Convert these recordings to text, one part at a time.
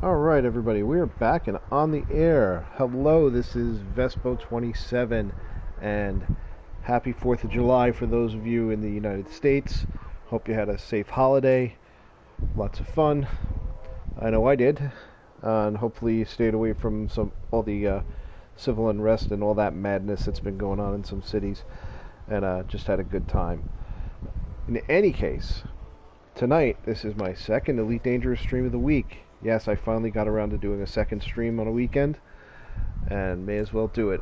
Alright everybody, we're back and on the air. Hello, this is Vespo27 and happy 4th of July for those of you in the United States. Hope you had a safe holiday, lots of fun. I know I did, and hopefully you stayed away from all the civil unrest and all that madness that's been going on in some cities, and just had a good time. In any case, tonight this is my second Elite Dangerous stream of the week. Yes, I finally got around to doing a second stream on a weekend, and may as well do it,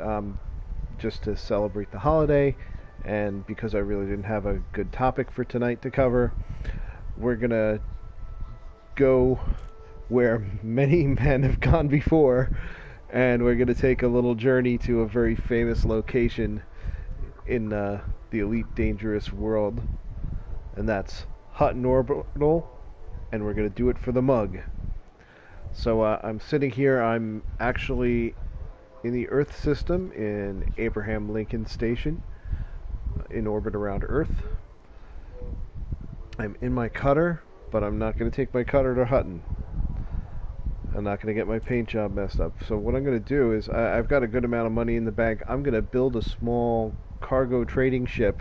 just to celebrate the holiday, and because I really didn't have a good topic for tonight to cover, we're gonna go where many men have gone before, and we're gonna take a little journey to a very famous location in the Elite Dangerous world, and that's Hutton Orbital, and we're gonna do it for the mug. So I'm sitting here, I'm actually in the Earth system in Abraham Lincoln Station, in orbit around Earth. I'm in my cutter, but I'm not going to take my cutter to Hutton. I'm not going to get my paint job messed up. So what I'm going to do is, I've got a good amount of money in the bank. I'm going to build a small cargo trading ship.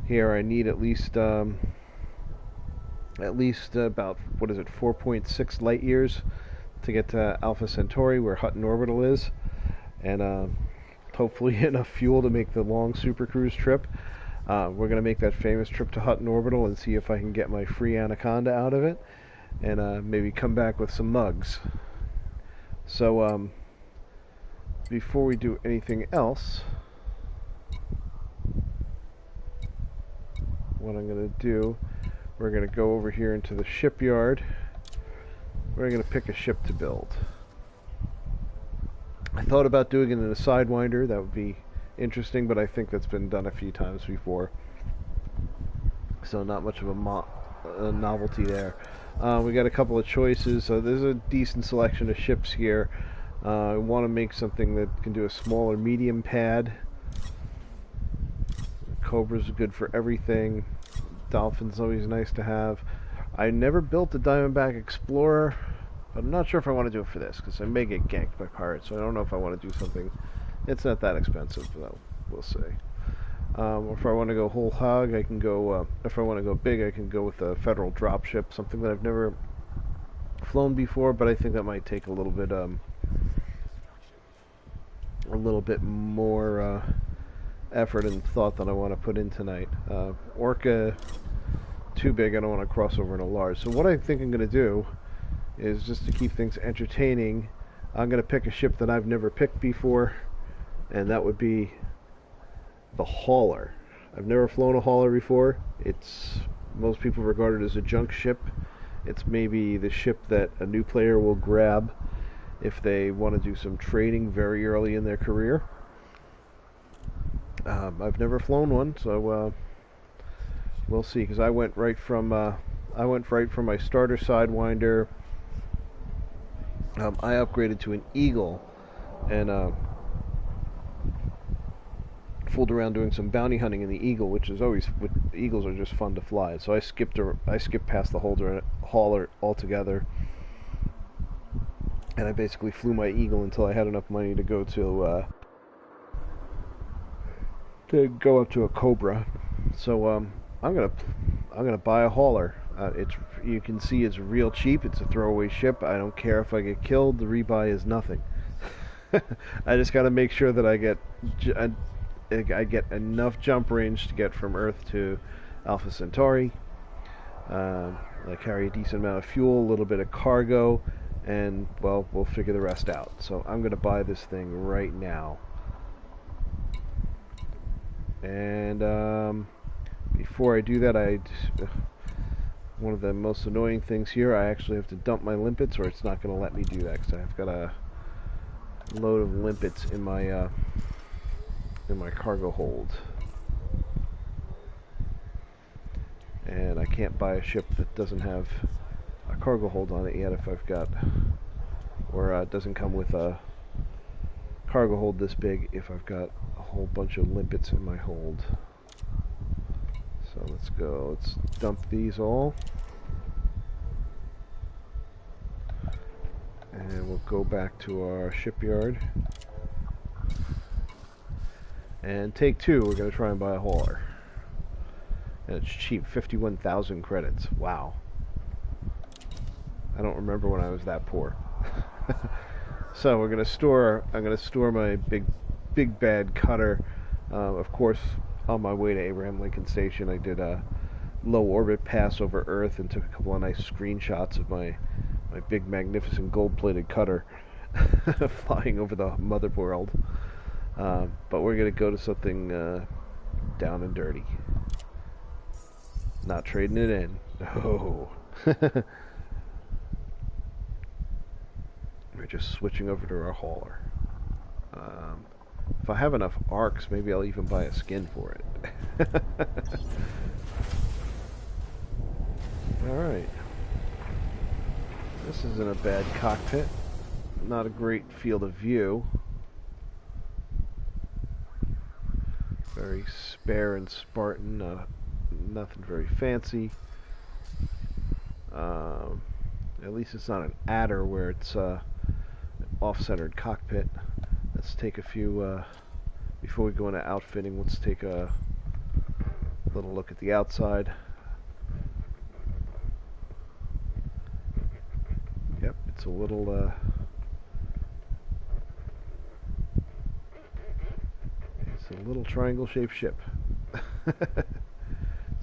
Here I need at least about, 4.6 light years to get to Alpha Centauri, where Hutton Orbital is, and hopefully enough fuel to make the long super cruise trip. We're going to make that famous trip to Hutton Orbital and see if I can get my free Anaconda out of it, and maybe come back with some mugs. So before we do anything else, what I'm going to do, we're going to go over here into the shipyard. We're going to pick a ship to build. I thought about doing it in a Sidewinder. That would be interesting, but I think that's been done a few times before, so not much of a novelty there. We got a couple of choices. So there's a decent selection of ships here. I want to make something that can do a small or medium pad. Cobra's good for everything. Dolphin's always nice to have. I never built a Diamondback Explorer, but I'm not sure if I want to do it for this, because I may get ganked by pirates, so I don't know if I want to do something. It's not that expensive, though. We'll see. If I want to go whole hog, I can go, if I want to go big, I can go with a Federal dropship, something that I've never flown before, but I think that might take a little bit more effort and thought that I want to put in tonight. Orca, too big. I don't want to cross over into large. So what I think I'm going to do is, just to keep things entertaining, I'm going to pick a ship that I've never picked before, and that would be the Hauler. I've never flown a Hauler before. Most people regard it as a junk ship. It's maybe the ship that a new player will grab if they want to do some trading very early in their career. I've never flown one, so we'll see. Because I went right from my starter Sidewinder. I upgraded to an Eagle, and fooled around doing some bounty hunting in the Eagle, which is always, Eagles are just fun to fly. So I skipped past the Hauler altogether, and I basically flew my Eagle until I had enough money to go up to a Cobra. So I'm gonna buy a Hauler. You can see it's real cheap. It's a throwaway ship. I don't care if I get killed. The rebuy is nothing. I just got to make sure that I get enough jump range to get from Earth to Alpha Centauri. I carry a decent amount of fuel, a little bit of cargo, and, well, we'll figure the rest out. So I'm going to buy this thing right now. And before I do that, one of the most annoying things here, I actually have to dump my limpets, or it's not going to let me do that, because I've got a load of limpets in my cargo hold, and I can't buy a ship that doesn't have a cargo hold on it yet if I've got, or it doesn't come with a cargo hold this big if I've got a whole bunch of limpets in my hold. So let's dump these all. And we'll go back to our shipyard. And take two, we're going to try and buy a hauler. And it's cheap, 51,000 credits. Wow. I don't remember when I was that poor. So I'm going to store my big bad cutter. Of course, on my way to Abraham Lincoln Station, I did a low orbit pass over Earth and took a couple of nice screenshots of my big magnificent gold-plated cutter flying over the mother world. But we're going to go to something down and dirty. Not trading it in. Oh. We're just switching over to our hauler. If I have enough arcs, maybe I'll even buy a skin for it. Alright. This isn't a bad cockpit. Not a great field of view. Very spare and Spartan. Nothing very fancy. At least it's not an adder where it's an off-centered cockpit. Let's take a few, before we go into outfitting, let's take a little look at the outside. Yep, it's a little, triangle-shaped ship.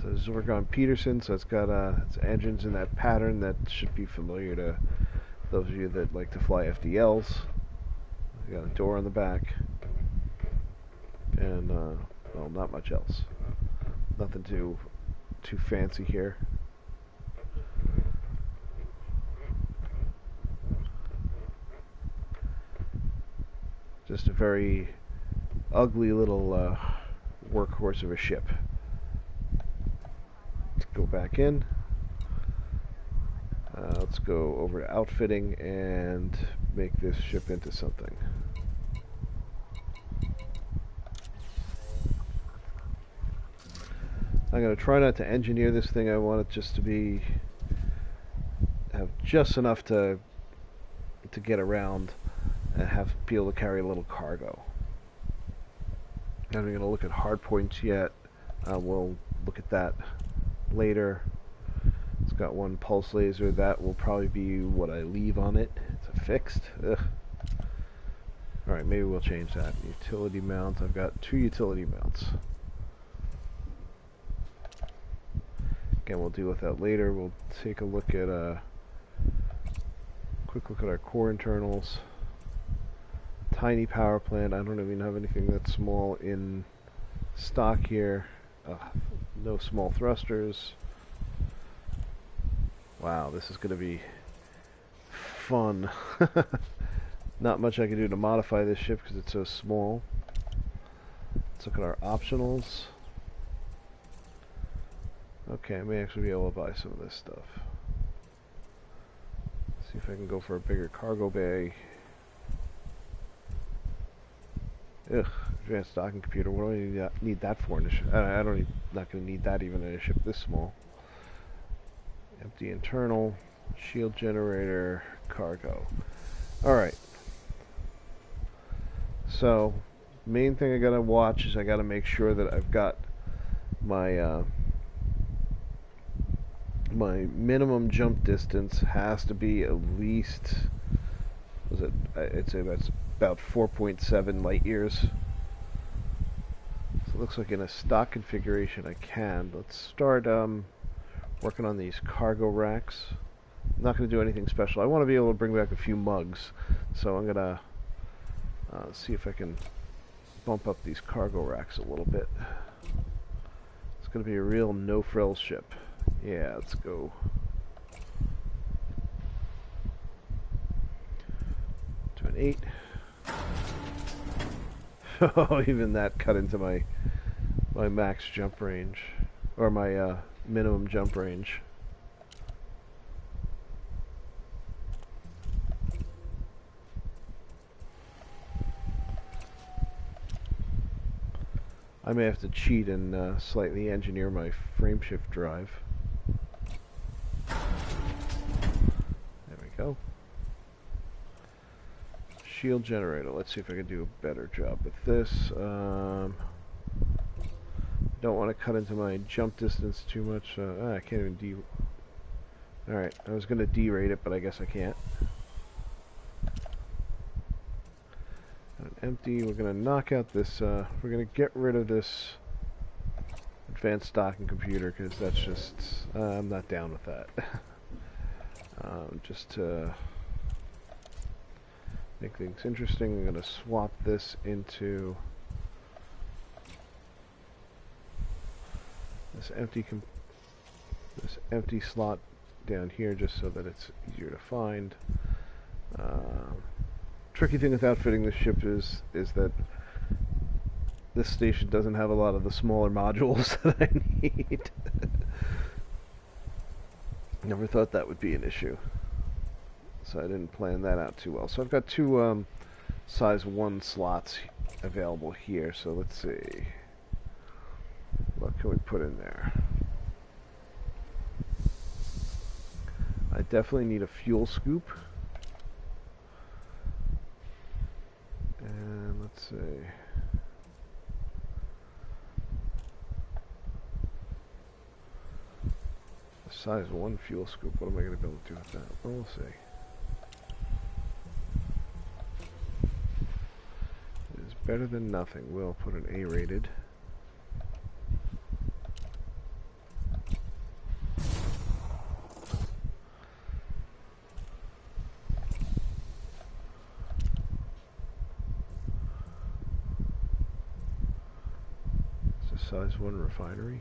So Zorgon Peterson, so it's got its engines in that pattern that should be familiar to those of you that like to fly FDLs. We got a door on the back, and well, not much else. Nothing too fancy here. Just a very ugly little workhorse of a ship. Let's go back in. Let's go over to outfitting and make this ship into something. I'm going to try not to engineer this thing. I want it just to have just enough to get around and be able to carry a little cargo. I'm not going to look at hardpoints yet. We'll look at that later. It's got one pulse laser. That will probably be what I leave on it. It's a fixed. Ugh. Alright, maybe we'll change that. Utility mounts. I've got 2 utility mounts. Again, we'll deal with that later. We'll take a look at quick look at our core internals. Tiny power plant. I don't even have anything that small in stock here. No small thrusters. Wow, this is going to be fun. Not much I can do to modify this ship because it's so small. Let's look at our optionals. Okay, I may actually be able to buy some of this stuff. See if I can go for a bigger cargo bay. Ugh, advanced docking computer. What do I need that for? Not going to need that even in a ship this small. Empty internal, shield generator, cargo. Alright. So, main thing I gotta watch is I gotta make sure that I've got my my minimum jump distance has to be at least, I'd say that's about 4.7 light years. So it looks like in a stock configuration I can. Let's start working on these cargo racks. I'm not going to do anything special. I want to be able to bring back a few mugs, so I'm going to see if I can bump up these cargo racks a little bit. It's going to be a real no-frills ship. Yeah, let's go. To an 8. Oh, even that cut into my max jump range, or my minimum jump range. I may have to cheat and slightly engineer my frameshift drive. There we go. shield generator. Let's see if I can do a better job with this. Don't want to cut into my jump distance too much. I can't even Alright, I was going to derate it, but I guess I can't. Empty. We're going to knock out this. We're going to get rid of this advanced docking computer because that's just. I'm not down with that. Just to make things interesting, I'm going to swap this into this empty slot down here, just so that it's easier to find. Tricky thing with outfitting the ship is that this station doesn't have a lot of the smaller modules that I need. Never thought that would be an issue, so I didn't plan that out too well. So I've got two size 1 slots available here, so let's see, what can we put in there? I definitely need a fuel scoop. And let's see. A size 1 fuel scoop. What am I going to be able to do with that? Well, we'll see. It is better than nothing. We'll put an A-rated. Size 1 refinery.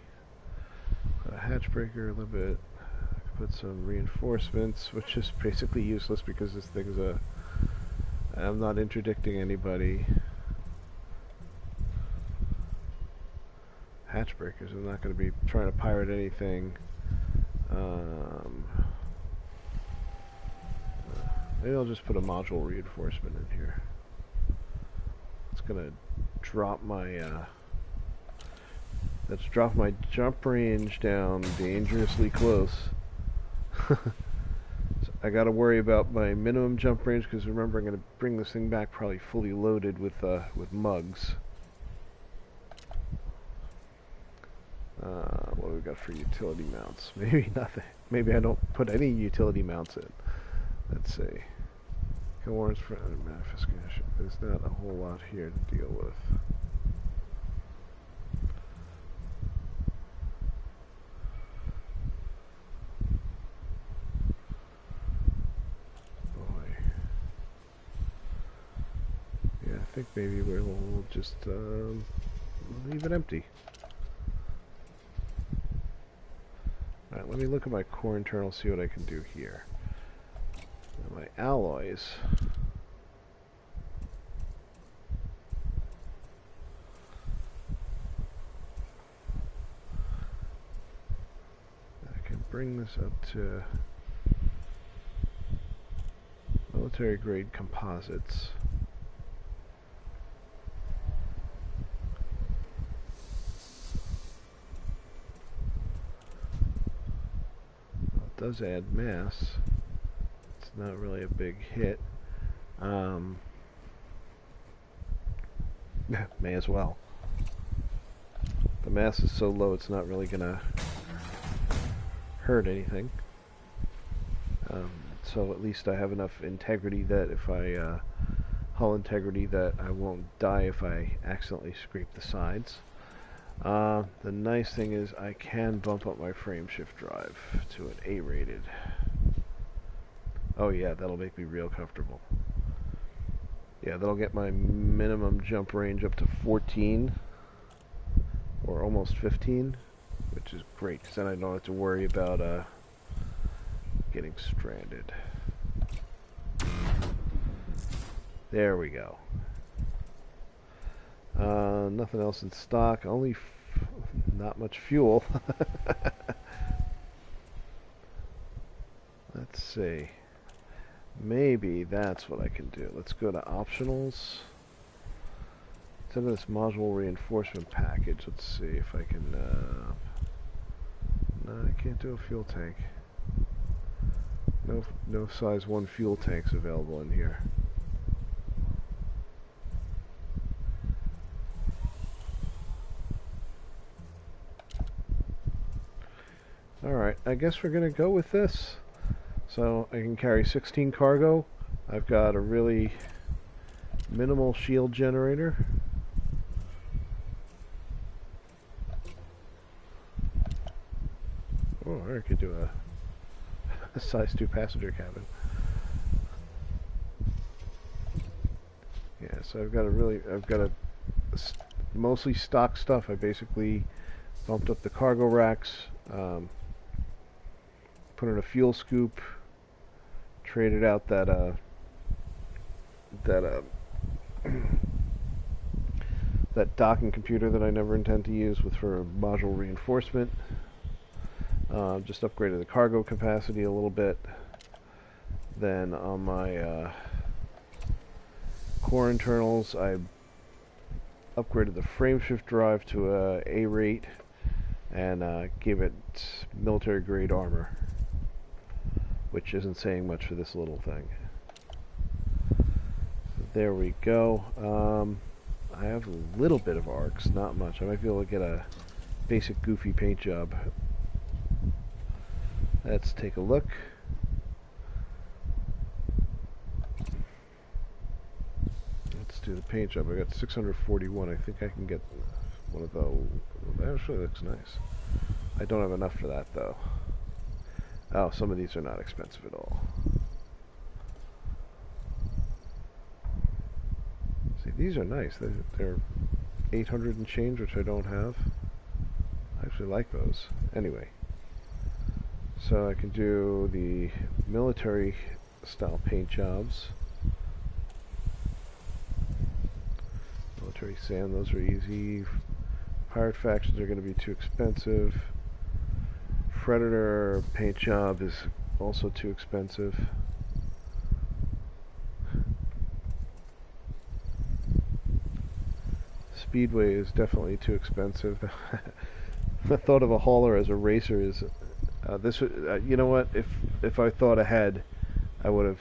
A hatch breaker, a little bit. I could put some reinforcements, which is basically useless because this thing's I'm not interdicting anybody. Hatch breakers, I'm not going to be trying to pirate anything. Maybe I'll just put a module reinforcement in here. It's going to drop my let's drop my jump range down dangerously close. So I gotta worry about my minimum jump range, because remember, I'm gonna bring this thing back probably fully loaded with mugs. What do we got for utility mounts? Maybe nothing. Maybe I don't put any utility mounts in. Let's see. Warrants for other manifestation. There's not a whole lot here to deal with. I think maybe we'll just leave it empty. Alright, let me look at my core internal, see what I can do here. Now my alloys. I can bring this up to military grade composites. Does add mass. It's not really a big hit. May as well. The mass is so low it's not really gonna hurt anything. So at least I have enough integrity that if I hull integrity that I won't die if I accidentally scrape the sides. The nice thing is I can bump up my frame shift drive to an A-rated. Oh yeah, that'll make me real comfortable. Yeah, that'll get my minimum jump range up to 14 or almost 15, which is great because then I don't have to worry about getting stranded. There we go. Nothing else in stock, only not much fuel. Let's see. Maybe that's what I can do. Let's go to optionals. Instead of this module reinforcement package, let's see if I can... no, I can't do a fuel tank. No size 1 fuel tanks available in here. Alright, I guess we're going to go with this. So I can carry 16 cargo. I've got a really minimal shield generator. Oh, I could do a size 2 passenger cabin. Yeah, so I've got a mostly stock stuff. I basically bumped up the cargo racks, put in a fuel scoop, traded out that that docking computer that I never intend to use for module reinforcement. Just upgraded the cargo capacity a little bit. Then on my core internals, I upgraded the frameshift drive to a A rate and gave it military grade armor, which isn't saying much for this little thing. So there we go. I have a little bit of arcs, not much. I might be able to get a basic goofy paint job. Let's take a look. Let's do the paint job. I got 641. I think I can get one of those. That actually looks nice. I don't have enough for that though. Oh, some of these are not expensive at all. See, these are nice. They're 800 and change, which I don't have. I actually like those. Anyway. So I can do the military style paint jobs. Military sand, those are easy. Pirate factions are going to be too expensive. Predator paint job is also too expensive. Speedway is definitely too expensive. The thought of a hauler as a racer is you know what? If I thought ahead, I would have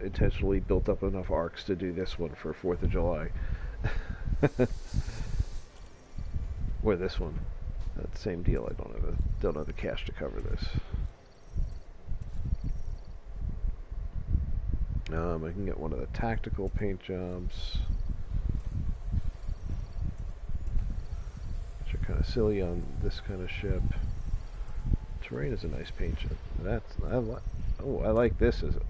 intentionally built up enough arcs to do this one for 4th of July, or this one. That same deal. I don't have the cash to cover this. I can get one of the tactical paint jobs, which are kind of silly on this kind of ship. Terrain is a nice paint job. I like this as a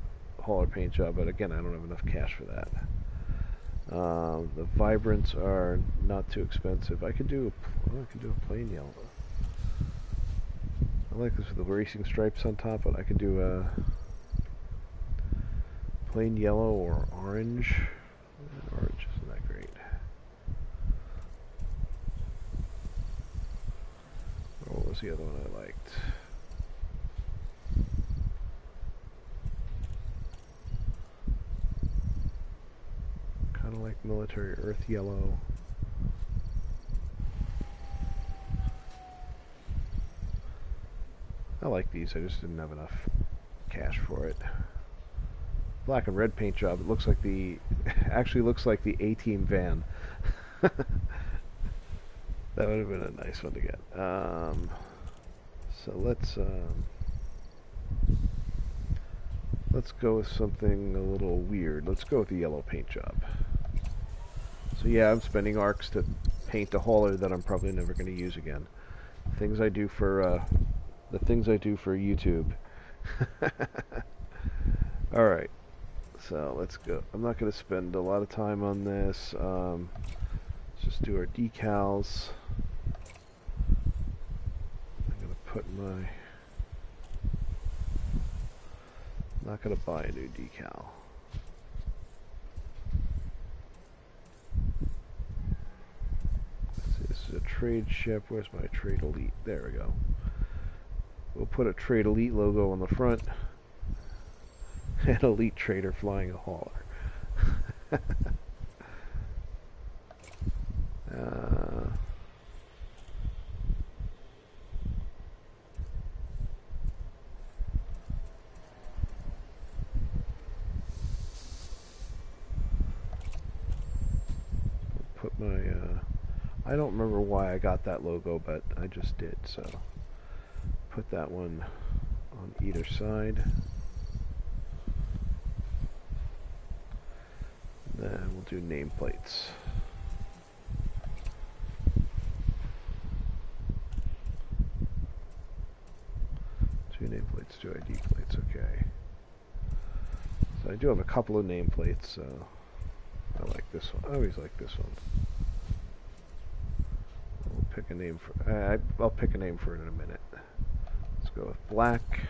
hauler paint job, but again, I don't have enough cash for that. The vibrants are not too expensive. I could do a plain yellow. I like this with the racing stripes on top, but I could do a plain yellow or orange. Orange isn't that great. What was the other one I liked? Kind of like military earth yellow. I like these, I just didn't have enough cash for it. Black and red paint job. It looks like actually looks like the A-Team van. That would have been a nice one to get. So let's go with something a little weird. Let's go with the yellow paint job. So yeah, I'm spending arcs to paint a hauler that I'm probably never going to use again. Things I do for the things I do for YouTube. All right, so let's go. I'm not going to spend a lot of time on this. Let's just do our decals. I'm going to put my... I'm not going to buy a new decal. Let's see, this is a trade ship. Where's my trade elite? There we go. We'll put a trade elite logo on the front. An elite trader flying a hauler. Put my I don't remember why I got that logo, but I just did, so put that one on either side. Then we'll do nameplates. Two nameplates, two ID plates, okay. So I do have a couple of nameplates, so I like this one. I always like this one. We'll pick a name for, I'll pick a name for it in a minute. Let's go with black.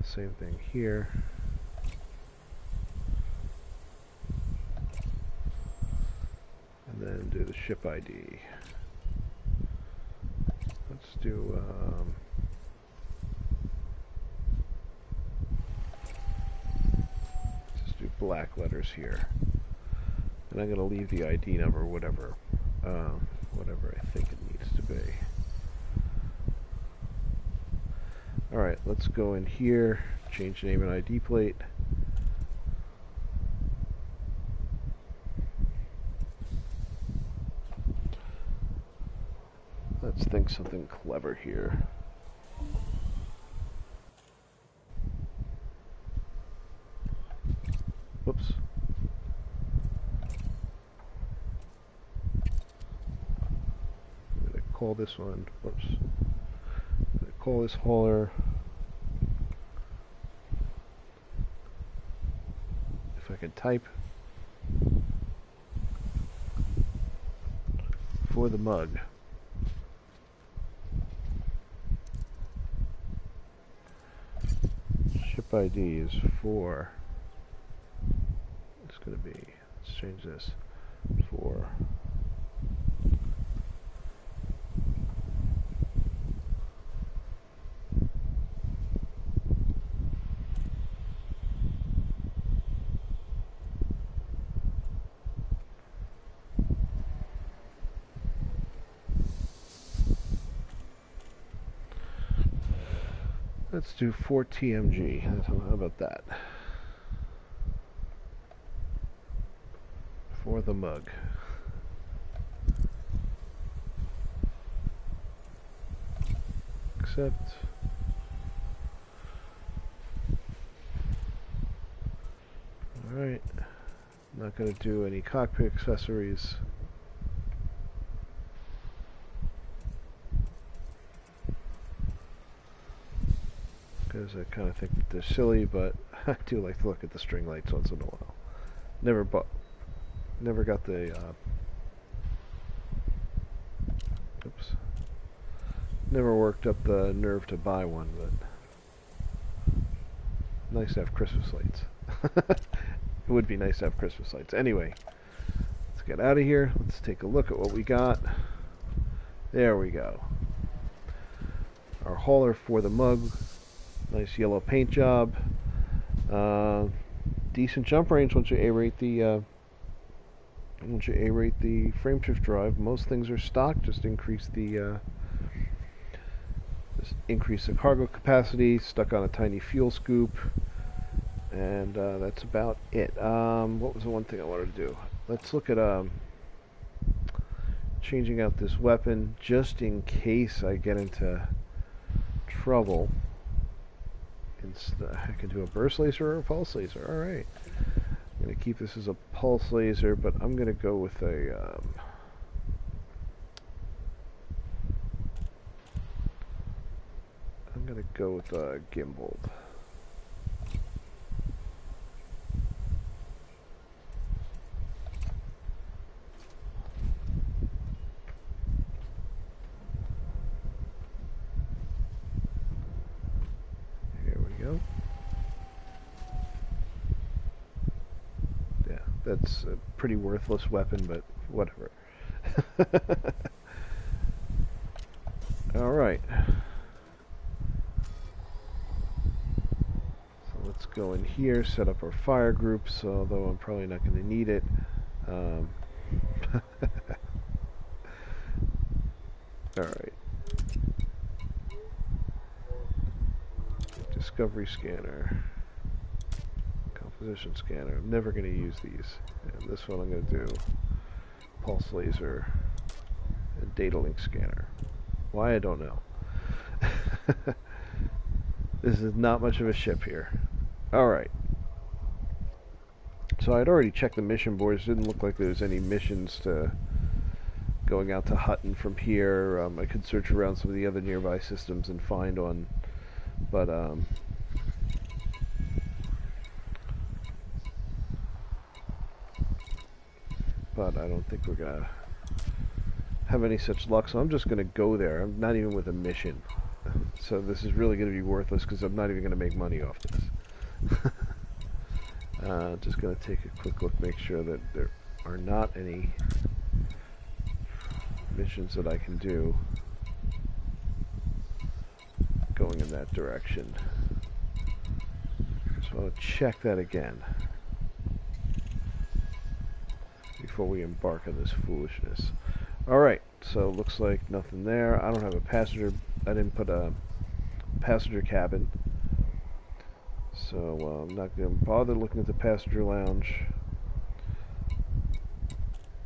Same thing here. And then do the ship ID. Let's do, just do black letters here. And I'm going to leave the ID number, whatever I think it needs to be. Alright, let's go in here, change name and ID plate. Let's think something clever here. Whoops. I'm going to call this one, whoops. I'm going to call this hauler. If I could type. For the mug. Ship ID is 4. It's going to be, let's change this, 4. Let's do 4 TMG. How about that? For the mug. Accept. Alright. Not going to do any cockpit accessories. Because I kind of think that they're silly, but I do like to look at the string lights once in a while. Never got the oops. Never worked up the nerve to buy one, but nice to have Christmas lights. It would be nice to have Christmas lights. Anyway, let's get out of here. Let's take a look at what we got. There we go. Our hauler for the mug. Nice yellow paint job. Decent jump range once you A-rate the frameshift drive. Most things are stock. Just increase the cargo capacity. Stuck on a tiny fuel scoop, and that's about it. What was the one thing I wanted to do? Let's look at changing out this weapon just in case I get into trouble. I can do a burst laser or a pulse laser. Alright. I'm going to keep this as a pulse laser, but I'm going to go with a gimbal. Yeah, that's a pretty worthless weapon, but whatever. Alright. So let's go in here, set up our fire groups, although I'm probably not going to need it. Alright. Discovery scanner. Composition scanner. I'm never going to use these. And this one I'm going to do pulse laser. and data link scanner. Why, I don't know. This is not much of a ship here. Alright. So I'd already checked the mission boards. It didn't look like there was any missions to going out to Hutton from here. I could search around some of the other nearby systems and find one. But I don't think we're going to have any such luck. So I'm just going to go there. I'm not even with a mission. So this is really going to be worthless because I'm not even going to make money off this. Just going to take a quick look, make sure that there are not any missions that I can do going in that direction. So I'll check that again before we embark on this foolishness. Alright, so looks like nothing there. I don't have a passenger. I didn't put a passenger cabin. So I'm not going to bother looking at the passenger lounge.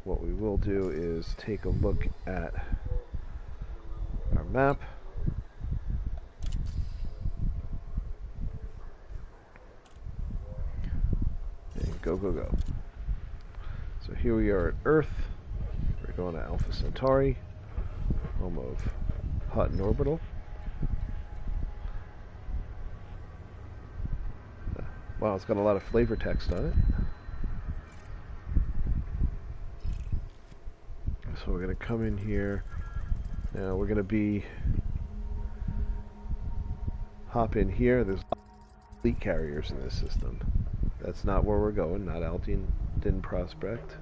What we will do is take a look at our map. And go, go, go. So here we are at Earth. We're going to Alpha Centauri, home of Hutton Orbital. Wow, it's got a lot of flavor text on it. So we're going to come in here. Now we're going to hop in here. There's fleet carriers in this system. That's not where we're going, not Aldin Prospect.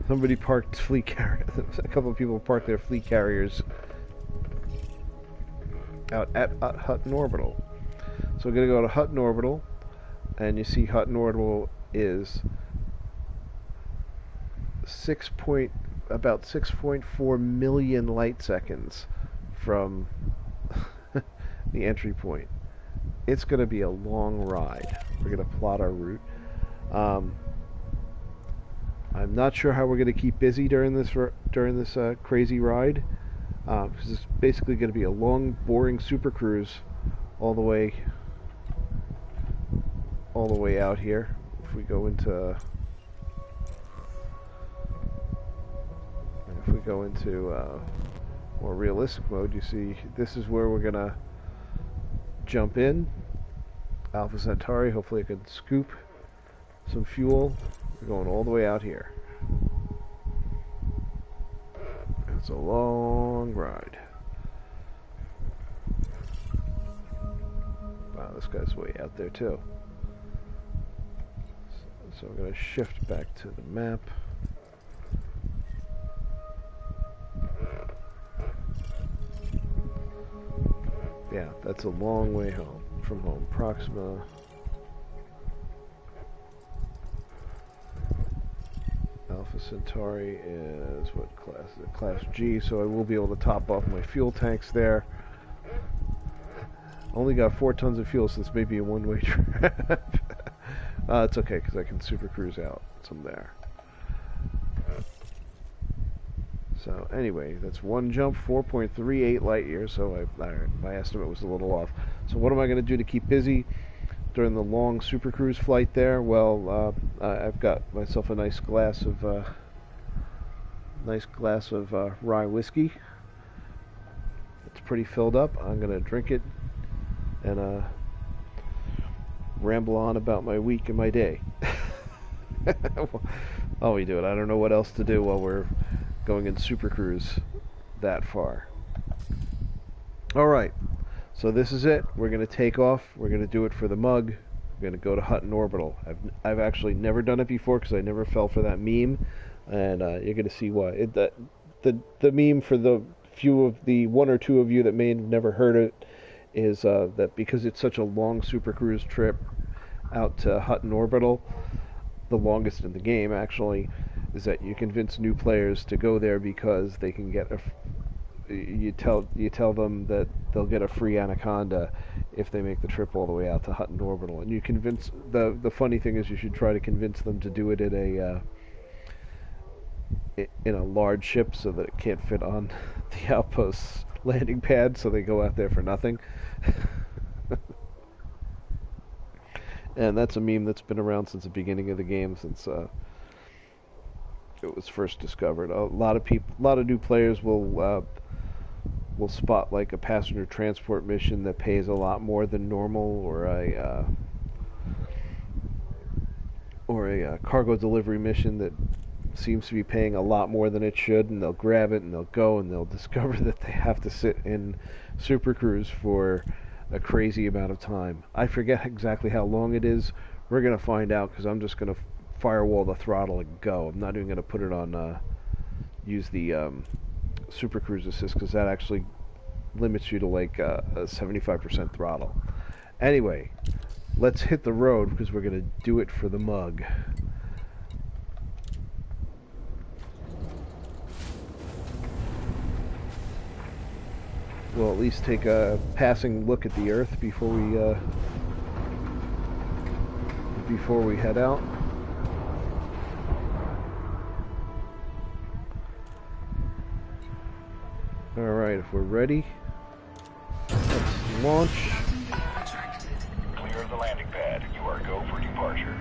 Somebody parked fleet carriers. A couple of people parked their fleet carriers out at Hutton Orbital. So we're going to go to Hutton Orbital, and you see Hutton Orbital is about 6.4 million light seconds from the entry point. It's going to be a long ride. We're going to plot our route. I'm not sure how we're going to keep busy during this crazy ride. Because it's basically going to be a long, boring super cruise all the way out here. If we go into more realistic mode, you see this is where we're going to jump in. Alpha Centauri. Hopefully I can scoop some fuel. We're going all the way out here. It's a long ride. Wow, this guy's way out there too. So I'm going to shift back to the map. Yeah, that's a long way home from home. Proxima. Alpha Centauri is what class? Is it? Class G, so I will be able to top off my fuel tanks there. Only got 4 tons of fuel, so this may be a one-way trip. It's okay, because I can super cruise out some there. So anyway, that's one jump, 4.38 light years, so my estimate was a little off. So what am I going to do to keep busy during the long super cruise flight there? Well, I've got myself a nice glass of rye whiskey. It's pretty filled up. I'm going to drink it and ramble on about my week and my day. While we do it. I don't know what else to do while we're going in super cruise that far. Alright, so this is it. We're going to take off. We're going to do it for the mug. We're going to go to Hutton Orbital. I've actually never done it before because I never fell for that meme, and you're going to see why. The meme, for the one or two of you that may have never heard it, is that because it's such a long super cruise trip out to Hutton Orbital, the longest in the game actually, is that you convince new players to go there because they can get you tell them that they'll get a free Anaconda if they make the trip all the way out to Hutton Orbital. And you convince the funny thing is you should try to convince them to do it at in a large ship so that it can't fit on the outpost's landing pad, so they go out there for nothing. And that's a meme that's been around since the beginning of the game, since it was first discovered. A lot of new players will spot like a passenger transport mission that pays a lot more than normal, or a cargo delivery mission that seems to be paying a lot more than it should, and they'll grab it and they'll go and they'll discover that they have to sit in Super Cruise for a crazy amount of time. I forget exactly how long it is. We're going to find out, because I'm just going to firewall the throttle and go. I'm not even going to put it on use the Super Cruise Assist, because that actually limits you to like a 75% throttle. Anyway, let's hit the road, because we're going to do it for the mug. We'll at least take a passing look at the Earth before we head out. Alright, if we're ready, let's launch. Clear the landing pad. You are go for departure.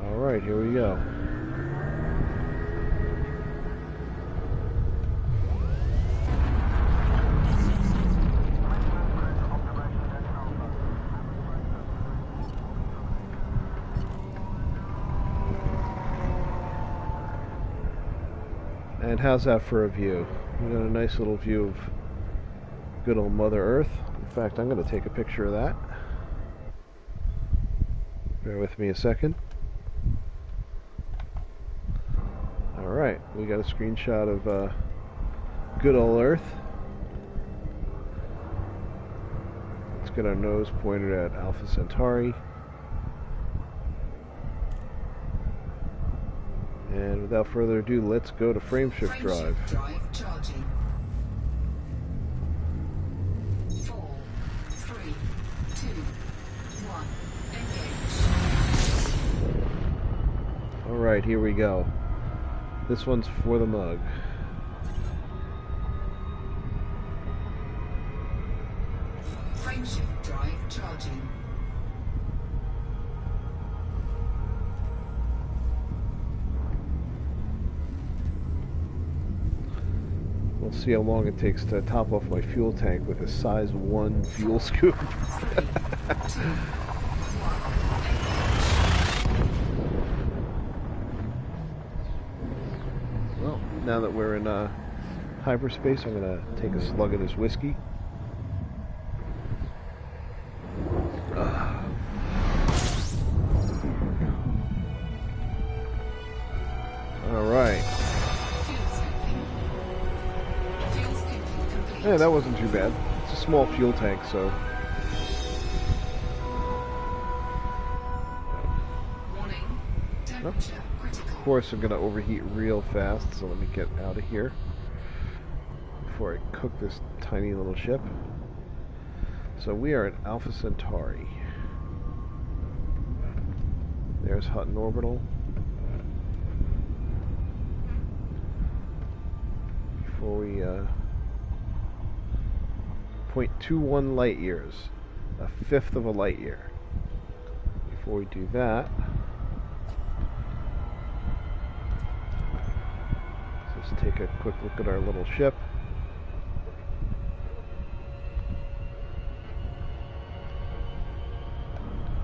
Alright, here we go. And how's that for a view? We got a nice little view of good old Mother Earth. In fact, I'm going to take a picture of that. Bear with me a second. Alright, we got a screenshot of good old Earth. Let's get our nose pointed at Alpha Centauri. And without further ado, let's go to frameshift drive. Drive charging. 4, 3, 2, 1, engage. Alright, here we go. This one's for the mug. Frameshift drive charging. We'll see how long it takes to top off my fuel tank with a size 1 fuel scoop. Well, now that we're in hyperspace, I'm going to take a slug of this whiskey. Alright. Yeah, that wasn't too bad. It's a small fuel tank, so... Warning. Temperature critical. Of course, I'm going to overheat real fast, so let me get out of here before I cook this tiny little ship. So we are at Alpha Centauri. There's Hutton Orbital. Before we 0.21 light years, a fifth of a light year. Before we do that, let's just take a quick look at our little ship.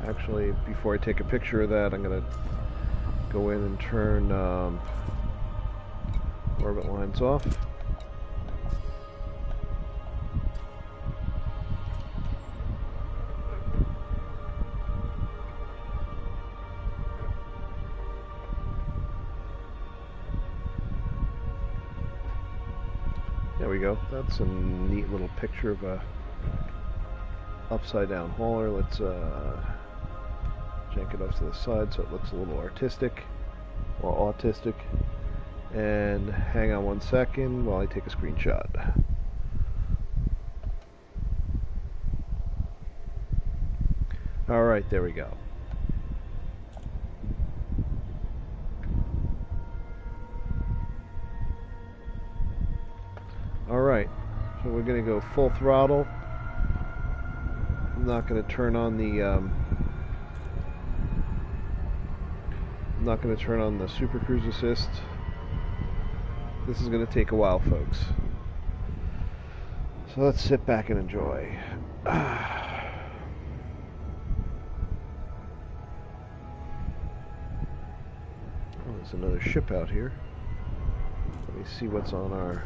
Actually, before I take a picture of that, I'm going to go in and turn orbit lines off. There we go. That's a neat little picture of a upside down hauler. Let's jank it off to the side so it looks a little artistic or autistic. And hang on 1 second while I take a screenshot. Alright, there we go. Alright, so we're going to go full throttle. I'm not going to turn on the Super Cruise Assist. This is going to take a while, folks. So let's sit back and enjoy. Oh, there's another ship out here. Let me see what's on our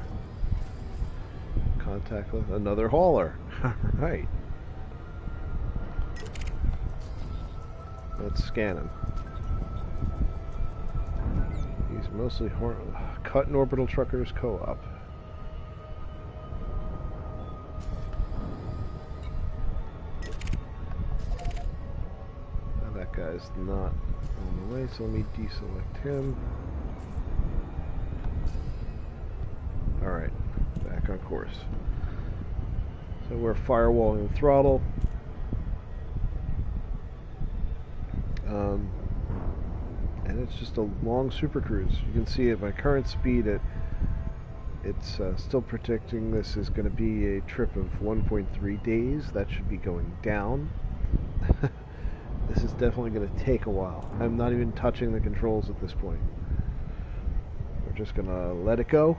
contact list. Another hauler. Alright. Let's scan him. He's mostly Hutton Orbital Truckers Co-op. That guy's not on the way, so let me deselect him. Alright, back on course. So we're firewalling throttle. And it's just a long super cruise. You can see at my current speed, it's still predicting this is going to be a trip of 1.3 days. That should be going down. This is definitely going to take a while. I'm not even touching the controls at this point. We're just going to let it go.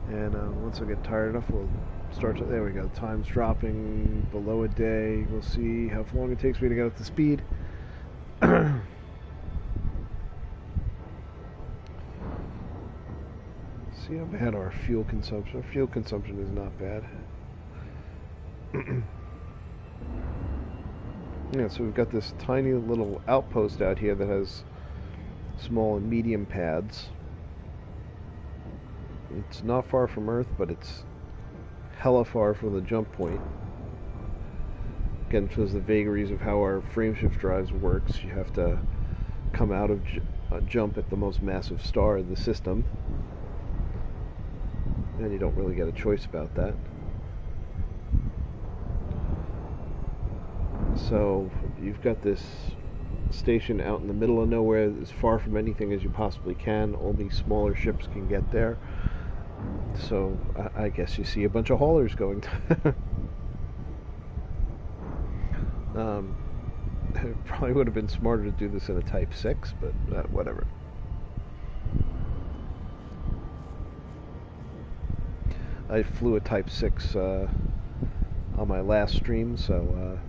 And once I get tired enough, we'll start to... There we go. Time's dropping below a day. We'll see how long it takes me to get up to speed. See how bad our fuel consumption... Our fuel consumption is not bad. Yeah, so we've got this tiny little outpost out here that has small and medium pads. It's not far from Earth, but it's hella far from the jump point. Again, shows the vagaries of how our frameshift drives works. You have to come out of a jump at the most massive star in the system, and you don't really get a choice about that. So you've got this station out in the middle of nowhere, as far from anything as you possibly can. Only smaller ships can get there. So I guess you see a bunch of haulers going. It probably would have been smarter to do this in a Type 6, but whatever. I flew a Type 6 on my last stream, so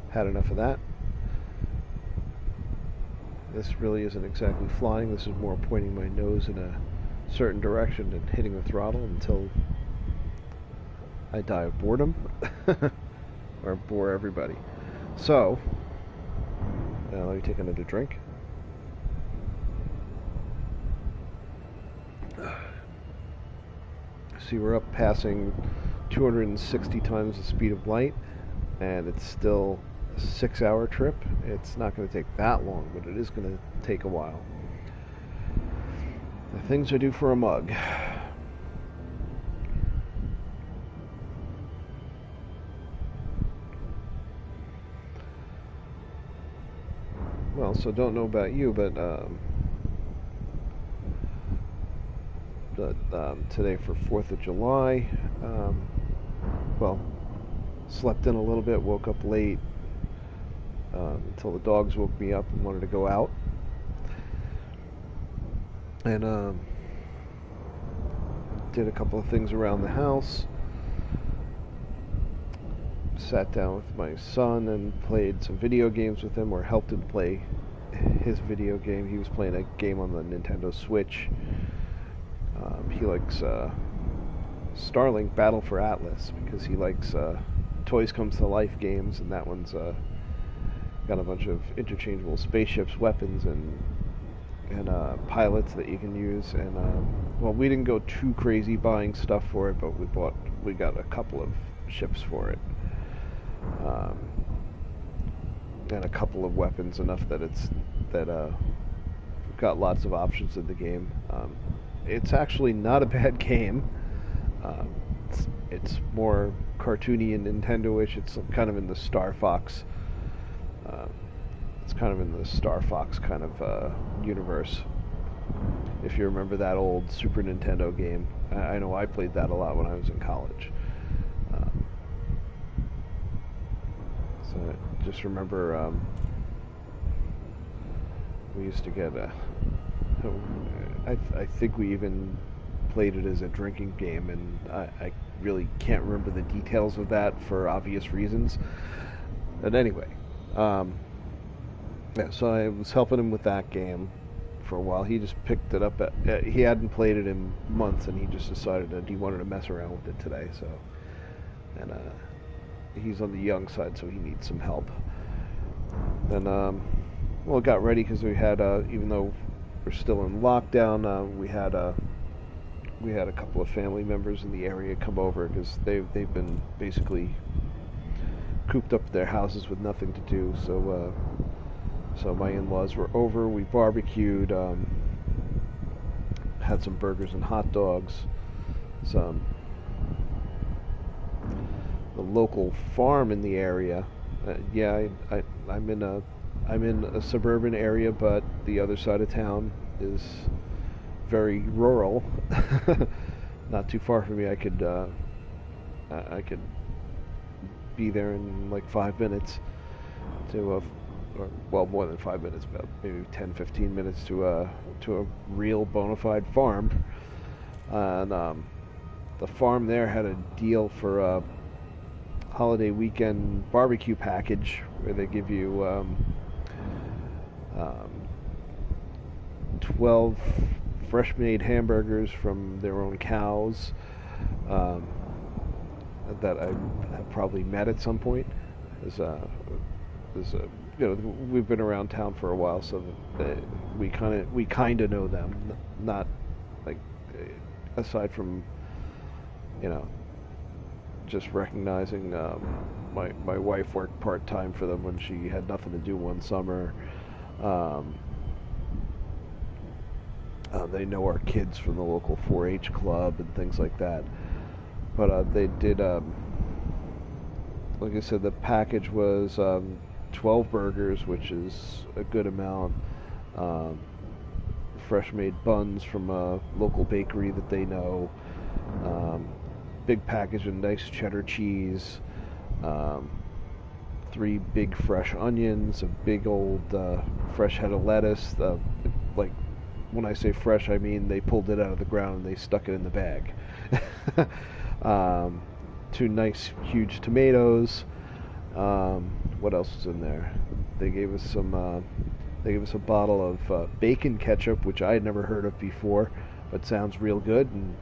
had enough of that. This really isn't exactly flying. This is more pointing my nose in a certain direction and hitting the throttle until I die of boredom or bore everybody. So let me take another drink. See, we're up passing 260 times the speed of light, and it's still a 6-hour trip. It's not going to take that long, but it is going to take a while. The things I do for a mug. Well, so don't know about you, but today for 4th of July, well, slept in a little bit, woke up late, until the dogs woke me up and wanted to go out. And did a couple of things around the house. Sat down with my son and played some video games with him, or helped him play his video game. He was playing a game on the Nintendo Switch. He likes Starlink Battle for Atlas because he likes Toys Comes to Life games, and that one's got a bunch of interchangeable spaceships, weapons, and pilots that you can use. And well, we didn't go too crazy buying stuff for it, but we got a couple of ships for it, and a couple of weapons, enough that we've got lots of options in the game. It's actually not a bad game. It's more cartoony and Nintendo-ish. It's kind of in the Star Fox. It's kind of in the Star Fox kind of universe. if you remember that old Super Nintendo game. I know I played that a lot when I was in college. So I just remember we used to get I think we even played it as a drinking game, and I really can't remember the details of that for obvious reasons. But anyway, yeah, so I was helping him with that game for a while. He just picked it up. He hadn't played it in months, and he just decided that he wanted to mess around with it today. So, and he's on the young side, so he needs some help. Then, well, got ready because we had, even though we're still in lockdown, we had a couple of family members in the area come over because they've been basically cooped up at their houses with nothing to do. So my in-laws were over. We barbecued, had some burgers and hot dogs. The local farm in the area. Yeah, I'm in a suburban area, but the other side of town is very rural. Not too far from me. I could be there in like 5 minutes to or, well, more than 5 minutes, about maybe 10-15 minutes to a real bona fide farm. And the farm there had a deal for a holiday weekend barbecue package where they give you 12 fresh made hamburgers from their own cows, that I have probably met at some point. We've been around town for a while, so we kind of know them. Not like, aside from, just recognizing, my wife worked part-time for them when she had nothing to do one summer. They know our kids from the local 4-H club and things like that. But they did, like I said, the package was 12 burgers, which is a good amount. Fresh made buns from a local bakery that they know. Big package of nice cheddar cheese. 3 big fresh onions, a big old fresh head of lettuce. Like, when I say fresh, I mean they pulled it out of the ground and they stuck it in the bag. 2 nice huge tomatoes. What else was in there? They gave us some. They gave us a bottle of bacon ketchup, which I had never heard of before, but sounds real good, and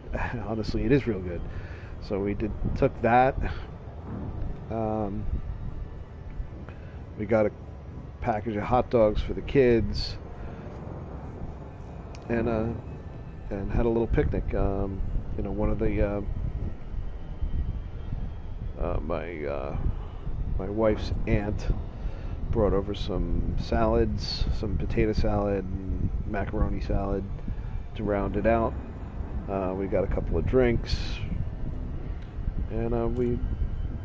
honestly, it is real good. So we took that. We got a package of hot dogs for the kids, and had a little picnic. One of the my wife's aunt brought over some salads, some potato salad and macaroni salad to round it out. We got a couple of drinks, and we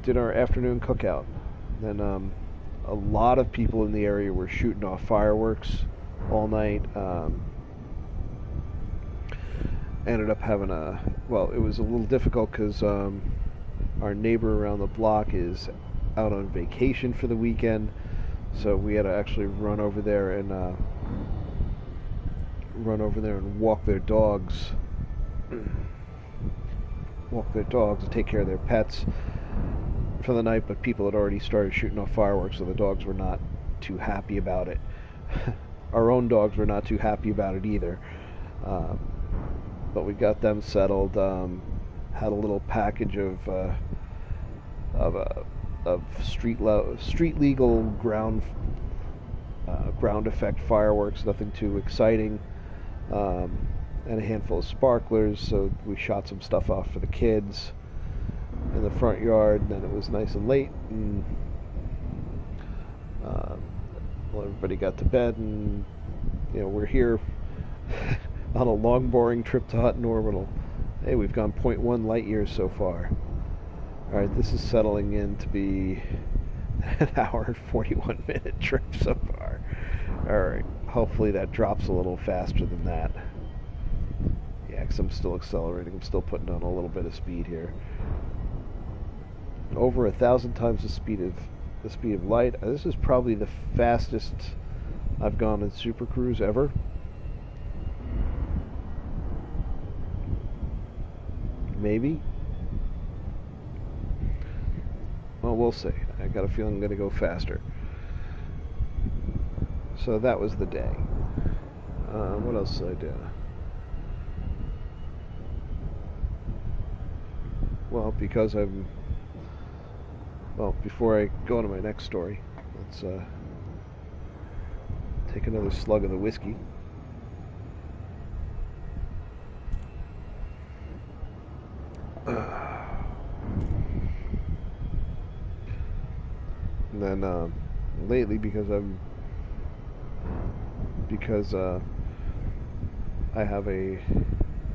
did our afternoon cookout. Then a lot of people in the area were shooting off fireworks all night. Ended up having it was a little difficult because our neighbor around the block is out on vacation for the weekend, so we had to actually run over there and walk their dogs and take care of their pets for the night. But people had already started shooting off fireworks, so the dogs were not too happy about it. Our own dogs were not too happy about it either. But we got them settled. Had a little package of street legal ground effect fireworks, nothing too exciting, and a handful of sparklers. So we shot some stuff off for the kids in the front yard. And then it was nice and late, and everybody got to bed, and we're here on a long, boring trip to Hutton Orbital. Hey, we've gone 0.1 light years so far. Alright, this is settling in to be an hour and 41 minute trip so far. Alright, hopefully that drops a little faster than that. Yeah, 'cause I'm still accelerating. I'm still putting on a little bit of speed here. Over 1,000 times the speed of light. This is probably the fastest I've gone in Super Cruise ever. Maybe. Well, we'll see. I got a feeling I'm going to go faster. So that was the day. What else did I do? Well, because before I go to my next story, let's take another slug of the whiskey. And then lately, because I have a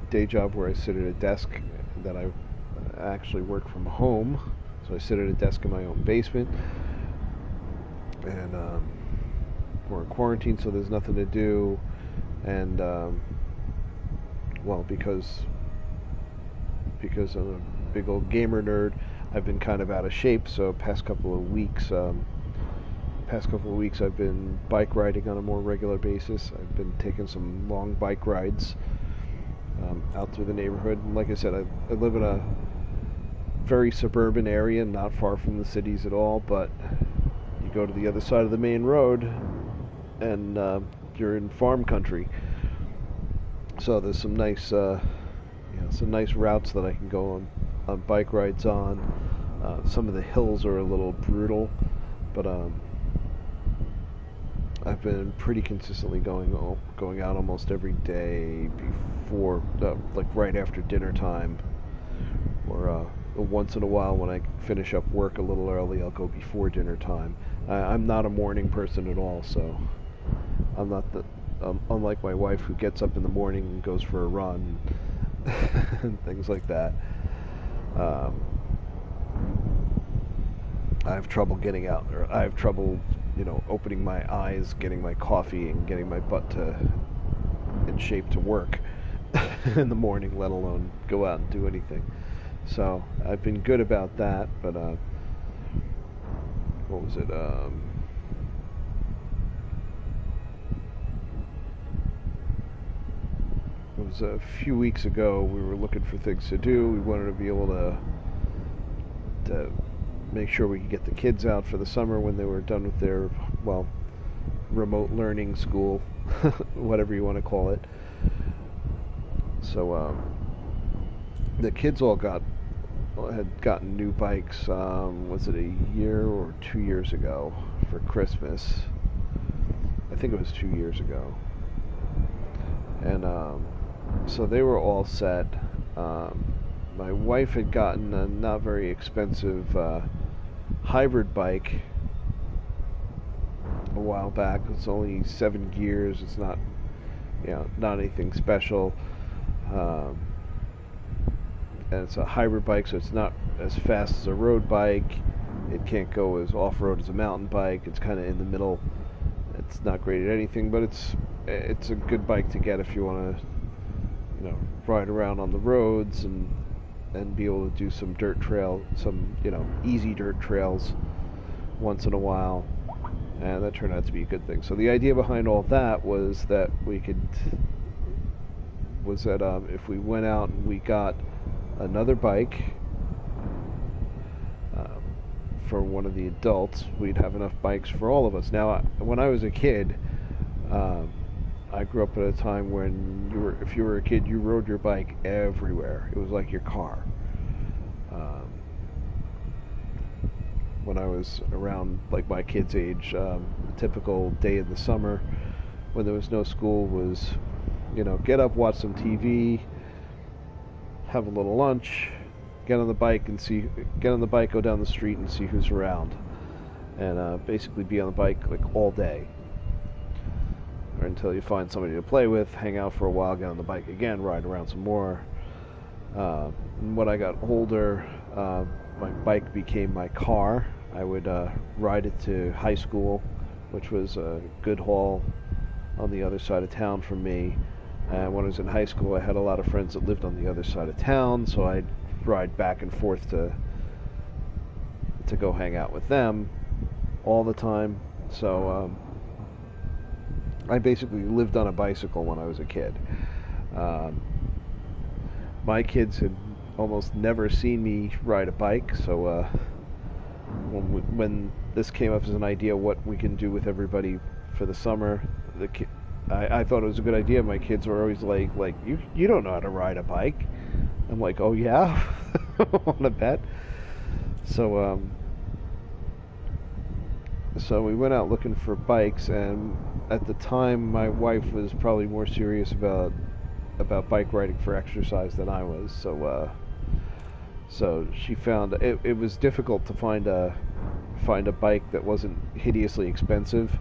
day job where I sit at a desk that I actually work from home, so I sit at a desk in my own basement, and we're in quarantine, so there's nothing to do, and because I'm a big old gamer nerd, I've been kind of out of shape. So past couple of weeks I've been bike riding on a more regular basis. I've been taking some long bike rides out through the neighborhood. And like I said, I live in a very suburban area, not far from the cities at all, but you go to the other side of the main road and you're in farm country. So there's some nice routes that I can go on bike rides on. Some of the hills are a little brutal, but I've been pretty consistently going out almost every day before, like right after dinner time, or once in a while when I finish up work a little early, I'll go before dinner time. I'm not a morning person at all, so I'm not unlike my wife, who gets up in the morning and goes for a run and things like that. I have trouble getting out, or I have trouble, opening my eyes, getting my coffee, and getting my butt in shape to work in the morning, let alone go out and do anything. So I've been good about that, but what was it? It was a few weeks ago. We were looking for things to do. We wanted to be able to make sure we could get the kids out for the summer when they were done with their, remote learning school, whatever you want to call it. So the kids all had gotten new bikes. Was it a year or 2 years ago for Christmas? I think it was 2 years ago. And so they were all set. My wife had gotten a not very expensive hybrid bike a while back. It's only 7 gears. It's not, not anything special. And it's a hybrid bike, so it's not as fast as a road bike. It can't go as off-road as a mountain bike. It's kind of in the middle. It's not great at anything, but it's a good bike to get if you want to, ride around on the roads and be able to do some dirt trail, some easy dirt trails once in a while, and that turned out to be a good thing. So the idea behind all that was that if we went out and we got another bike for one of the adults, we'd have enough bikes for all of us. Now, when I was a kid, I grew up at a time when if you were a kid, you rode your bike everywhere. It was like your car. When I was around like my kid's age, a typical day in the summer when there was no school was, get up, watch some TV, have a little lunch, get on the bike, go down the street and see who's around, and basically be on the bike like all day, or until you find somebody to play with, hang out for a while, get on the bike again, ride around some more. And when I got older, my bike became my car. I would ride it to high school, which was a good haul on the other side of town from me. And when I was in high school, I had a lot of friends that lived on the other side of town, so I'd ride back and forth to go hang out with them all the time. So I basically lived on a bicycle when I was a kid. Um, my kids had almost never seen me ride a bike, so when this came up as an idea what we can do with everybody for the summer, I thought it was a good idea. My kids were always like you don't know how to ride a bike. I'm like, oh yeah, on a bet. So so we went out looking for bikes, and at the time my wife was probably more serious about bike riding for exercise than I was. So she found it was difficult to find a bike that wasn't hideously expensive,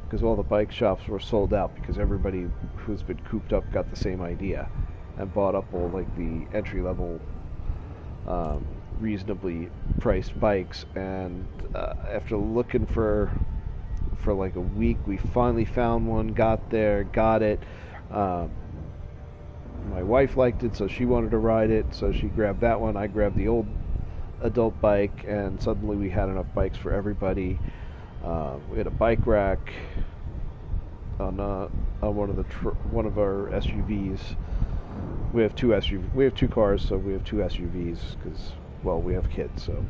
because all the bike shops were sold out, because everybody who's been cooped up got the same idea and bought up all like the entry level reasonably priced bikes. And after looking for like a week, we finally found one, got it. My wife liked it, so she wanted to ride it, so she grabbed that one. I grabbed the old adult bike, and suddenly we had enough bikes for everybody. We had a bike rack on one of our SUVs. We have two cars, so we have two SUVs because, well, we have kids. So,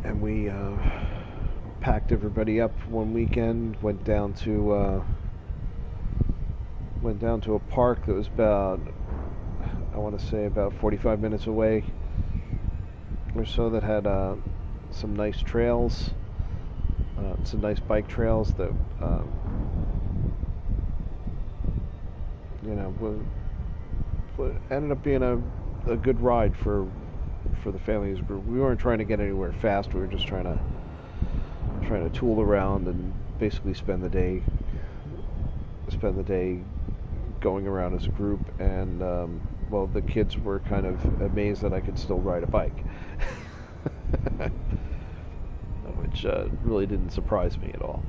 and we packed everybody up one weekend. Went down to a park that was about, I want to say, about 45 minutes away or so, that had some nice trails, some nice bike trails that ended up being a good ride for the families. We weren't trying to get anywhere fast. We were just trying to tool around and basically spend the day going around as a group. And well, the kids were kind of amazed that I could still ride a bike, which really didn't surprise me at all.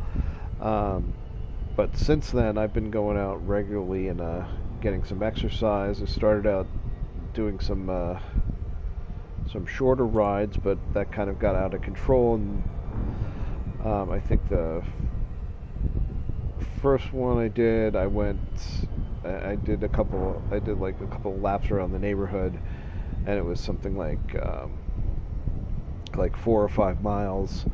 But since then, I've been going out regularly and getting some exercise. I started out doing some shorter rides, but that kind of got out of control. And I think the first one I did, I did like a couple laps around the neighborhood, and it was something like 4 or 5 miles.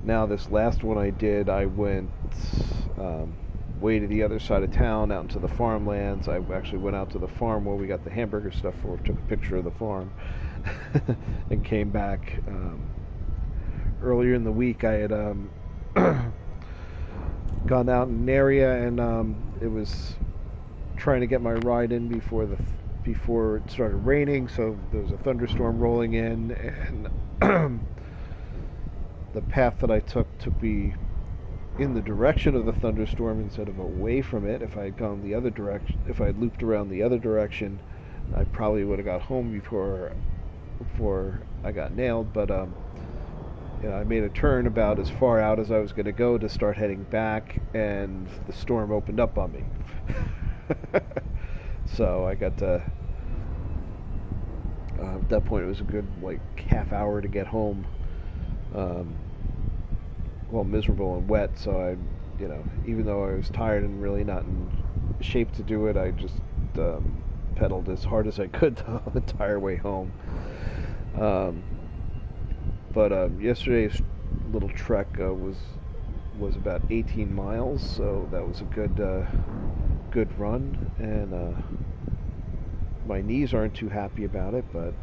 Now this last one I did, I went way to the other side of town, out into the farmlands. I actually went out to the farm where we got the hamburger stuff for, took a picture of the farm, and came back. Earlier in the week, I had gone out in an area, and it was trying to get my ride in before it started raining, so there was a thunderstorm rolling in, and the path that I took me in the direction of the thunderstorm instead of away from it. If I had gone the other direction, if I had looped around the other direction, I probably would have got home before I got nailed. But I made a turn about as far out as I was going to go to start heading back, and the storm opened up on me. So I got to, at that point, it was a good half hour to get home. Well, miserable and wet, so I, even though I was tired and really not in shape to do it, I just pedaled as hard as I could the entire way home. But yesterday's little trek was about 18 miles, so that was a good run, and my knees aren't too happy about it, but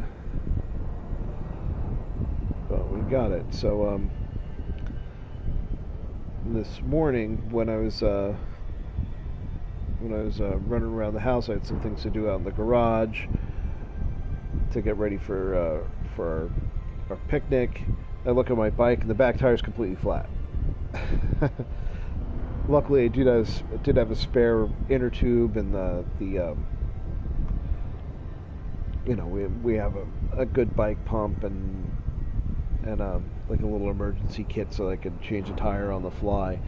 we got it. So this morning, when I was running around the house, I had some things to do out in the garage to get ready for our picnic. I look at my bike, and the back tire is completely flat. Luckily, I did have a spare inner tube, and we have a good bike pump and like a little emergency kit, so I could change a tire on the fly.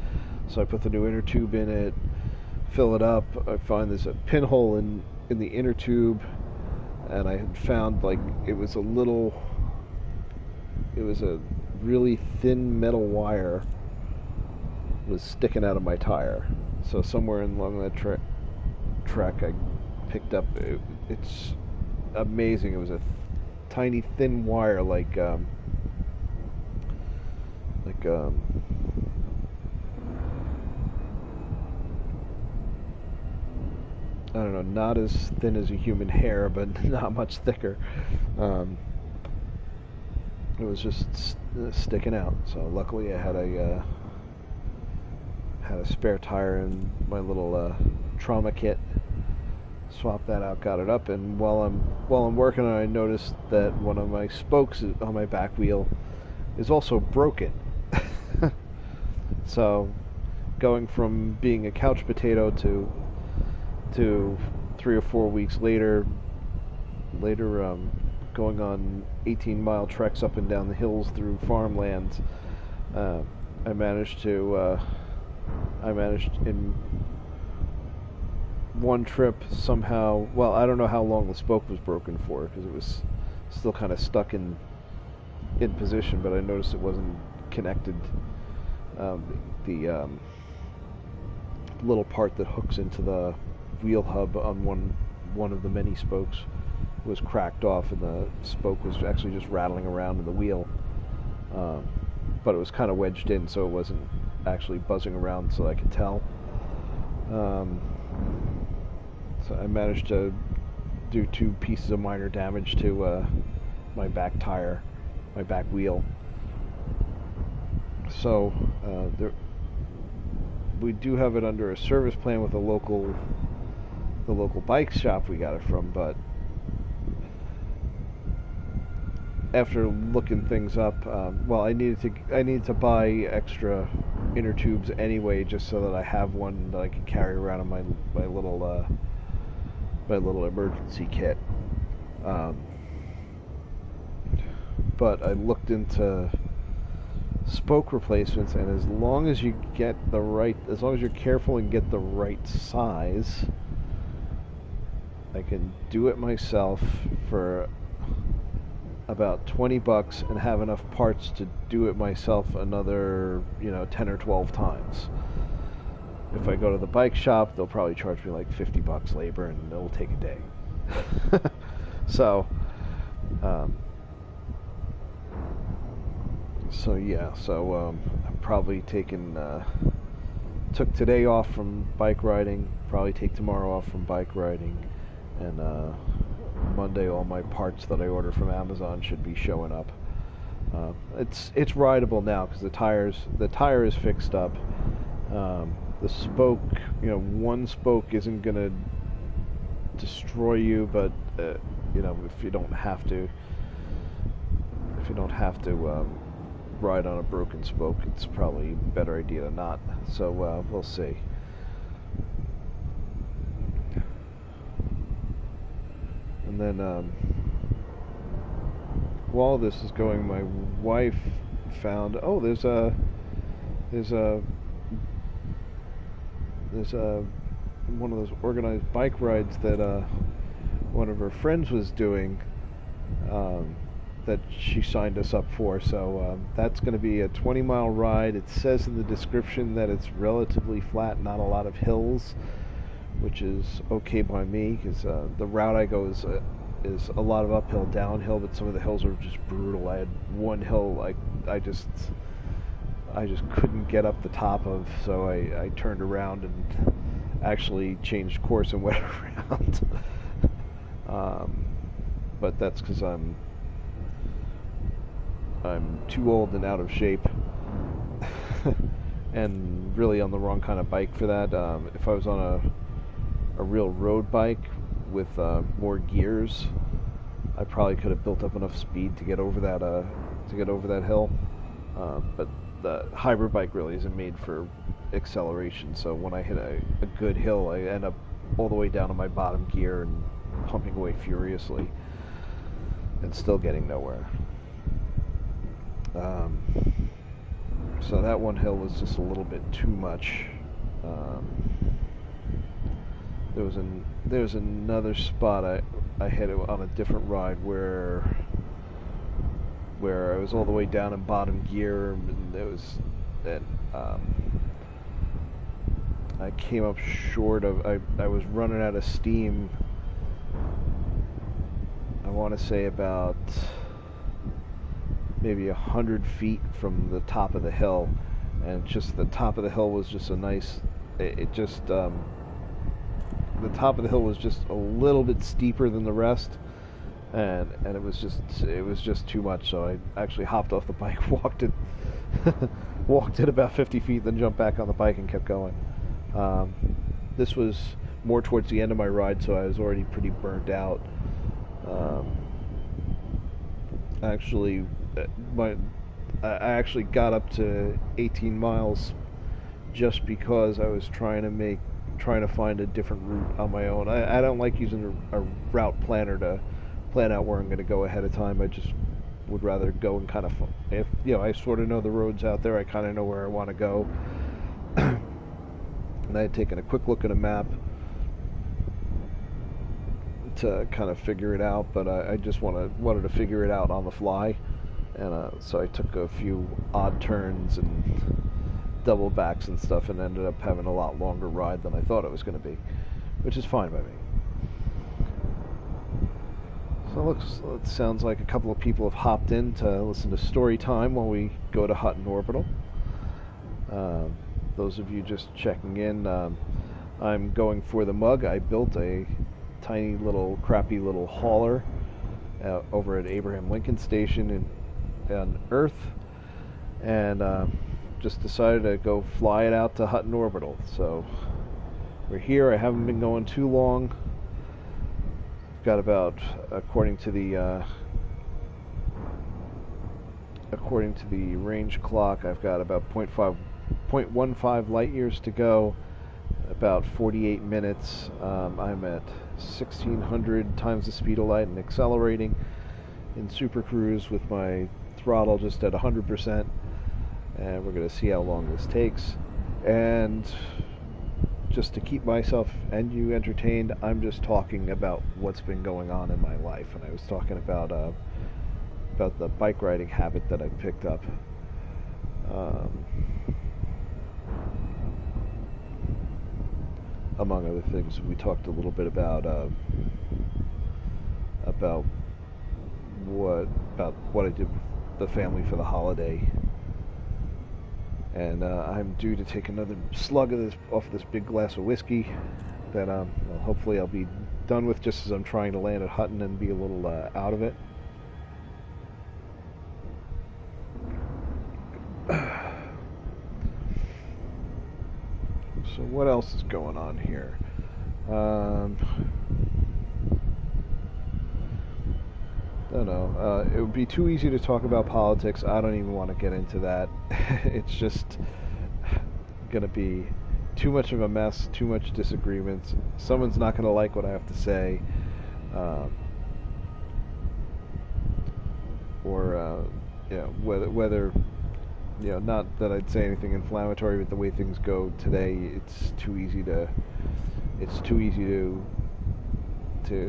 So I put the new inner tube in it, fill it up. I find there's a pinhole in the inner tube, and I had found like it was a really thin metal wire was sticking out of my tire. So somewhere along that track I picked up. It's amazing. It was a tiny thin wire like I don't know, not as thin as a human hair, but not much thicker. It was just sticking out. So luckily I had a spare tire in my little trauma kit. Swapped that out, got it up, and while I'm working on it, I noticed that one of my spokes on my back wheel is also broken. So going from being a couch potato to 3 or 4 weeks later going on 18-mile treks up and down the hills through farmlands, I managed in one trip somehow, well, I don't know how long the spoke was broken for because it was still kind of stuck in position, but I noticed it wasn't connected. The little part that hooks into the wheel hub on one of the many spokes was cracked off, and the spoke was actually just rattling around in the wheel, but it was kind of wedged in, so it wasn't actually buzzing around so I could tell. So I managed to do 2 pieces of minor damage to my back tire, my back wheel. So we do have it under a service plan with the local bike shop we got it from, but after looking things up, well, I needed to buy extra inner tubes anyway, just so that I have one that I can carry around in my little emergency kit. But I looked into spoke replacements, and as long as you're careful and get the right size, I can do it myself for about $20 and have enough parts to do it myself another 10 or 12 times. If I go to the bike shop, they'll probably charge me like $50 labor, and it'll take a day. So I'm probably took today off from bike riding, probably take tomorrow off from bike riding, and Monday all my parts that I order from Amazon should be showing up. It's rideable now because the tire is fixed up. The spoke, one spoke isn't gonna destroy you, but if you don't have to ride on a broken spoke, it's probably a better idea to not. So we'll see. And then while this is going, my wife found there's one of those organized bike rides that one of her friends was doing, that she signed us up for. So that's going to be a 20-mile ride. It says in the description that it's relatively flat, not a lot of hills, which is okay by me, because the route I go is a lot of uphill, downhill, but some of the hills are just brutal. I had one hill I just couldn't get up the top of, so I turned around and actually changed course and went around. But that's because I'm too old and out of shape and really on the wrong kind of bike for that. If I was on a real road bike with more gears, I probably could have built up enough speed to get over that hill. But the hybrid bike really isn't made for acceleration, so when I hit a good hill, I end up all the way down to my bottom gear and pumping away furiously and still getting nowhere. So that one hill was just a little bit too much. there was another spot I hit on a different ride where I was all the way down in bottom gear, and I came up short of, I was running out of steam. I want to say about maybe 100 feet from the top of the hill, and just the top of the hill was just a nice, it just, the top of the hill was just a little bit steeper than the rest, and it was just too much. So I actually hopped off the bike, walked it about 50 feet, then jumped back on the bike and kept going. This was more towards the end of my ride, so I was already pretty burnt out. Actually, I actually got up to 18 miles just because I was trying to find a different route on my own. I don't like using a route planner to plan out where I'm going to go ahead of time. I just would rather go and kind of, if I sort of know the roads out there, I kind of know where I want to go. And I had taken a quick look at a map to kind of figure it out, but I just wanted to figure it out on the fly, and so I took a few odd turns and double backs and stuff, and ended up having a lot longer ride than I thought it was going to be, which is fine by me. So it sounds like a couple of people have hopped in to listen to story time while we go to Hutton Orbital. Those of you just checking in, I'm going for the mug. I built a tiny little crappy little hauler over at Abraham Lincoln Station on Earth, and just decided to go fly it out to Hutton Orbital. So we're here. I haven't been going too long. Got about, according to the range clock, I've got about 0.15 light years to go, about 48 minutes. I'm at 1600 times the speed of light and accelerating in Super Cruise with my throttle just at 100%, and we're going to see how long this takes. And just to keep myself and you entertained, I'm just talking about what's been going on in my life, and I was talking about the bike riding habit that I picked up. Among other things, we talked a little bit about what I did with the family for the holiday, and I'm due to take another slug of off this big glass of whiskey that well, hopefully I'll be done with just as I'm trying to land at Hutton and be a little out of it. So what else is going on here? I don't know. It would be too easy to talk about politics. I don't even want to get into that. It's just going to be too much of a mess, too much disagreements. Someone's not going to like what I have to say. Whether not that I'd say anything inflammatory, but the way things go today, it's too easy to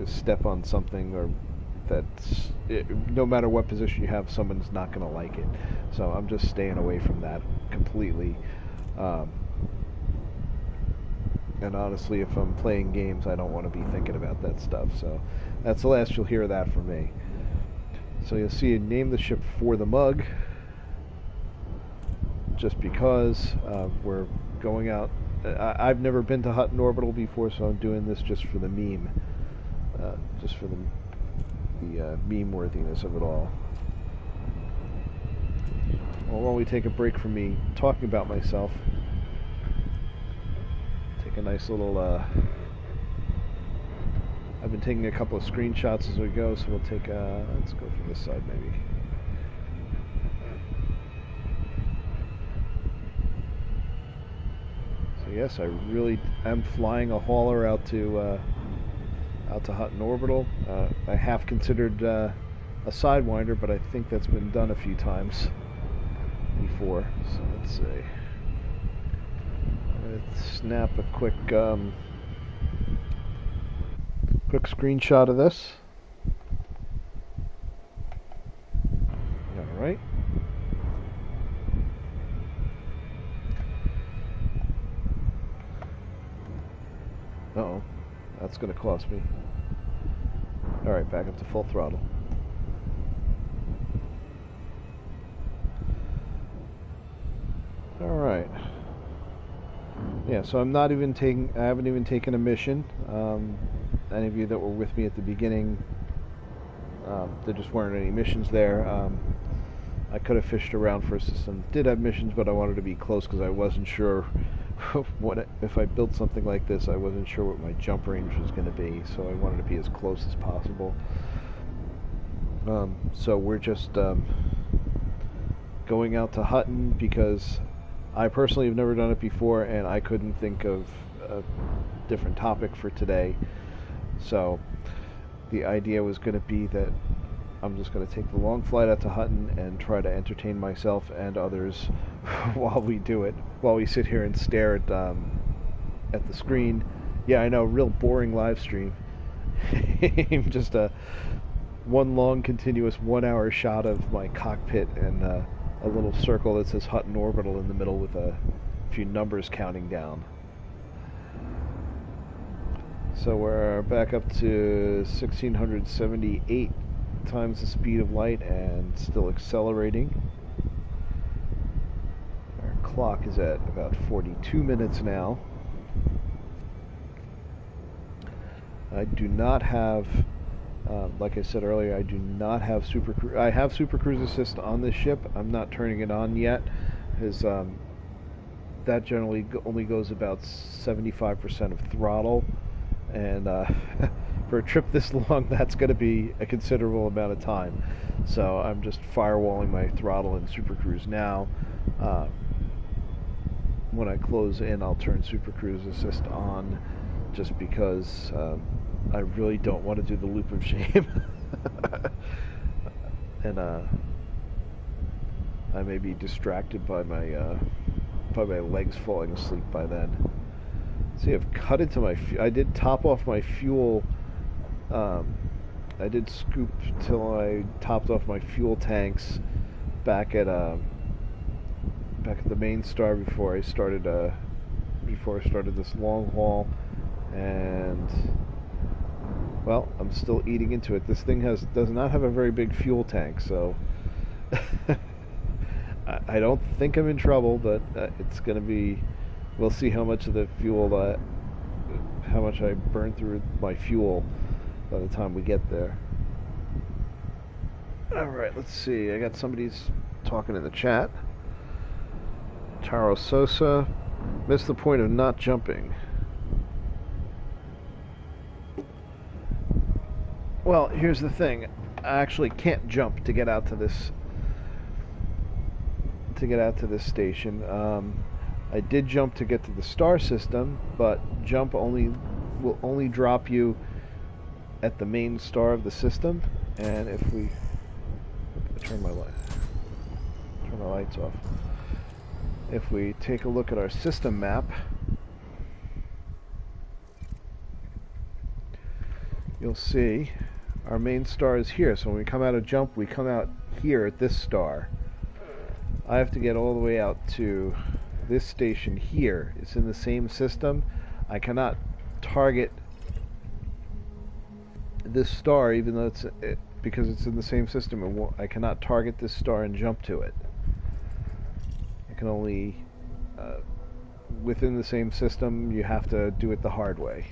step on something, or no matter what position you have, someone's not going to like it. So I'm just staying away from that completely. And honestly, if I'm playing games, I don't want to be thinking about that stuff. So that's the last you'll hear of that from me. So you'll see it named the ship For the Mug, just because we're going out. I've never been to Hutton Orbital before, so I'm doing this just for the meme, just for the meme worthiness of it all. Well, while we take a break from me talking about myself, take a nice little I've been taking a couple of screenshots as we go, so we'll take let's go from this side maybe. So yes, I really am flying a hauler out to Hutton Orbital. I have considered a Sidewinder, but I think that's been done a few times before. So let's see. I'm going to snap a quick Quick screenshot of this. Alright. Uh-oh. That's going to cost me. Alright, back up to full throttle. Alright. Yeah, so I haven't even taken a mission. Any of you that were with me at the beginning, there just weren't any missions there. I could have fished around for a system that did have missions, but I wanted to be close because I wasn't sure if I built something like this, I wasn't sure what my jump range was going to be, so I wanted to be as close as possible. So we're just going out to Hutton because I personally have never done it before, and I couldn't think of a different topic for today. So the idea was going to be that I'm just going to take the long flight out to Hutton and try to entertain myself and others while we do it, while we sit here and stare at the screen. Yeah, I know, real boring live stream. Just one long continuous 1 hour shot of my cockpit and a little circle that says Hutton Orbital in the middle with a few numbers counting down. So we're back up to 1678 times the speed of light and still accelerating. Our clock is at about 42 minutes now. I do not have, like I said earlier, I do not have Super Cruise. I have Super Cruise Assist on this ship. I'm not turning it on yet, because that generally only goes about 75% of throttle, and for a trip this long, that's going to be a considerable amount of time. So I'm just firewalling my throttle in Super Cruise now. When I close in, I'll turn Super Cruise Assist on, just because I really don't want to do the loop of shame. And I may be distracted by my legs falling asleep by then. See, I've cut into my I did top off my fuel. I did scoop till I topped off my fuel tanks back at the main star before I started this long haul, and well, I'm still eating into it. This thing does not have a very big fuel tank, so I don't think I'm in trouble, but it's gonna be. We'll see how much of the fuel how much I burn through my fuel by the time we get there. Alright, let's see. I got somebody's talking in the chat. Taro Sosa, missed the point of not jumping. Well, here's the thing. I actually can't jump to get out to this station. I did jump to get to the star system, but jump will only drop you at the main star of the system. And if we turn my lights off. If we take a look at our system map, you'll see our main star is here. So when we come out of jump, we come out here at this star. I have to get all the way out to this station here. It's in the same system. I cannot target this star, even though because it's in the same system. I cannot target this star and jump to it. I can only within the same system. You have to do it the hard way.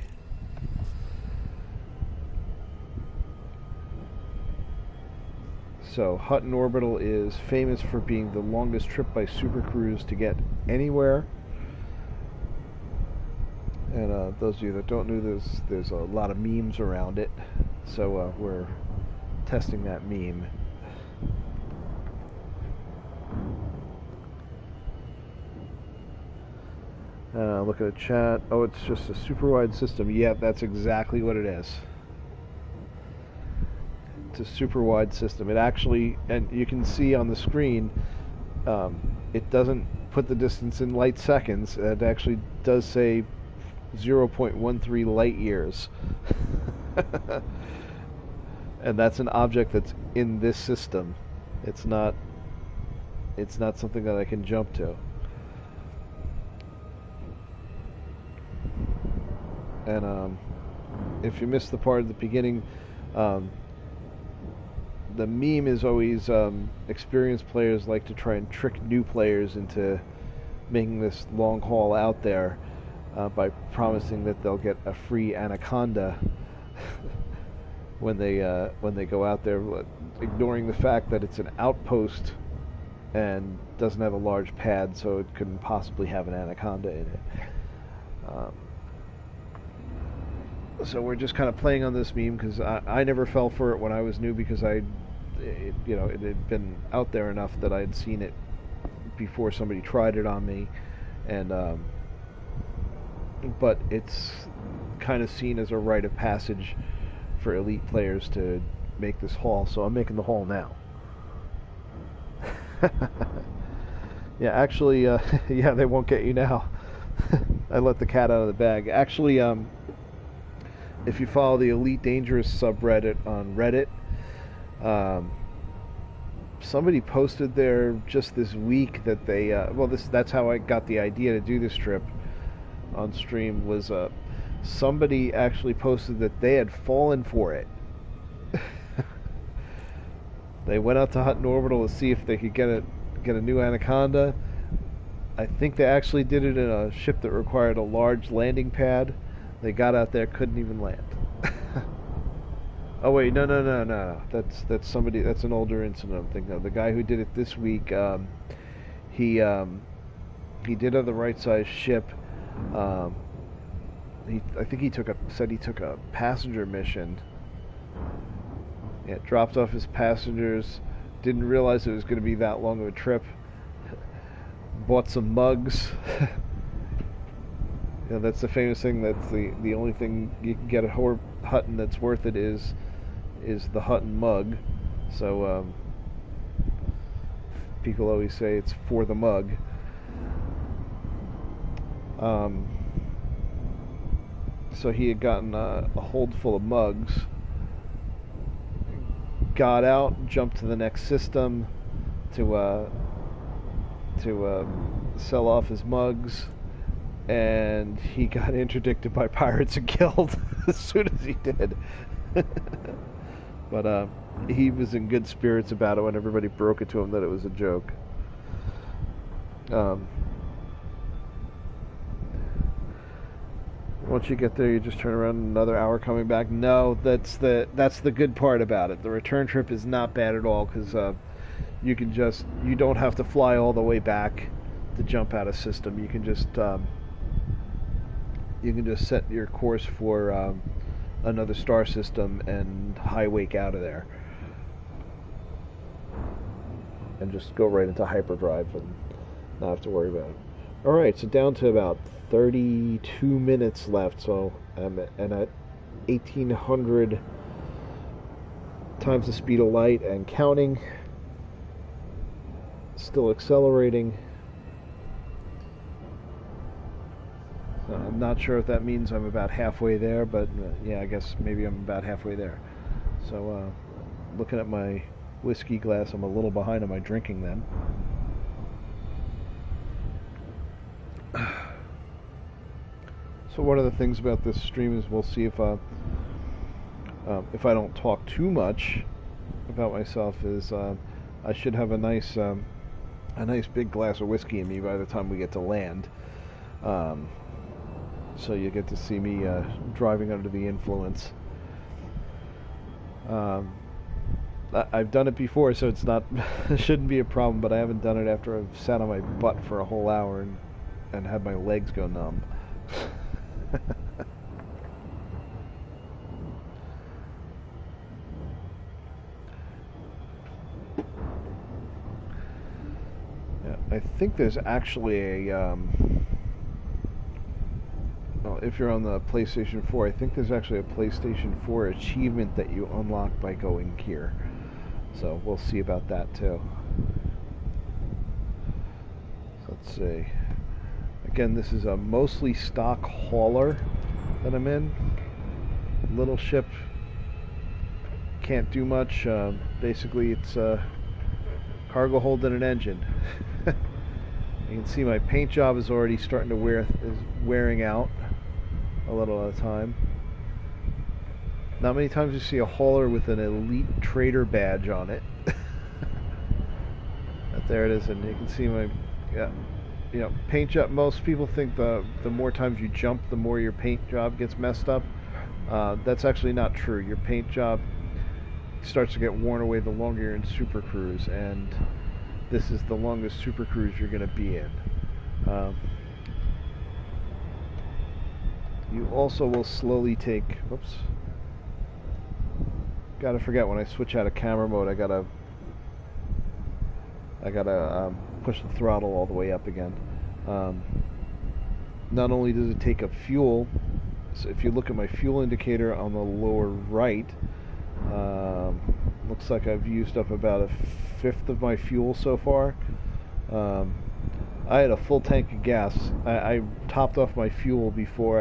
So Hutton Orbital is famous for being the longest trip by Super Cruise to get anywhere. And those of you that don't know, there's a lot of memes around it. So we're testing that meme. Look at the chat. Oh, it's just a super wide system. Yeah, that's exactly what it is. It's a super wide system. It actually, and you can see on the screen, it doesn't put the distance in light seconds. It actually does say 0.13 light years. And that's an object that's in this system. It's not something that I can jump to. And if you missed the part at the beginning, the meme is always experienced players like to try and trick new players into making this long haul out there by promising that they'll get a free anaconda when they go out there, ignoring the fact that it's an outpost and doesn't have a large pad, so it couldn't possibly have an anaconda in it. So we're just kind of playing on this meme because I never fell for it when I was new, because it had been out there enough that I'd seen it before somebody tried it on me, and but it's kind of seen as a rite of passage for elite players to make this haul, so I'm making the haul now. Yeah, actually, yeah, they won't get you now. I let the cat out of the bag. Actually, if you follow the Elite Dangerous subreddit on Reddit, somebody posted there just this week that they that's how I got the idea to do this trip on stream, was somebody actually posted that they had fallen for it. They went out to Hutton Orbital to see if they could get a new anaconda. I think they actually did it in a ship that required a large landing pad. They got out there, couldn't even land. Oh wait, no. That's somebody. That's an older incident I'm thinking of. The guy who did it this week, he did have the right size ship. I think he took a passenger mission. Yeah, dropped off his passengers. Didn't realize it was going to be that long of a trip. Bought some mugs. You know, that's the famous thing. That's the only thing you can get at Hutton that's worth it is the Hutton mug. So people always say it's for the mug. So he had gotten a hold full of mugs. Got out, jumped to the next system to sell off his mugs, and he got interdicted by pirates and killed as soon as he did. But he was in good spirits about it when everybody broke it to him that it was a joke. Once you get there, you just turn around another hour coming back. No, that's the good part about it. The return trip is not bad at all, because you don't have to fly all the way back to jump out of system. You can just set your course for another star system and high wake out of there, and just go right into hyperdrive and not have to worry about it. All right, so down to about 32 minutes left, so I'm at 1,800 times the speed of light and counting. Still accelerating. I'm not sure if that means I'm about halfway there, but yeah, I guess maybe I'm about halfway there. So looking at my whiskey glass, I'm a little behind on my drinking then. So one of the things about this stream is we'll see if I don't talk too much about myself, is I should have a nice big glass of whiskey in me by the time we get to land. So you get to see me driving under the influence. I've done it before, so it's not it shouldn't be a problem, but I haven't done it after I've sat on my butt for a whole hour and had my legs go numb. Yeah, I think there's actually a well, if you're on the PlayStation 4, I think there's actually a PlayStation 4 achievement that you unlock by going here. So we'll see about that too. So let's see. Again, this is a mostly stock hauler that I'm in. little ship, can't do much. Basically, it's a cargo hold and an engine. You can see my paint job is already starting to wearing out a little at a time. Not many times you see a hauler with an elite trader badge on it. But there it is, and you can see my, paint job. Most people think the more times you jump, the more your paint job gets messed up. That's actually not true. Your paint job starts to get worn away the longer you're in Super Cruise, and this is the longest Super Cruise you're going to be in. You also will slowly take, whoops, gotta forget when I switch out of camera mode, I gotta push the throttle all the way up again. Not only does it take up fuel, so if you look at my fuel indicator on the lower right, looks like I've used up about a fifth of my fuel so far. I had a full tank of gas. I topped off my fuel before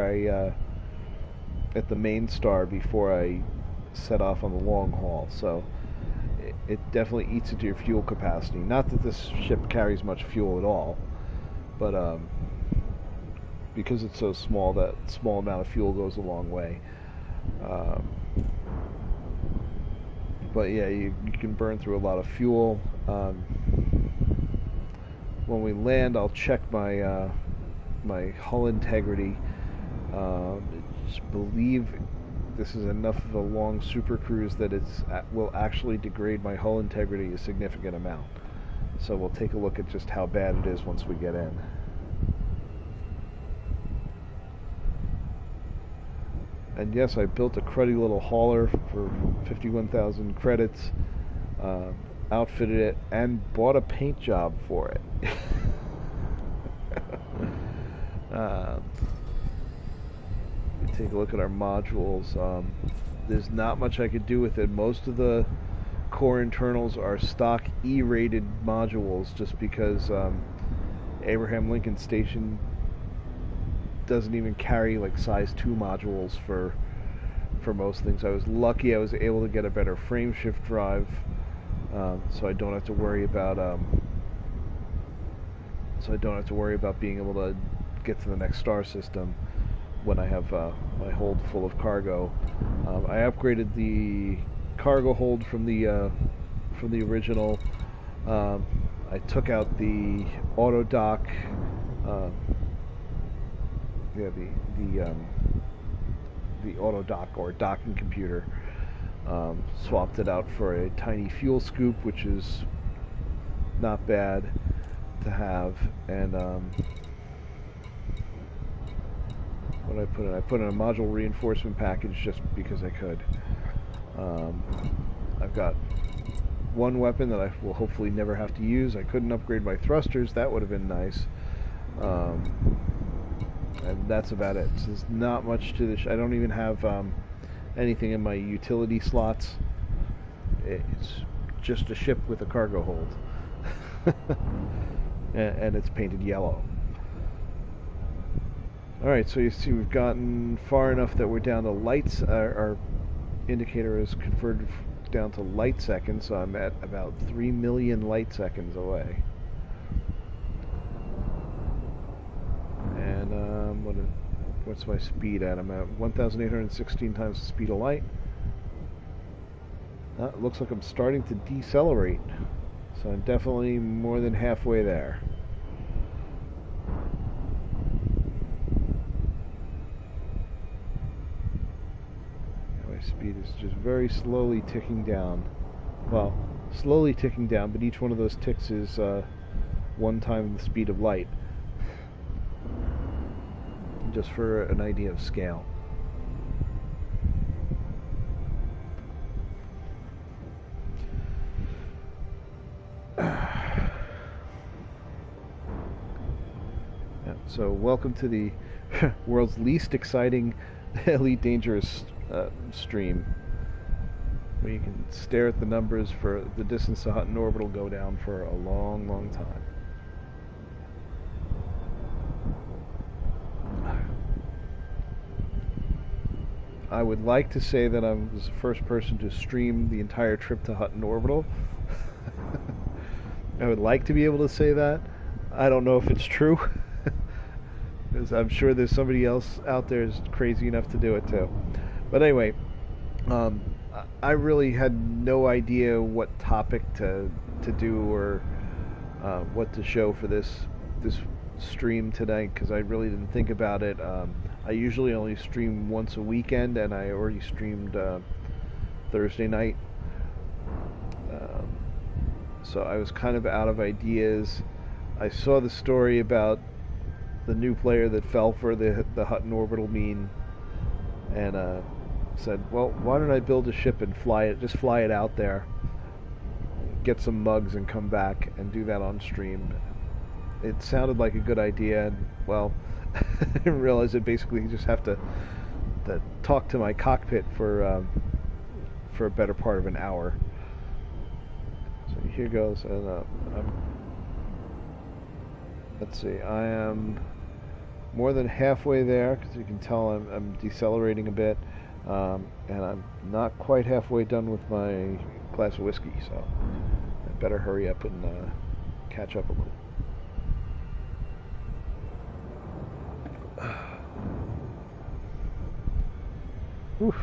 at the main star before I set off on the long haul, so it definitely eats into your fuel capacity. Not that this ship carries much fuel at all, but because it's so small, that small amount of fuel goes a long way. But yeah, you can burn through a lot of fuel. When we land, I'll check my my hull integrity. Just believe this is enough of a long Super Cruise that will actually degrade my hull integrity a significant amount. So we'll take a look at just how bad it is once we get in. And yes, I built a cruddy little hauler for 51,000 credits, outfitted it, and bought a paint job for it. Take a look at our modules. There's not much I could do with it. Most of the core internals are stock E-rated modules, just because Abraham Lincoln Station doesn't even carry like size 2 modules for most things. I was lucky I was able to get a better frame shift drive, so I don't have to worry about being able to get to the next star system when I have my hold full of cargo. I upgraded the cargo hold from the original. I took out the auto dock, the auto dock or docking computer. Swapped it out for a tiny fuel scoop, which is not bad to have. And what I put in? I put in a module reinforcement package just because I could. I've got one weapon that I will hopefully never have to use. I couldn't upgrade my thrusters. That would have been nice. And that's about it. So there's not much to this. I don't even have anything in my utility slots. It's just a ship with a cargo hold. and it's painted yellow. Alright, so you see we've gotten far enough that we're down to lights. Our indicator is converted down to light seconds, so I'm at about 3 million light seconds away. And what's my speed at? I'm at 1,816 times the speed of light. It looks like I'm starting to decelerate, so I'm definitely more than halfway there. My speed is just very slowly ticking down. Well, slowly ticking down, but each one of those ticks is 1 time the speed of light. Just for an idea of scale. So welcome to the world's least exciting Elite Dangerous stream, where you can stare at the numbers for the distance to Hutton Orbital go down for a long, long time. I would like to say that I was the first person to stream the entire trip to Hutton Orbital. I would like to be able to say that. I don't know if it's true, because I'm sure there's somebody else out there who's crazy enough to do it too. But anyway, I really had no idea what topic to do or what to show for this stream tonight, because I really didn't think about it. I usually only stream once a weekend, and I already streamed Thursday night. So I was kind of out of ideas. I saw the story about the new player that fell for the Hutton Orbital mine, and said, well, why don't I build a ship and just fly it out there, get some mugs and come back and do that on stream. It sounded like a good idea, and well, I didn't realize that basically you just have to talk to my cockpit for a better part of an hour. So here goes, and let's see, I am more than halfway there, because you can tell I'm decelerating a bit, and I'm not quite halfway done with my glass of whiskey, so I better hurry up and catch up a little. Whew.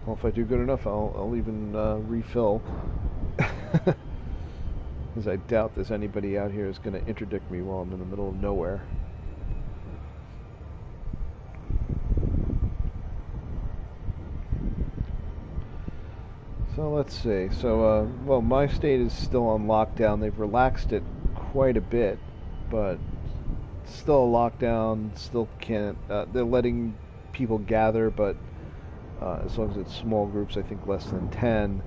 Well, if I do good enough, I'll even refill. Because I doubt there's anybody out here who's going to interdict me while I'm in the middle of nowhere. So let's see. So, well, my state is still on lockdown. They've relaxed it quite a bit, but still a lockdown. Still can't. They're letting people gather, but as long as it's small groups, I think less than 10.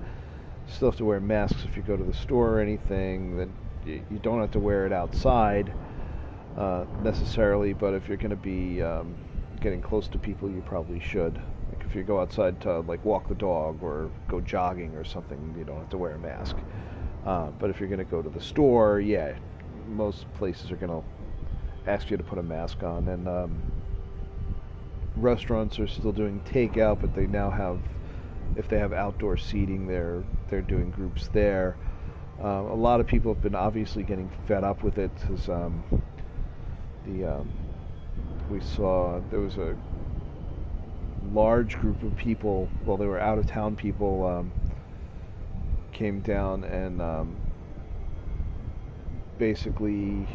You still have to wear masks if you go to the store or anything. Then you don't have to wear it outside necessarily, but if you're going to be getting close to people, you probably should. Like if you go outside to like walk the dog or go jogging or something, you don't have to wear a mask. But if you're going to go to the store, yeah, most places are going to ask you to put a mask on. And restaurants are still doing takeout, but they now have, if they have outdoor seating, they're doing groups there. A lot of people have been obviously getting fed up with it, because we saw there was a large group of people, well, they were out of town people, came down and basically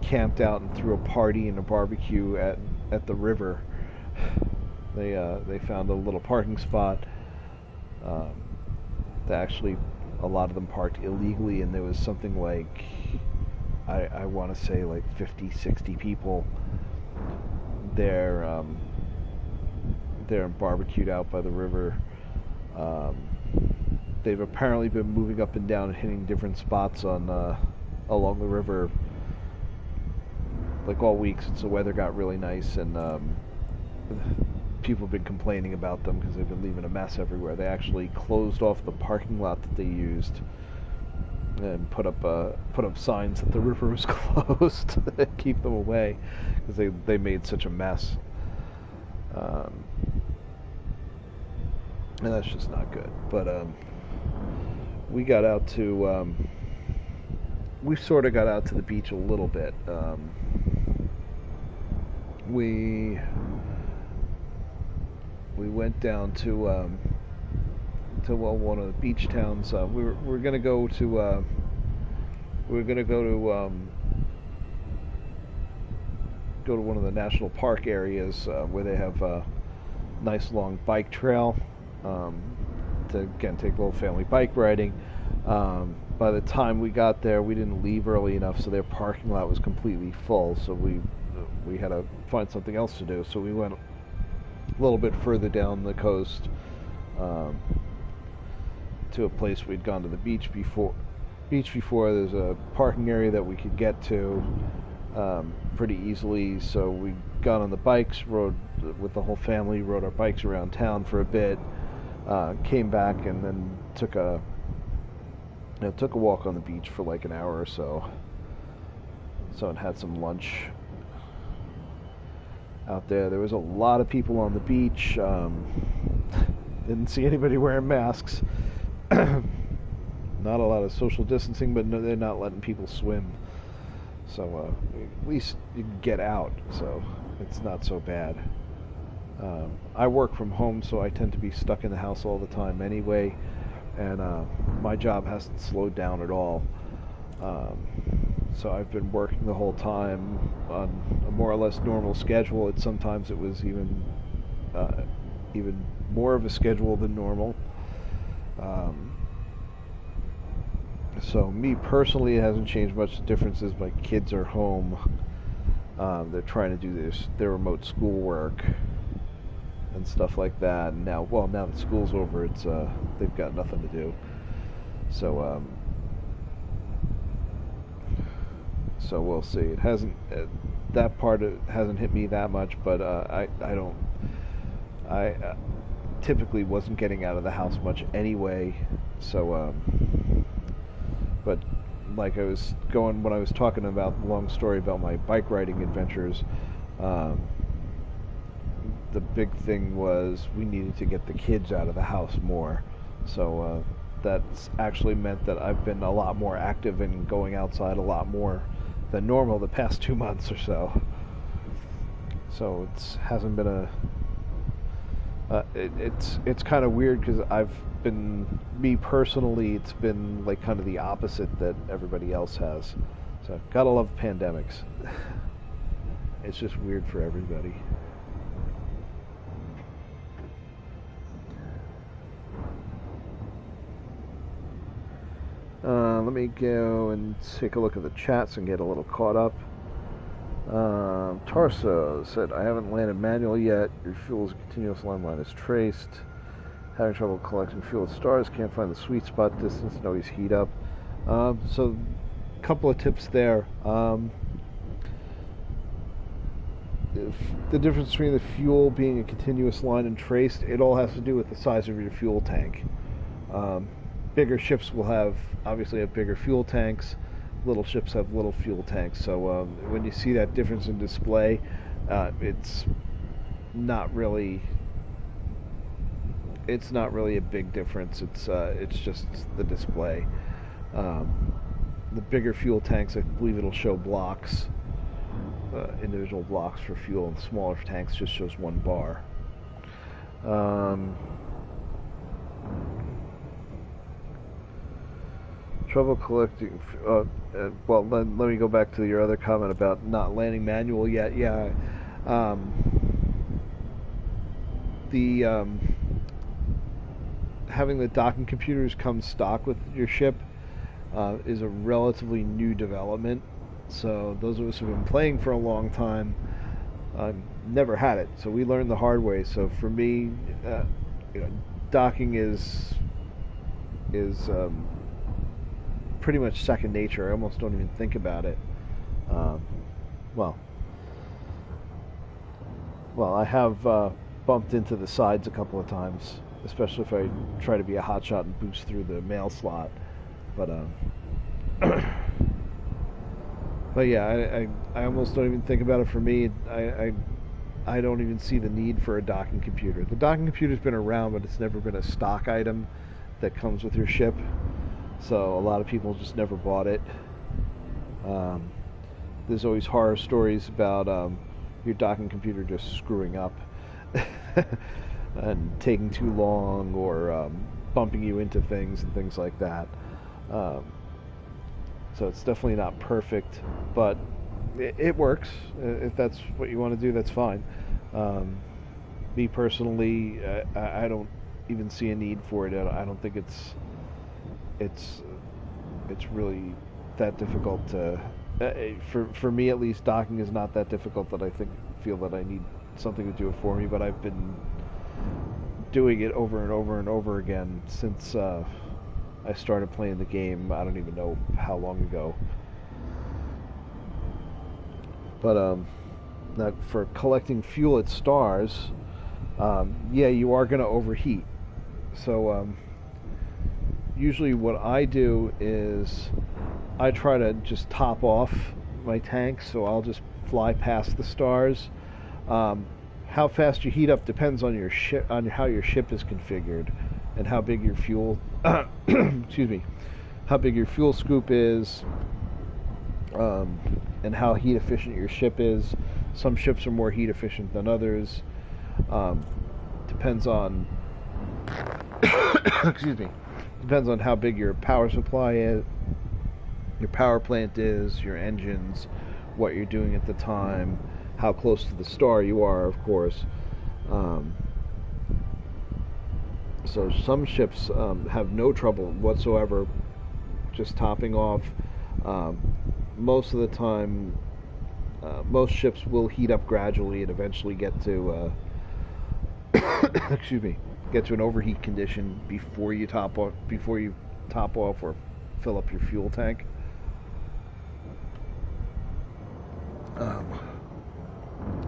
camped out and threw a party and a barbecue at the river. They found a little parking spot that actually a lot of them parked illegally, and there was something like, I want to say like 50, 60 people there. They're barbecued out by the river. They've apparently been moving up and down and hitting different spots on along the river like all week since the weather got really nice, and people have been complaining about them because they've been leaving a mess everywhere. They actually closed off the parking lot that they used and put up signs that the river was closed to keep them away, because they made such a mess. And that's just not good. But we got out to we sort of got out to the beach a little bit. We went down to well, one of the beach towns. We're gonna go to go to one of the national park areas where they have a nice long bike trail to again take a little family bike riding. By the time we got there, we didn't leave early enough, so their parking lot was completely full. So we had to find something else to do. So we went a little bit further down the coast to a place we'd gone to the beach before. There's a parking area that we could get to pretty easily. So we got on the bikes, rode with the whole family, rode our bikes around town for a bit, came back, and then took a walk on the beach for like an hour or so. And had some lunch out there. There was a lot of people on the beach. Didn't see anybody wearing masks. Not a lot of social distancing, but no, they're not letting people swim. So at least you can get out, so it's not so bad. I work from home, so I tend to be stuck in the house all the time anyway, and my job hasn't slowed down at all. So I've been working the whole time on a more or less normal schedule. Sometimes it was even more of a schedule than normal. So me personally, it hasn't changed much. The difference is my kids are home. They're trying to do their remote schoolwork and stuff like that. And now that school's over, they've got nothing to do. So we'll see. It hasn't that part hasn't hit me that much, but I typically wasn't getting out of the house much anyway. So but like when I was talking about the long story about my bike riding adventures, the big thing was we needed to get the kids out of the house more. So that's actually meant that I've been a lot more active in going outside a lot more than normal the past 2 months or so. So it hasn't been it's kind of weird because me personally, it's been like kind of the opposite that everybody else has. So gotta love pandemics. It's just weird for everybody. Let me go and take a look at the chats and get a little caught up. Tarso said, I haven't landed manual yet. Your fuel is a continuous line is traced. Having trouble collecting fuel at stars. Can't find the sweet spot distance. No, he's heat up. So, a couple of tips there. If the difference between the fuel being a continuous line and traced, it all has to do with the size of your fuel tank. Bigger ships will have bigger fuel tanks. Little ships have little fuel tanks. So when you see that difference in display, it's not really a big difference. It's just the display. The bigger fuel tanks, I believe it'll show blocks, individual blocks for fuel, and the smaller tanks just shows one bar. Trouble collecting. Well, let me go back to your other comment about not landing manual yet. Yeah, having the docking computers come stock with your ship is a relatively new development. So those of us who've been playing for a long time never had it. So we learned the hard way. So for me, docking is pretty much second nature. I almost don't even think about it. Well, I have bumped into the sides a couple of times, especially if I try to be a hotshot and boost through the mail slot. But but yeah, I almost don't even think about it. For me, I don't even see the need for a docking computer. The docking computer's been around, but it's never been a stock item that comes with your ship. So a lot of people just never bought it. There's always horror stories about your docking computer just screwing up and taking too long, or bumping you into things and things like that. So it's definitely not perfect, but it works. If that's what you want to do, that's fine. Me personally, I don't even see a need for it. I don't think it's really that difficult to for me at least. Docking is not that difficult that I feel that I need something to do it for me, but I've been doing it over and over and over again since I started playing the game. I don't even know how long ago. But now for collecting fuel at stars, yeah, you are going to overheat. So usually what I do is I try to just top off my tank, so I'll just fly past the stars. How fast you heat up depends on your ship, on how your ship is configured, and how big your fuel, excuse me, how big your fuel scoop is, and how heat efficient your ship is. Some ships are more heat efficient than others. Depends on, excuse me, depends on how big your power supply is, your power plant is, your engines, what you're doing at the time, how close to the star you are, of course. So some ships have no trouble whatsoever just topping off. Most of the time, most ships will heat up gradually and eventually get to, excuse me, get to an overheat condition before you top off or fill up your fuel tank.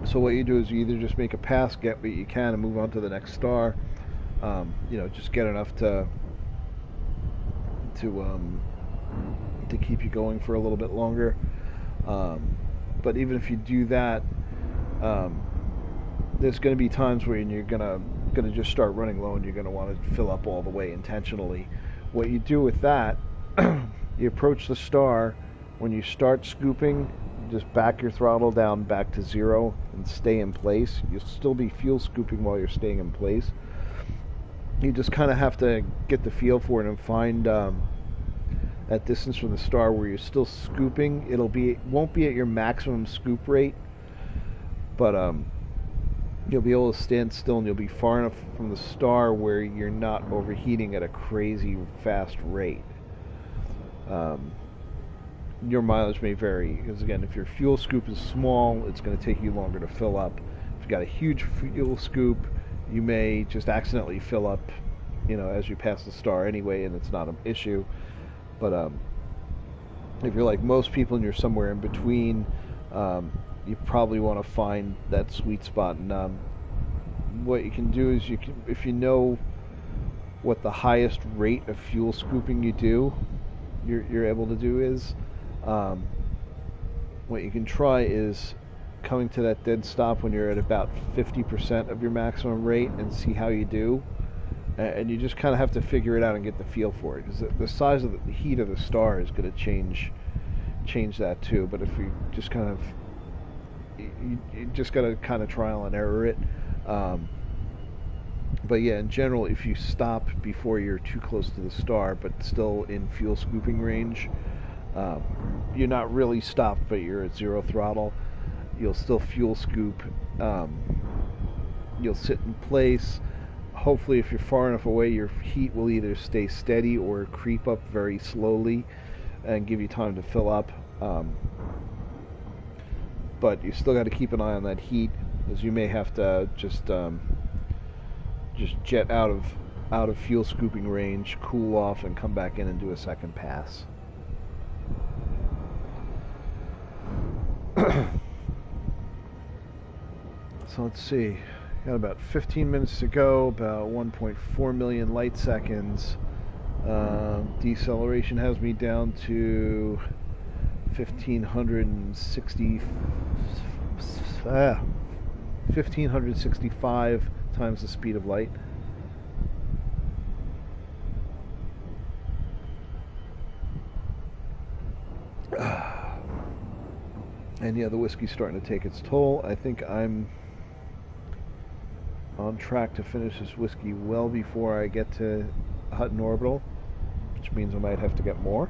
So what you do is you either just make a pass, get what you can, and move on to the next star. Just get enough to keep you going for a little bit longer. But even if you do that, there's going to be times where you're going to just start running low, and you're going to want to fill up all the way intentionally. What you do with that, you approach the star. When you start scooping, just back your throttle down back to 0 and stay in place. You'll still be fuel scooping while you're staying in place. You just kind of have to get the feel for it and find that distance from the star where you're still scooping. Won't be at your maximum scoop rate, but you'll be able to stand still, and you'll be far enough from the star where you're not overheating at a crazy fast rate. Your mileage may vary, because again, if your fuel scoop is small, it's going to take you longer to fill up. If you've got a huge fuel scoop, you may just accidentally fill up, as you pass the star anyway, and it's not an issue. But if you're like most people and you're somewhere in between, you probably want to find that sweet spot. And what you can do is if you know what the highest rate of fuel scooping you're able to do is, what you can try is coming to that dead stop when you're at about 50% of your maximum rate and see how you do. And you just kind of have to figure it out and get the feel for it, because the size of the heat of the star is going to change that too. But if you just kind of you just got to kind of trial and error it. But yeah, in general, if you stop before you're too close to the star but still in fuel scooping range, you're not really stopped, but you're at 0 throttle. You'll still fuel scoop. You'll sit in place. Hopefully, if you're far enough away, your heat will either stay steady or creep up very slowly and give you time to fill up. But you still got to keep an eye on that heat, as you may have to just jet out of fuel scooping range, cool off, and come back in and do a second pass. So let's see. Got about 15 minutes to go, about 1.4 million light seconds. Deceleration has me down to 1565 times the speed of light. And yeah, the whiskey's starting to take its toll. I think I'm on track to finish this whiskey well before I get to Hutton Orbital, which means I might have to get more.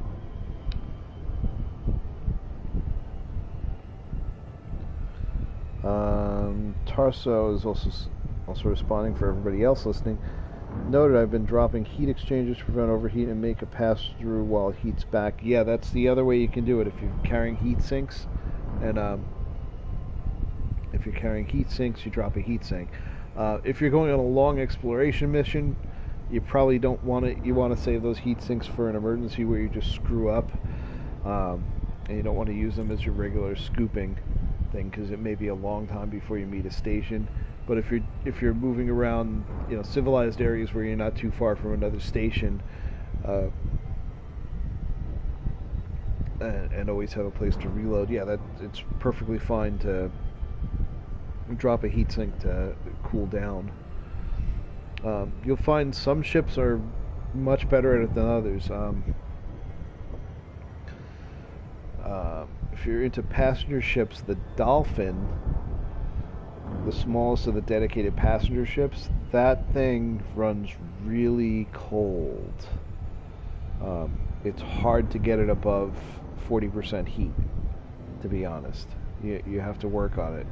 Tarso is also responding for everybody else listening. Noted, I've been dropping heat exchangers to prevent overheat and make a pass through while it heats back. Yeah, that's the other way you can do it. If you're carrying heat sinks, and if you're carrying heat sinks, you drop a heat sink. If you're going on a long exploration mission, you probably don't want to. You want to save those heat sinks for an emergency where you just screw up, and you don't want to use them as your regular scooping thing, because it may be a long time before you meet a station. But if you're moving around, civilized areas where you're not too far from another station, and always have a place to reload, yeah, it's perfectly fine to drop a heatsink to cool down. You'll find some ships are much better at it than others. If you're into passenger ships, the Dolphin, the smallest of the dedicated passenger ships, that thing runs really cold. It's hard to get it above 40% heat, to be honest. You have to work on it.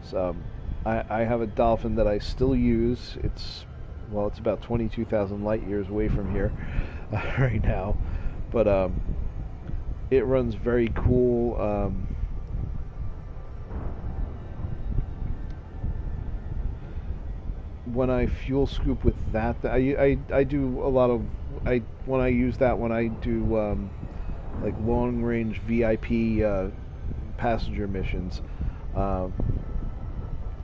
So, I have a Dolphin that I still use. It's about 22,000 light years away from here right now, but it runs very cool. When I fuel scoop with that, I do a lot of when I use that when I do like long range VIP passenger missions.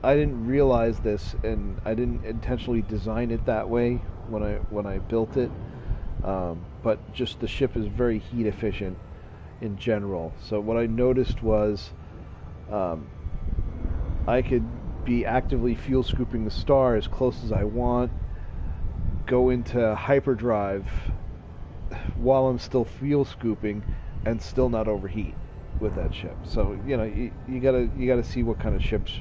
I didn't realize this, and I didn't intentionally design it that way when I built it. But just the ship is very heat efficient in general. So what I noticed was I could be actively fuel scooping the star as close as I want, go into hyperdrive while I'm still fuel scooping, and still not overheat with that ship. So you gotta see what kind of ships,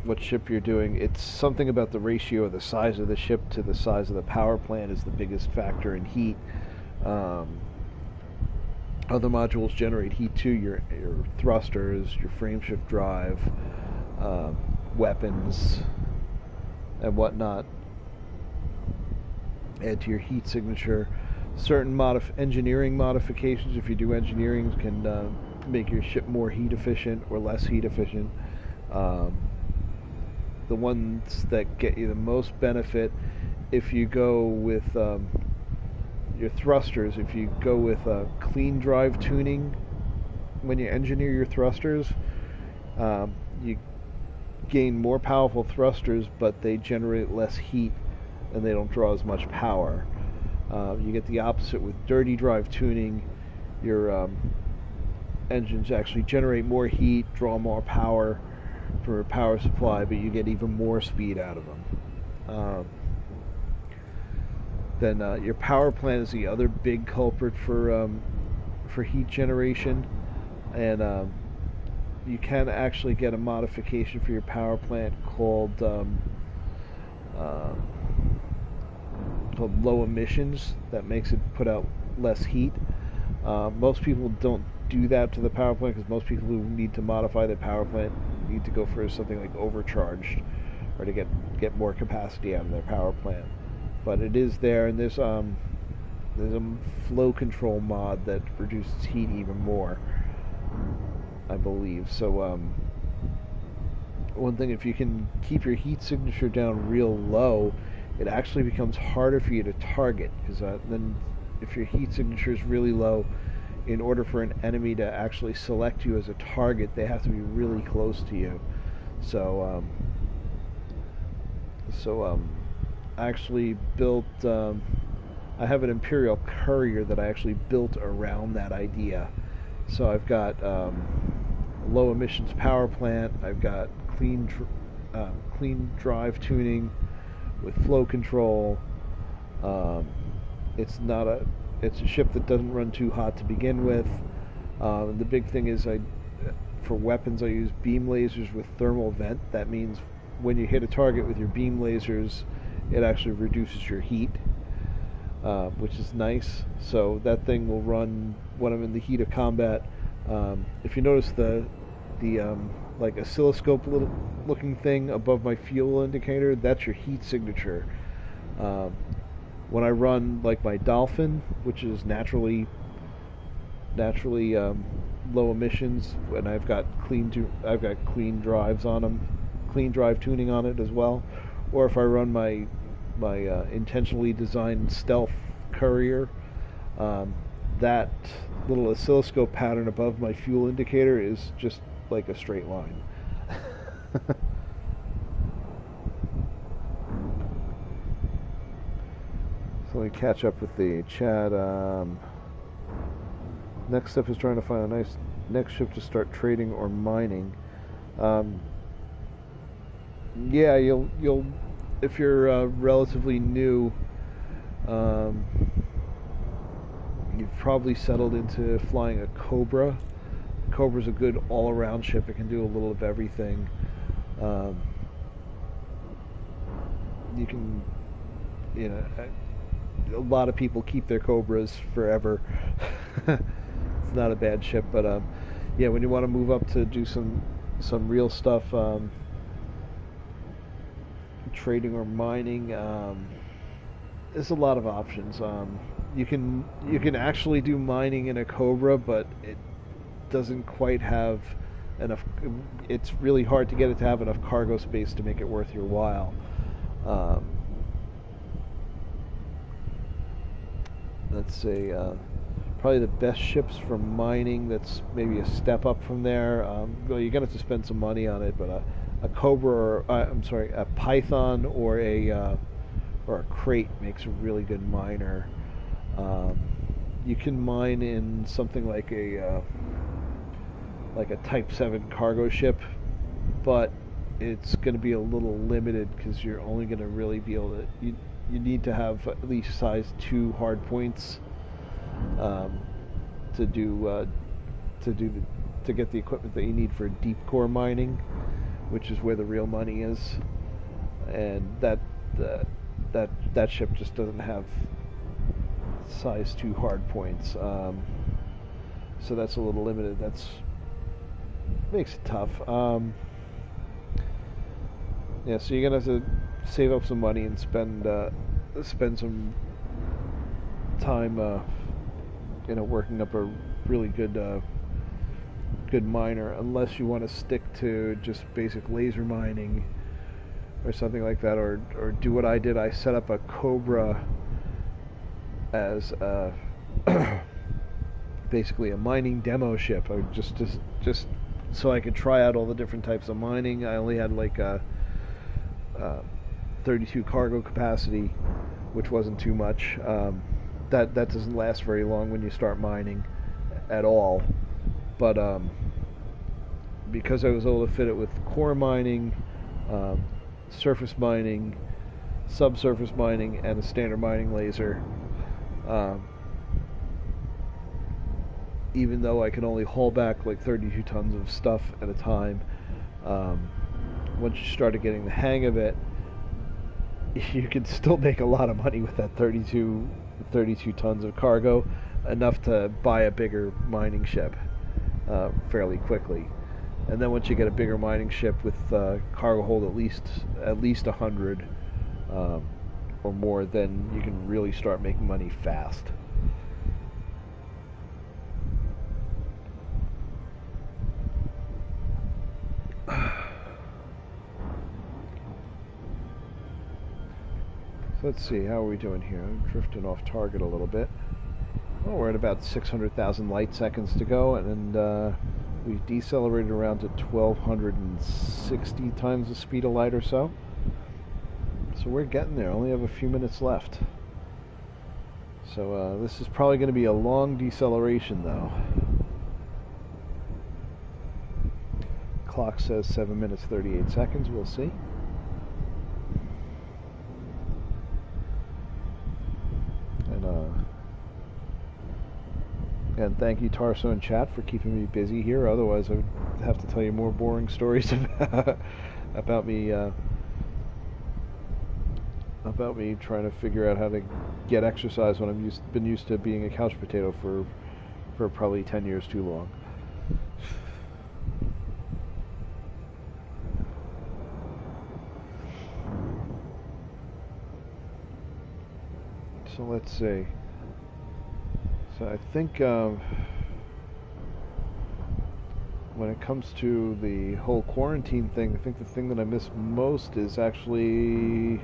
what ship you're doing. It's something about the ratio of the size of the ship to the size of the power plant is the biggest factor in heat. Other modules generate heat too, your thrusters, your frameshift drive, weapons, and whatnot. Add to your heat signature. Certain engineering modifications, if you do engineering, can make your ship more heat efficient or less heat efficient. The ones that get you the most benefit, if you go with your thrusters, if you go with clean drive tuning when you engineer your thrusters, you gain more powerful thrusters, but they generate less heat and they don't draw as much power. You get the opposite with dirty drive tuning. Your engines actually generate more heat, draw more power for a power supply, but you get even more speed out of them. Then your power plant is the other big culprit for heat generation, and you can actually get a modification for your power plant called low emissions that makes it put out less heat. Most people don't do that to the power plant because most people who need to modify the power plant need to go for something like overcharged or to get more capacity out of their power plant. But it is there, and there's a flow control mod that reduces heat even more, I believe. So one thing, if you can keep your heat signature down real low, it actually becomes harder for you to target, because then if your heat signature is really low, in order for an enemy to actually select you as a target, they have to be really close to you. So I actually built, I have an Imperial Courier that I actually built around that idea. So I've got low emissions power plant, I've got clean drive tuning with flow control. It's a ship that doesn't run too hot to begin with. The big thing is for weapons I use beam lasers with thermal vent. That means when you hit a target with your beam lasers, it actually reduces your heat, which is nice. So that thing will run when I'm in the heat of combat. If you notice the like oscilloscope little looking thing above my fuel indicator, that's your heat signature. When I run like my Dolphin, which is naturally low emissions, and I've got clean drives on them, clean drive tuning on it as well. Or if I run my intentionally designed stealth courier, that little oscilloscope pattern above my fuel indicator is just like a straight line. So let me catch up with the chat. Next step is trying to find a nice next ship to start trading or mining. Um, yeah, you'll if you're relatively new, um, you've probably settled into flying a Cobra. Cobra's a good all-around ship. It can do a little of everything. Um, you can, you know, a lot of people keep their Cobras forever. It's not a bad ship, but yeah, when you want to move up to do some real stuff, trading or mining, there's a lot of options. You can actually do mining in a Cobra, but it doesn't quite have enough. It's really hard to get it to have enough cargo space to make it worth your while. Um, let's say probably the best ships for mining. That's maybe a step up from there. Well, you're gonna have to spend some money on it, but a Cobra, or I'm sorry, a Python or a crate makes a really good miner. Um, you can mine in something like a Type 7 cargo ship, but it's going to be a little limited because you're only going to really be able to. You need to have at least size 2 hard points um, to do to get the equipment that you need for deep core mining, which is where the real money is, and that ship just doesn't have size 2 hard points, so that's a little limited. That's makes it tough. Yeah, so you're gonna have to save up some money and spend some time, working up a really good miner, unless you want to stick to just basic laser mining or something like that, or do what I did. I set up a Cobra as basically a mining demo ship. I just so I could try out all the different types of mining. I only had like 32 cargo capacity, which wasn't too much. That doesn't last very long when you start mining at all. But because I was able to fit it with core mining, surface mining, subsurface mining, and a standard mining laser, even though I can only haul back like 32 tons of stuff at a time, once you started getting the hang of it, you can still make a lot of money with that 32 tons of cargo, enough to buy a bigger mining ship fairly quickly. And then once you get a bigger mining ship with cargo hold at least 100 or more, then you can really start making money fast. So let's see, how are we doing here? I'm drifting off target a little bit. Well, we're at about 600,000 light seconds to go, and we've decelerated around to 1,260 times the speed of light or so. So we're getting there. Only have a few minutes left. So this is probably going to be a long deceleration, though. Clock says 7 minutes 38 seconds. We'll see. And thank you, Tarso and chat, for keeping me busy here. Otherwise, I would have to tell you more boring stories about me trying to figure out how to get exercise when I've been used to being a couch potato for probably 10 years too long. So let's see. So I think when it comes to the whole quarantine thing, I think the thing that I miss most is actually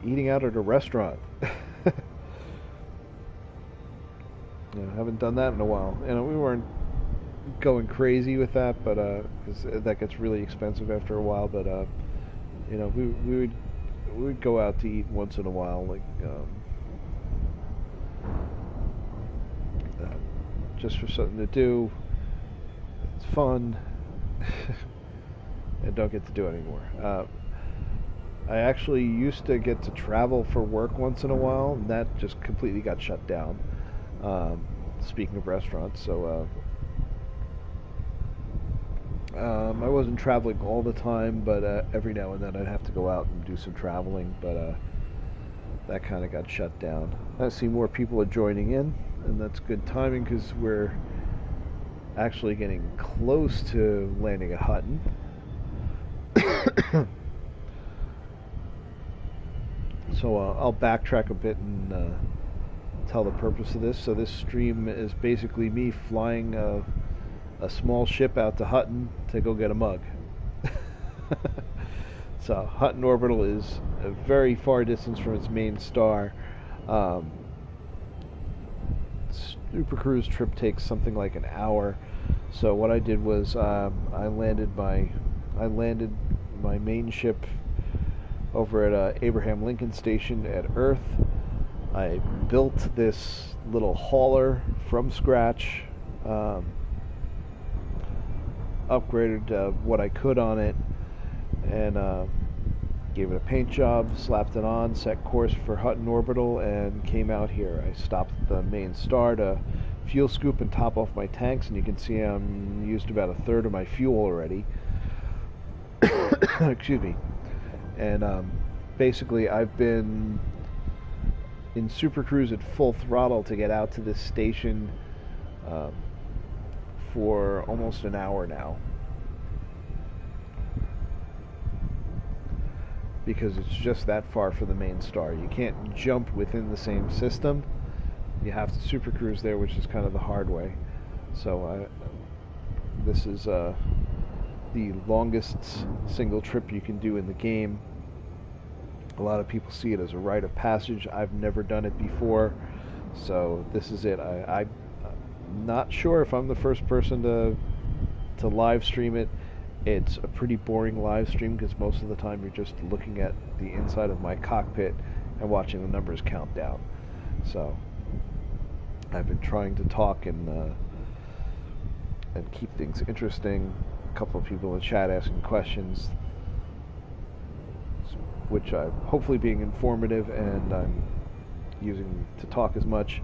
eating out at a restaurant. I haven't done that in a while. We weren't going crazy with that, but 'cause that gets really expensive after a while. But we would go out to eat once in a while, like just for something to do. It's fun. and don't get to do it anymore. I actually used to get to travel for work once in a while, and that just completely got shut down. Speaking of restaurants, so I wasn't traveling all the time, but every now and then I'd have to go out and do some traveling, but that kind of got shut down. I see more people are joining in, and that's good timing because we're actually getting close to landing at Hutton. So I'll backtrack a bit and tell the purpose of this. So this stream is basically me flying a small ship out to Hutton to go get a mug. So Hutton Orbital is a very far distance from its main star. Super cruise trip takes something like an hour. So what I did was I landed my main ship over at Abraham Lincoln Station at Earth. I built this little hauler from scratch, upgraded what I could on it, and gave it a paint job, slapped it on, set course for Hutton Orbital, and came out here. I stopped at the main star to fuel scoop and top off my tanks, and you can see I'm used about a third of my fuel already. Excuse me. And basically I've been in Super Cruise at full throttle to get out to this station for almost an hour now, because it's just that far from the main star. You can't jump within the same system. You have to Super Cruise there, which is kind of the hard way. So this is the longest single trip you can do in the game. A lot of people see it as a rite of passage. I've never done it before, so this is it. I'm not sure if I'm the first person to live stream it. It's a pretty boring live stream because most of the time you're just looking at the inside of my cockpit and watching the numbers count down. So I've been trying to talk and keep things interesting. A couple of people in the chat asking questions, which I'm hopefully being informative, and I'm using to talk as much.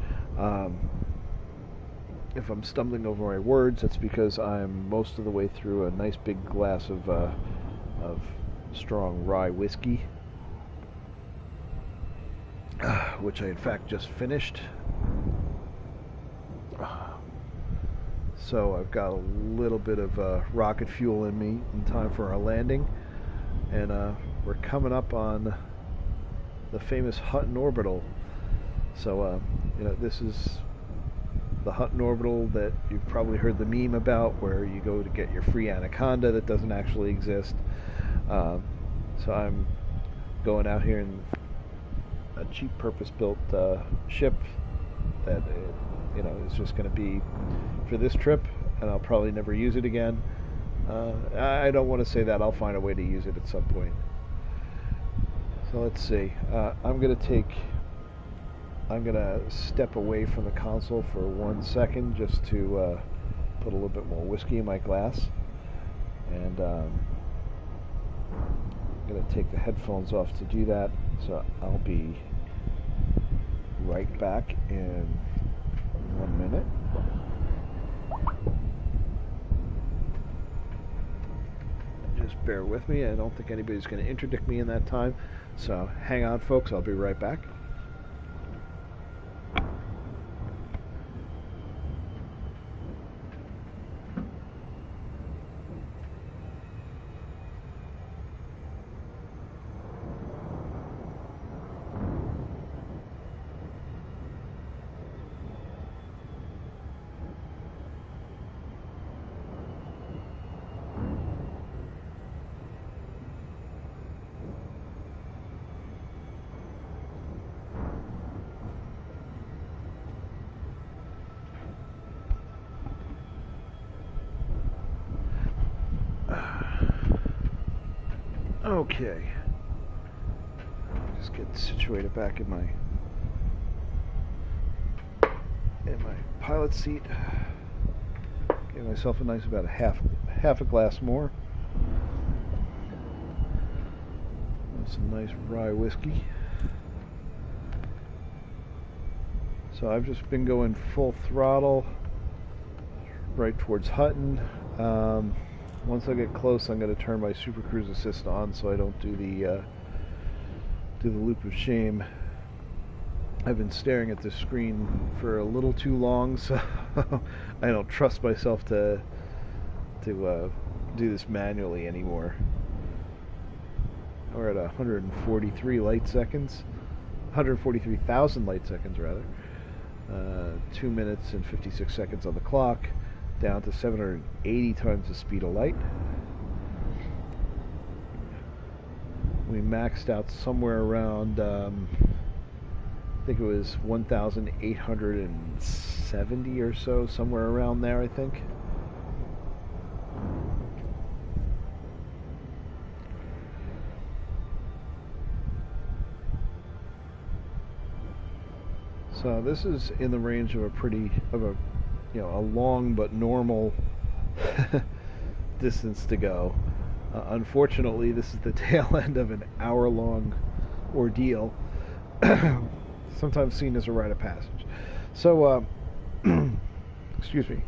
If I'm stumbling over my words, that's because I'm most of the way through a nice big glass of strong rye whiskey, which I in fact just finished. So I've got a little bit of rocket fuel in me in time for our landing, and we're coming up on the famous Hutton Orbital. So this is the Hutton Orbital that you've probably heard the meme about, where you go to get your free anaconda that doesn't actually exist. So I'm going out here in a cheap purpose-built ship that is just going to be for this trip, and I'll probably never use it again. I don't want to say that. I'll find a way to use it at some point. So let's see. I'm going to step away from the console for 1 second just to put a little bit more whiskey in my glass, and I'm going to take the headphones off to do that. So I'll be right back in 1 minute. Just bear with me. I don't think anybody's going to interdict me in that time. So hang on, folks. I'll be right back. Okay. Just get situated back in my pilot seat. Give myself a nice about half a glass more. some nice rye whiskey. So I've just been going full throttle right towards Hutton. Once I get close, I'm going to turn my Super Cruise Assist on so I don't do the loop of shame. I've been staring at this screen for a little too long, so I don't trust myself to do this manually anymore. We're at 143 light seconds, 143,000 light seconds rather. 2 minutes and 56 seconds on the clock, down to 780 times the speed of light. We maxed out somewhere around, I think it was 1,870 or so, somewhere around there, I think. So this is in the range of a long but normal distance to go. Unfortunately, this is the tail end of an hour-long ordeal, sometimes seen as a rite of passage. So, excuse me,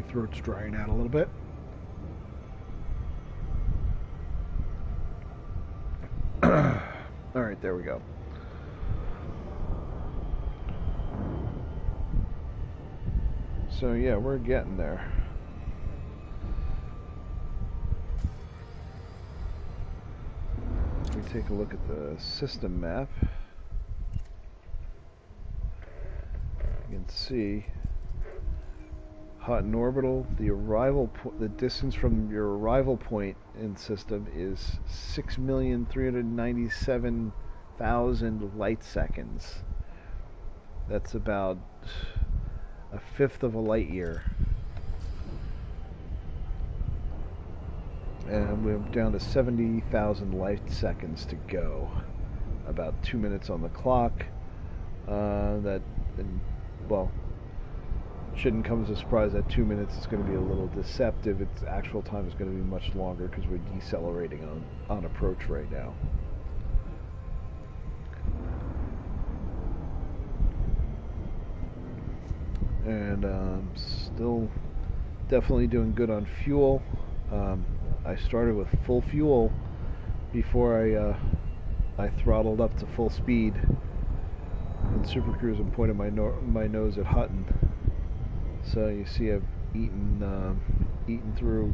throat's drying out a little bit. All right, there we go. So yeah, we're getting there. We take a look at the system map. You can see Hutton Orbital. The distance from your arrival point in system is 6,397,000 light seconds. That's about a fifth of a light year. And we're down to 70,000 light seconds to go. About 2 minutes on the clock. Shouldn't come as a surprise that 2 minutes is going to be a little deceptive. Its actual time is going to be much longer because we're decelerating on approach right now. And still definitely doing good on fuel. I started with full fuel before I throttled up to full speed in Super Cruise and pointed my nose at Hutton. So you see I've eaten through.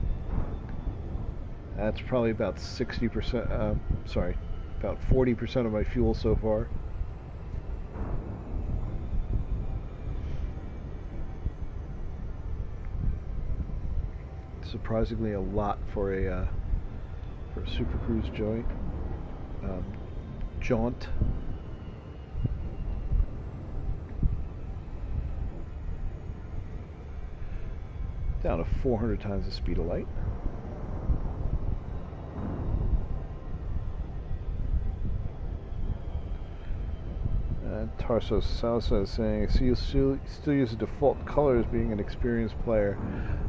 That's probably about 60%. About 40% of my fuel so far. Surprisingly a lot for a Super Cruise jaunt. Down to 400 times the speed of light. Tarso Salsa is saying, so you still use the default colors being an experienced player.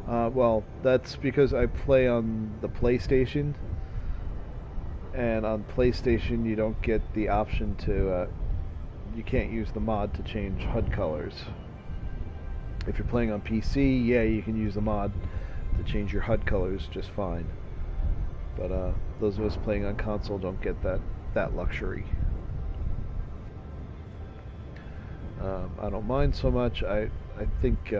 Well, that's because I play on the PlayStation, and on PlayStation you don't get the option to, you can't use the mod to change HUD colors. If you're playing on PC, yeah, you can use the mod to change your HUD colors just fine. But those of us playing on console don't get that luxury. I don't mind so much. I think,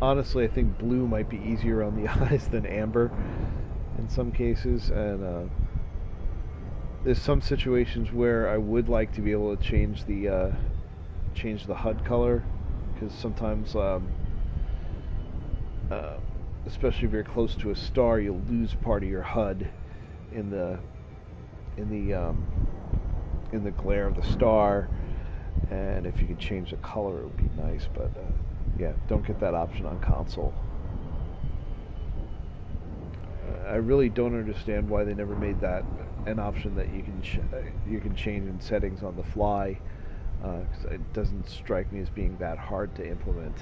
honestly, I think blue might be easier on the eyes than amber in some cases, and there's some situations where I would like to be able to change the HUD color, because sometimes, especially if you're close to a star, you'll lose part of your HUD in the glare of the star. And if you could change the color, it would be nice, but yeah, don't get that option on console. I really don't understand why they never made that an option that you can change in settings on the fly, because it doesn't strike me as being that hard to implement.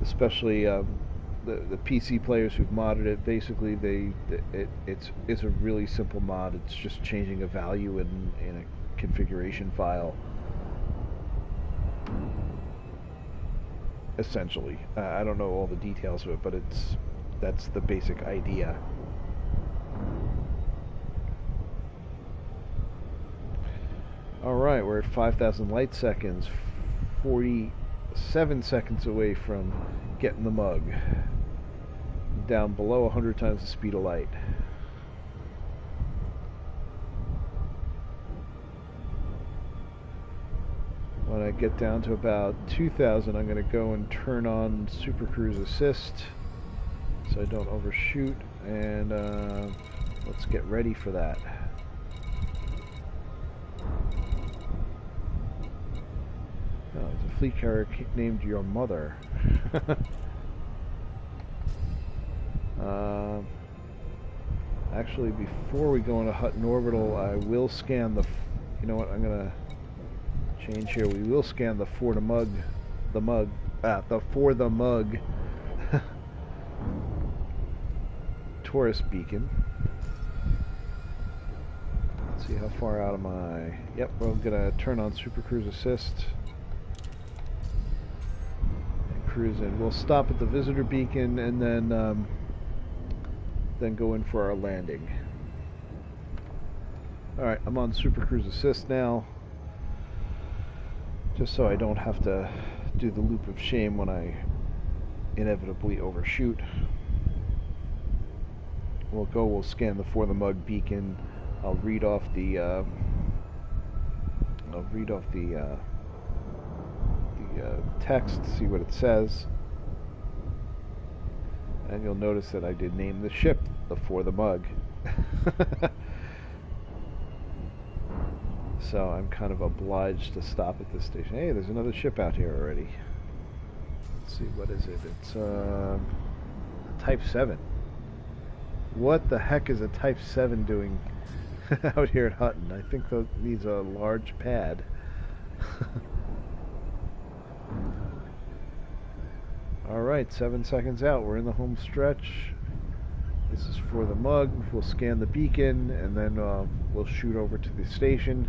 especially the PC players who've modded it. Basically, it's a really simple mod. It's just changing a value in a configuration file. Essentially, I don't know all the details of it, but that's the basic idea. Alright, we're at 5,000 light seconds, 47 seconds away from getting the mug. Down below 100 times the speed of light. When I get down to about 2,000, I'm going to go and turn on Super Cruise Assist so I don't overshoot, and let's get ready for that. Oh, there's a fleet carrier named Your Mother. Actually, before we go into Hutton Orbital, I will scan the... You know what, I'm going to change here. We will scan the For the Mug tourist beacon. Let's see, how far out am I? Yep, we're going to turn on Super Cruise Assist. Cruise in. We'll stop at the visitor beacon and then go in for our landing. Alright, I'm on Super Cruise Assist now, just so I don't have to do the loop of shame when I inevitably overshoot. We'll scan the For the Mug beacon. I'll read off the text, see what it says, and you'll notice that I did name the ship the For the Mug. So I'm kind of obliged to stop at this station. Hey, there's another ship out here already. Let's see, what is it? It's a Type 7. What the heck is a Type 7 doing out here at Hutton? I think that needs a large pad. Alright, 7 seconds out. We're in the home stretch. This is For the Mug. We'll scan the beacon, and then we'll shoot over to the station.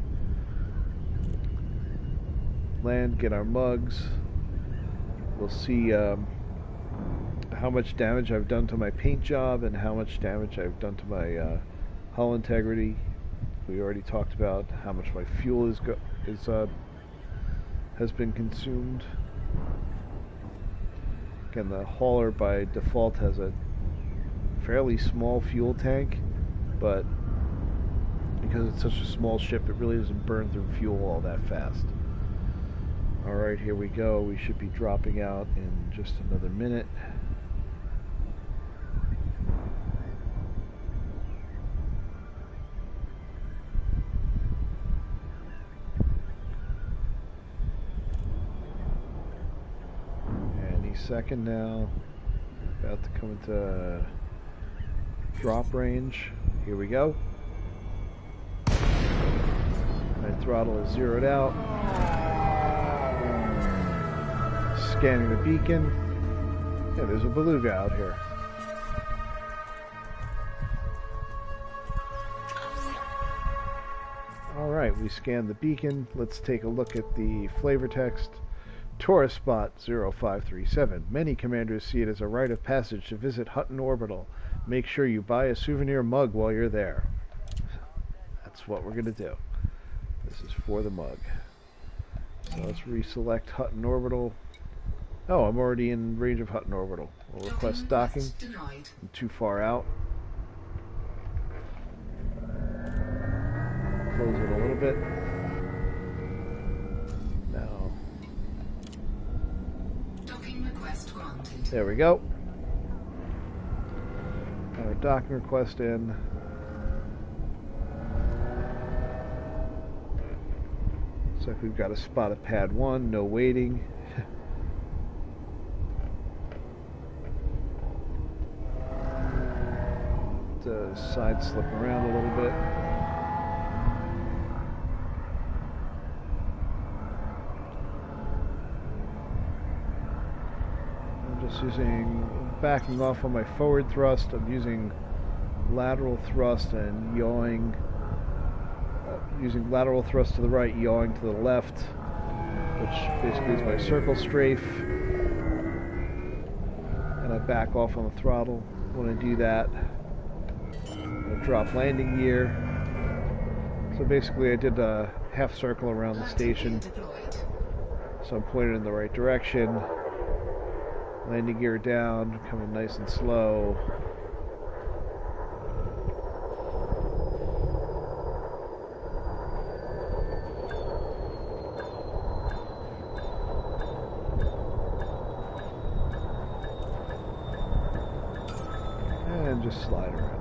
Land, get our mugs. We'll see how much damage I've done to my paint job and how much damage I've done to my hull integrity. We already talked about how much my fuel has been consumed. Again, the hauler by default has a fairly small fuel tank, but because it's such a small ship, it really doesn't burn through fuel all that fast. Alright, here we go. We should be dropping out in just another minute. Any second now. About to come into drop range. Here we go. My throttle is zeroed out. Scanning the beacon. Yeah, there's a beluga out here. Alright, we scanned the beacon. Let's take a look at the flavor text. Tourist spot 0537. Many commanders see it as a rite of passage to visit Hutton Orbital. Make sure you buy a souvenir mug while you're there. That's what we're going to do. This is For the Mug. So let's reselect Hutton Orbital. Oh, I'm already in range of Hutton Orbital. We'll request docking. I'm too far out. Close it a little bit. Now. Docking request granted. There we go. Got our docking request in. Looks like we've got a spot at pad 1, no waiting. Side slip around a little bit. I'm Just backing off on my forward thrust. I'm using lateral thrust and yawing. Using lateral thrust to the right, yawing to the left, which basically is my circle strafe. And I back off on the throttle. When I do that, I drop landing gear. So basically I did a half circle around the station. So I'm pointed in the right direction. Landing gear down, coming nice and slow. And just slide around.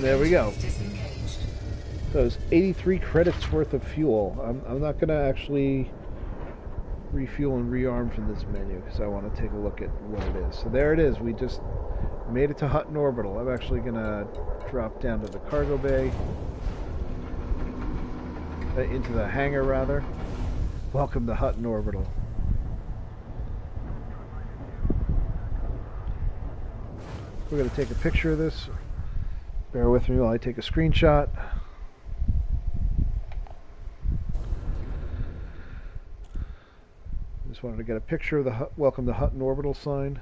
There we go. So it's 83 credits worth of fuel. I'm not going to actually refuel and rearm from this menu because I want to take a look at what it is. So there it is. We just made it to Hutton Orbital. I'm actually going to drop down to the cargo bay. Into the hangar, rather. Welcome to Hutton Orbital. We're going to take a picture of this. Bear with me while I take a screenshot. Just wanted to get a picture of the Welcome to Hutton Orbital sign.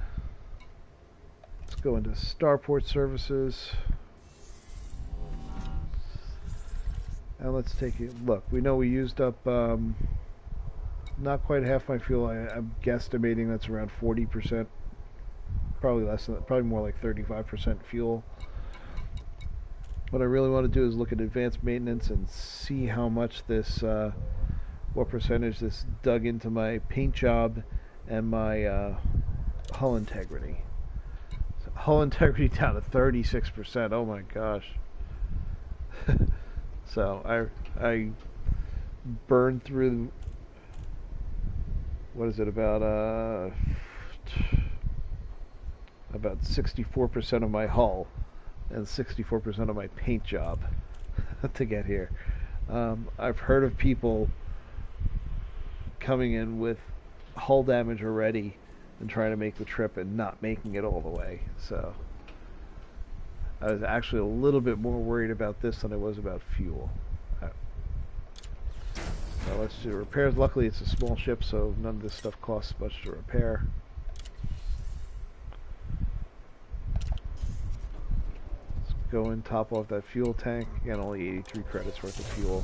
Let's go into Starport Services. And let's take a look. We know we used up not quite half my fuel. I'm guesstimating that's around 40%. Probably less than that. Probably more like 35% fuel. What I really want to do is look at advanced maintenance and see how much this, what percentage this dug into my paint job and my hull integrity. So hull integrity down to 36%. Oh my gosh. So I burned through, what is it, about 64% of my hull and 64% of my paint job to get here. I've heard of people coming in with hull damage already and trying to make the trip and not making it all the way. So I was actually a little bit more worried about this than I was about fuel. So let's do repairs. Luckily it's a small ship, so none of this stuff costs much to repair. Let's go and top off that fuel tank. Again, only 83 credits worth of fuel.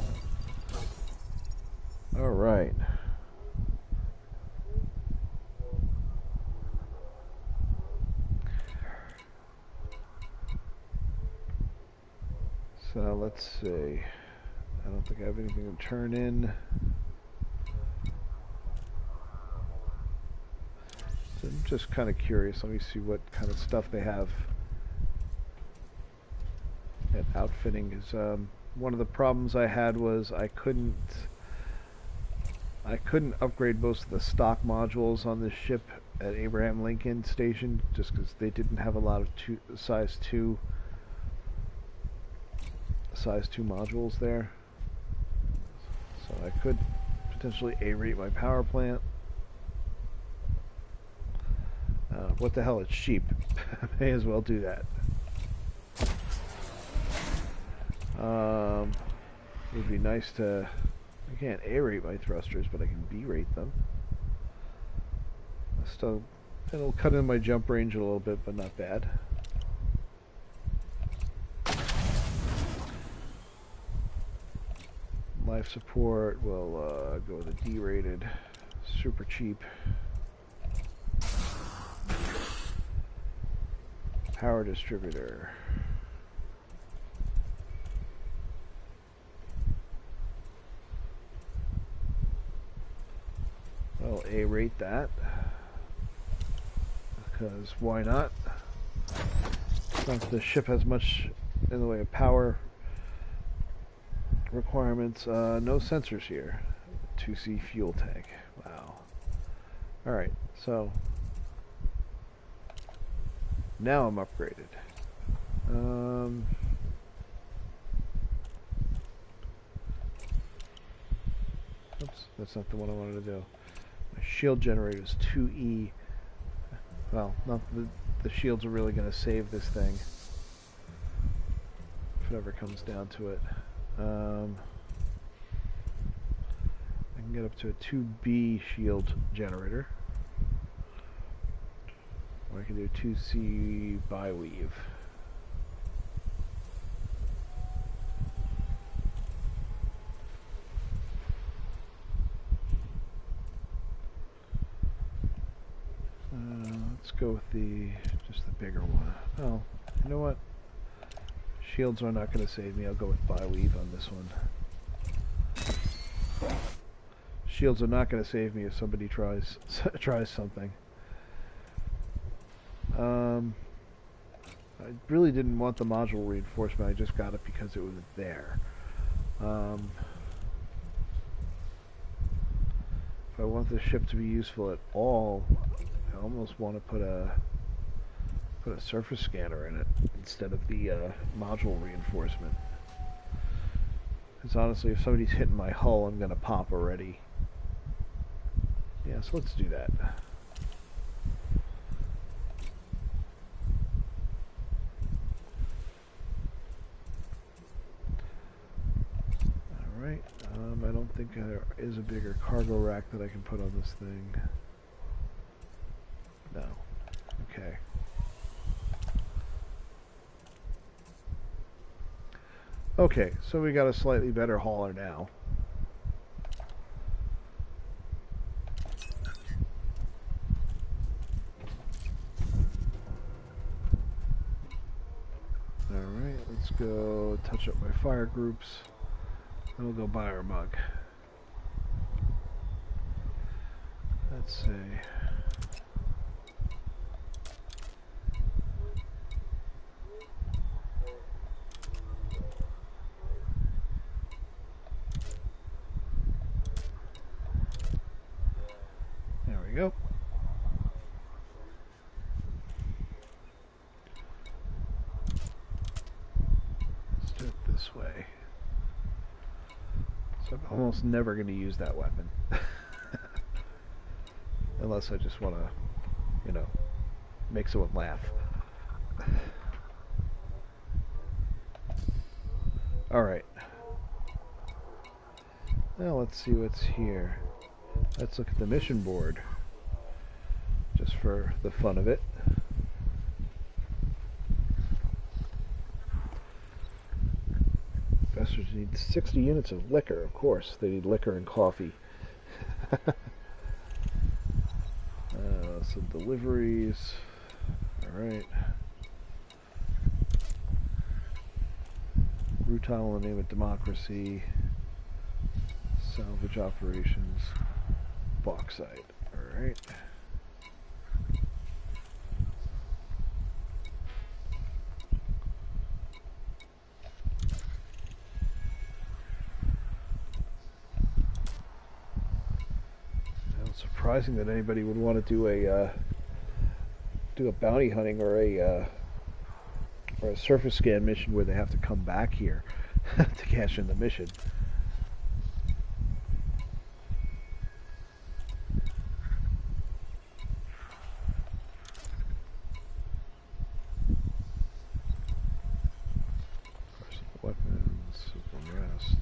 Alright. So let's see. I don't think I have anything to turn in. So I'm just kind of curious. Let me see what kind of stuff they have at outfitting. Because one of the problems I had was I couldn't upgrade most of the stock modules on this ship at Abraham Lincoln Station, just because they didn't have a lot of size 2 modules there. So I could potentially A-rate my power plant. What the hell, it's cheap. May as well do that. It would be nice to... I can't A-rate my thrusters, but I can B-rate them. Still, it'll cut in my jump range a little bit, but not bad. Life support will go with a D-rated, super cheap. Power distributor. I'll A-rate that, because why not? Not that the ship has much in the way of power requirements. No sensors here. 2C fuel tank. Wow. Alright, so now I'm upgraded. Oops, that's not the one I wanted to do. My shield generator is 2E. Well, not the shields are really going to save this thing. If it ever comes down to it. I can get up to a 2B shield generator. Or I can do 2C bi-weave. Let's go with just the bigger one. Oh, you know what? Shields are not going to save me. I'll go with bi-weave on this one. Shields are not going to save me if somebody tries something. I really didn't want the module reinforcement. I just got it because it was there. If I want this ship to be useful at all, I almost want to put a surface scanner in it instead of the module reinforcement. Because honestly, if somebody's hitting my hull, I'm going to pop already. Yeah, so let's do that. Alright, I don't think there is a bigger cargo rack that I can put on this thing. No. Okay. Okay, so we got a slightly better hauler now. Alright, let's go touch up my fire groups. Then we'll go buy our mug. Let's see. There we go. Let's do it this way. So I'm almost never going to use that weapon. Unless I just want to, you know, make someone laugh. Alright. Now let's see what's here. Let's look at the mission board. Just for the fun of it. Investors need 60 units of liquor, of course. They need liquor and coffee. Some deliveries. Alright. Brutal in the name of democracy. Salvage operations. Bauxite. Alright. Surprising that anybody would want to do a bounty hunting or a surface scan mission where they have to come back here to cash in the mission. Personal weapons, the rest.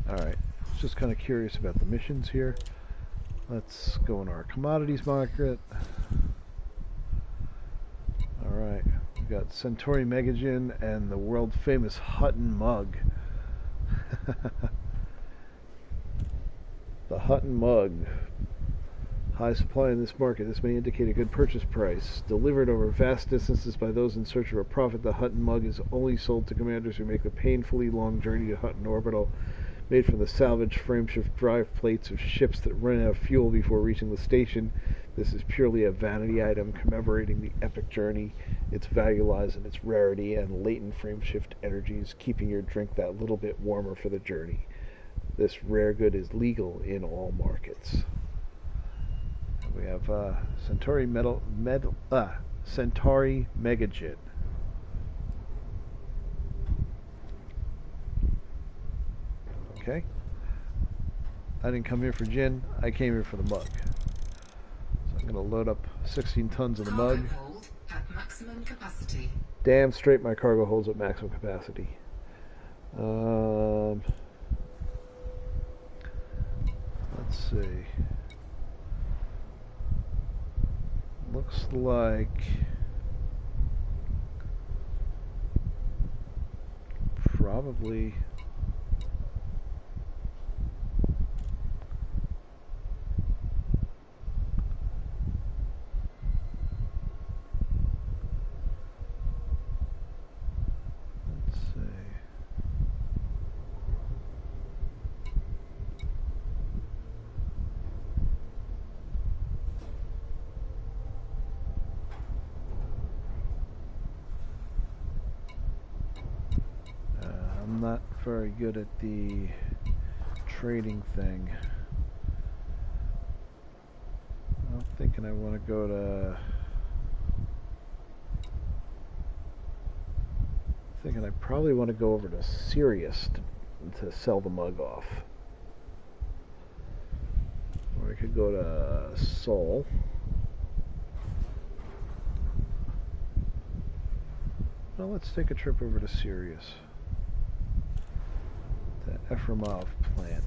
Alright, just kind of curious about the missions here. Let's go in our commodities market. Alright, we've got Centauri Megagen and the world famous Hutton mug. The Hutton mug. High supply in this market. This may indicate a good purchase price. Delivered over vast distances by those in search of a profit, the Hutton mug is only sold to commanders who make the painfully long journey to Hutton Orbital. Made from the salvaged frameshift drive plates of ships that run out of fuel before reaching the station, this is purely a vanity item commemorating the epic journey. Its value lies in its rarity and latent frameshift energies, keeping your drink that little bit warmer for the journey. This rare good is legal in all markets. We have Centauri Megagen. Okay. I didn't come here for gin. I came here for the mug. So I'm going to load up 16 tons of the mug. Cargo hold at maximum capacity. Damn straight my cargo holds at maximum capacity. Let's see. Looks like probably let's see. I'm not very good at the trading thing. I'm thinking I want to go to. Thinking I probably want to go over to Sirius to sell the mug off. Or I could go to Seoul. Well, let's take a trip over to Sirius. The Efremov plant.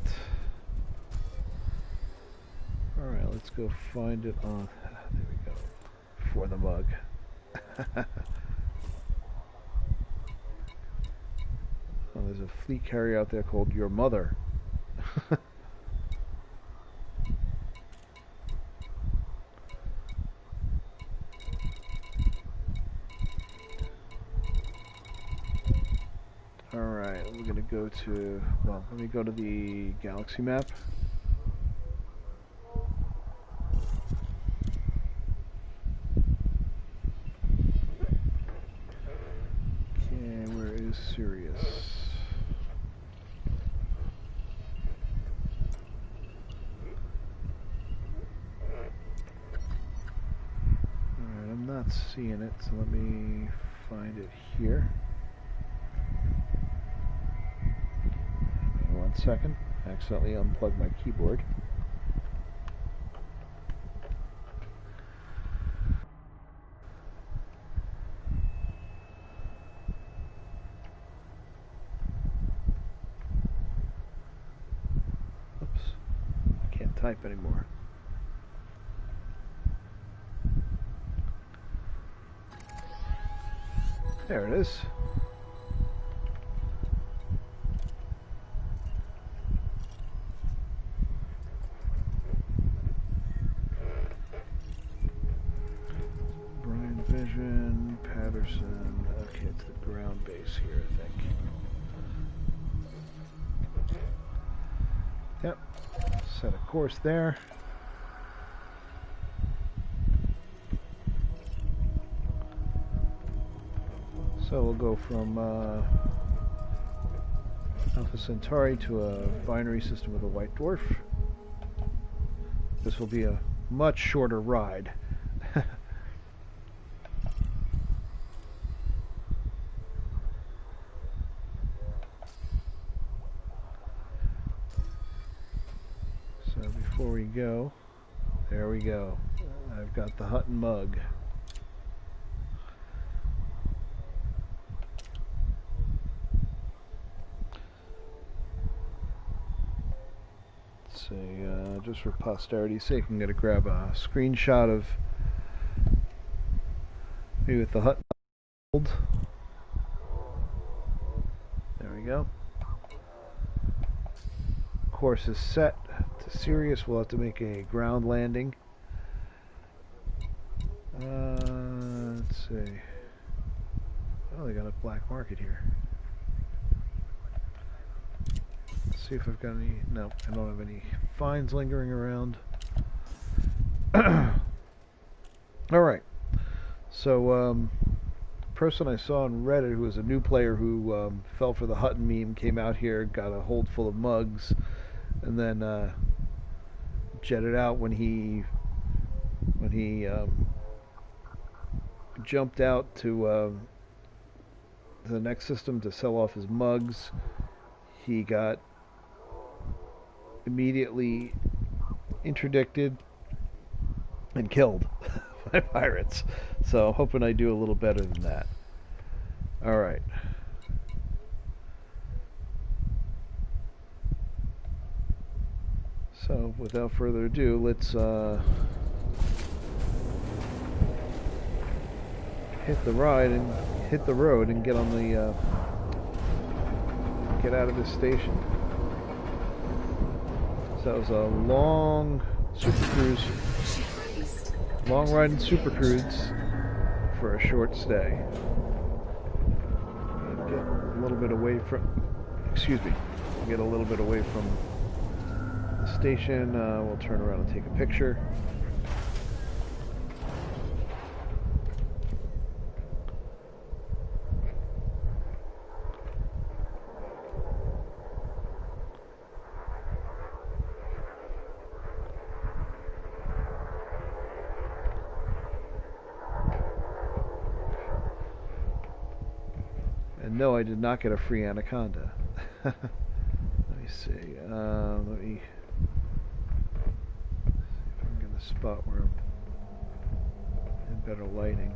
Alright, let's go find it on. There we go. For the mug. Oh, there's a fleet carrier out there called Your Mother. Alright, we're going to go to, well, let me go to the galaxy map. Okay, where is Sirius? Alright, I'm not seeing it, so let me find it here. One second. I accidentally unplugged my keyboard. Oops. I can't type anymore. There it is. Vision, Patterson. Okay, it's the ground base here, I think. Yep. Set a course there. So we'll go from Alpha Centauri to a binary system with a white dwarf. This will be a much shorter ride. Before we go, there we go. I've got the Hutton mug. Let's see, just for posterity's sake, I'm going to grab a screenshot of me with the Hutton hold. There we go. Course is set to Sirius. We'll have to make a ground landing. Let's see. Oh, they got a black market here. Let's see if I've got any. No, I don't have any fines lingering around. Alright. So, person I saw on Reddit who was a new player who fell for the Hutton meme came out here, got a hold full of mugs, and then jetted out when he jumped out to the next system to sell off his mugs. He got immediately interdicted and killed by pirates. So I'm hoping I do a little better than that. Alright. So without further ado, let's hit the road and get on the get out of this station. So that was a long super cruise, long ride in super cruise for a short stay. Get a little bit away from, get a little bit away from the station. We'll turn around and take a picture. And no, I did not get a free anaconda. Let me see. Let me see if I can get a spot where I'm in better lighting.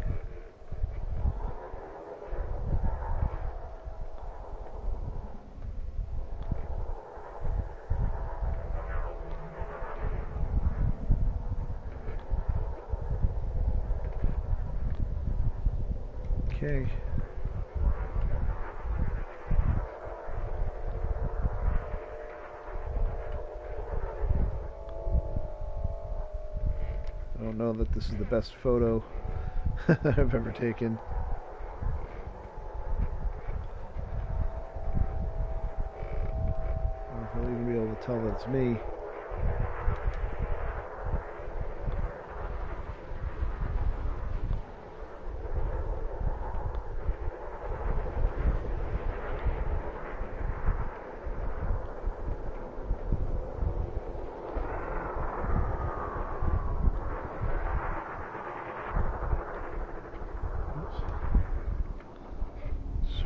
Okay. I don't know that this is the best photo I've ever taken. I don't know if I'll even be able to tell that it's me.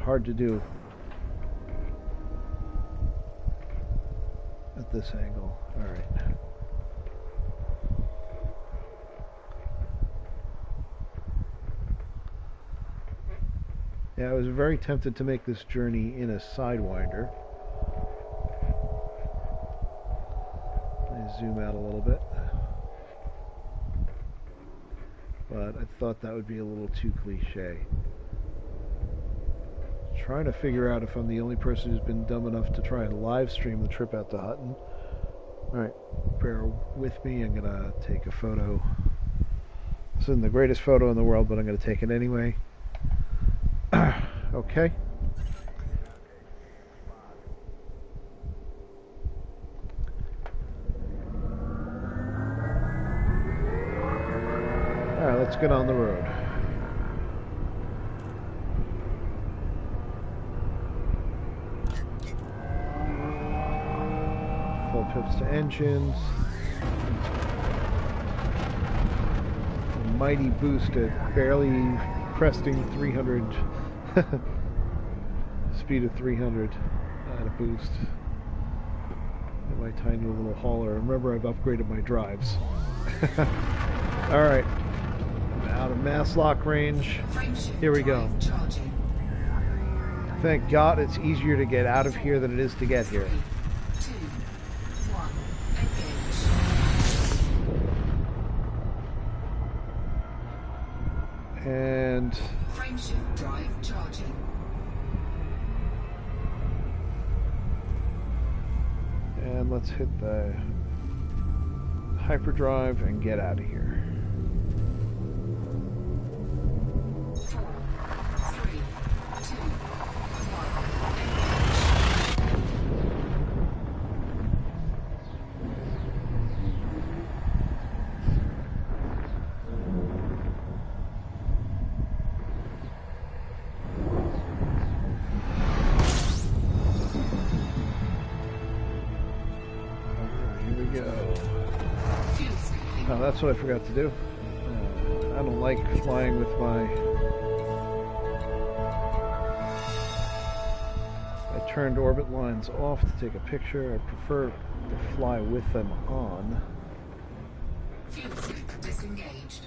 Hard to do at this angle. All right. Yeah, I was very tempted to make this journey in a Sidewinder. Let me zoom out a little bit. But I thought that would be a little too cliche. Trying to figure out if I'm the only person who's been dumb enough to try and live stream the trip out to Hutton. Alright, bear with me. I'm going to take a photo. This isn't the greatest photo in the world, but I'm going to take it anyway. Okay. Alright, let's get on the road. Full pips to engines. A mighty boost at barely cresting 300. Speed of 300 at a boost. In my tiny little hauler. Remember, I've upgraded my drives. Alright. Out of mass lock range. Here we go. Thank God it's easier to get out of here than it is to get here. And Frameshift drive charging. And let's hit the hyperdrive and get out of here. 4, 3, 2, 1. Here we go. Oh, that's what I forgot to do. I don't like flying with my... I turned orbit lines off to take a picture. I prefer to fly with them on. Fuel tank disengaged.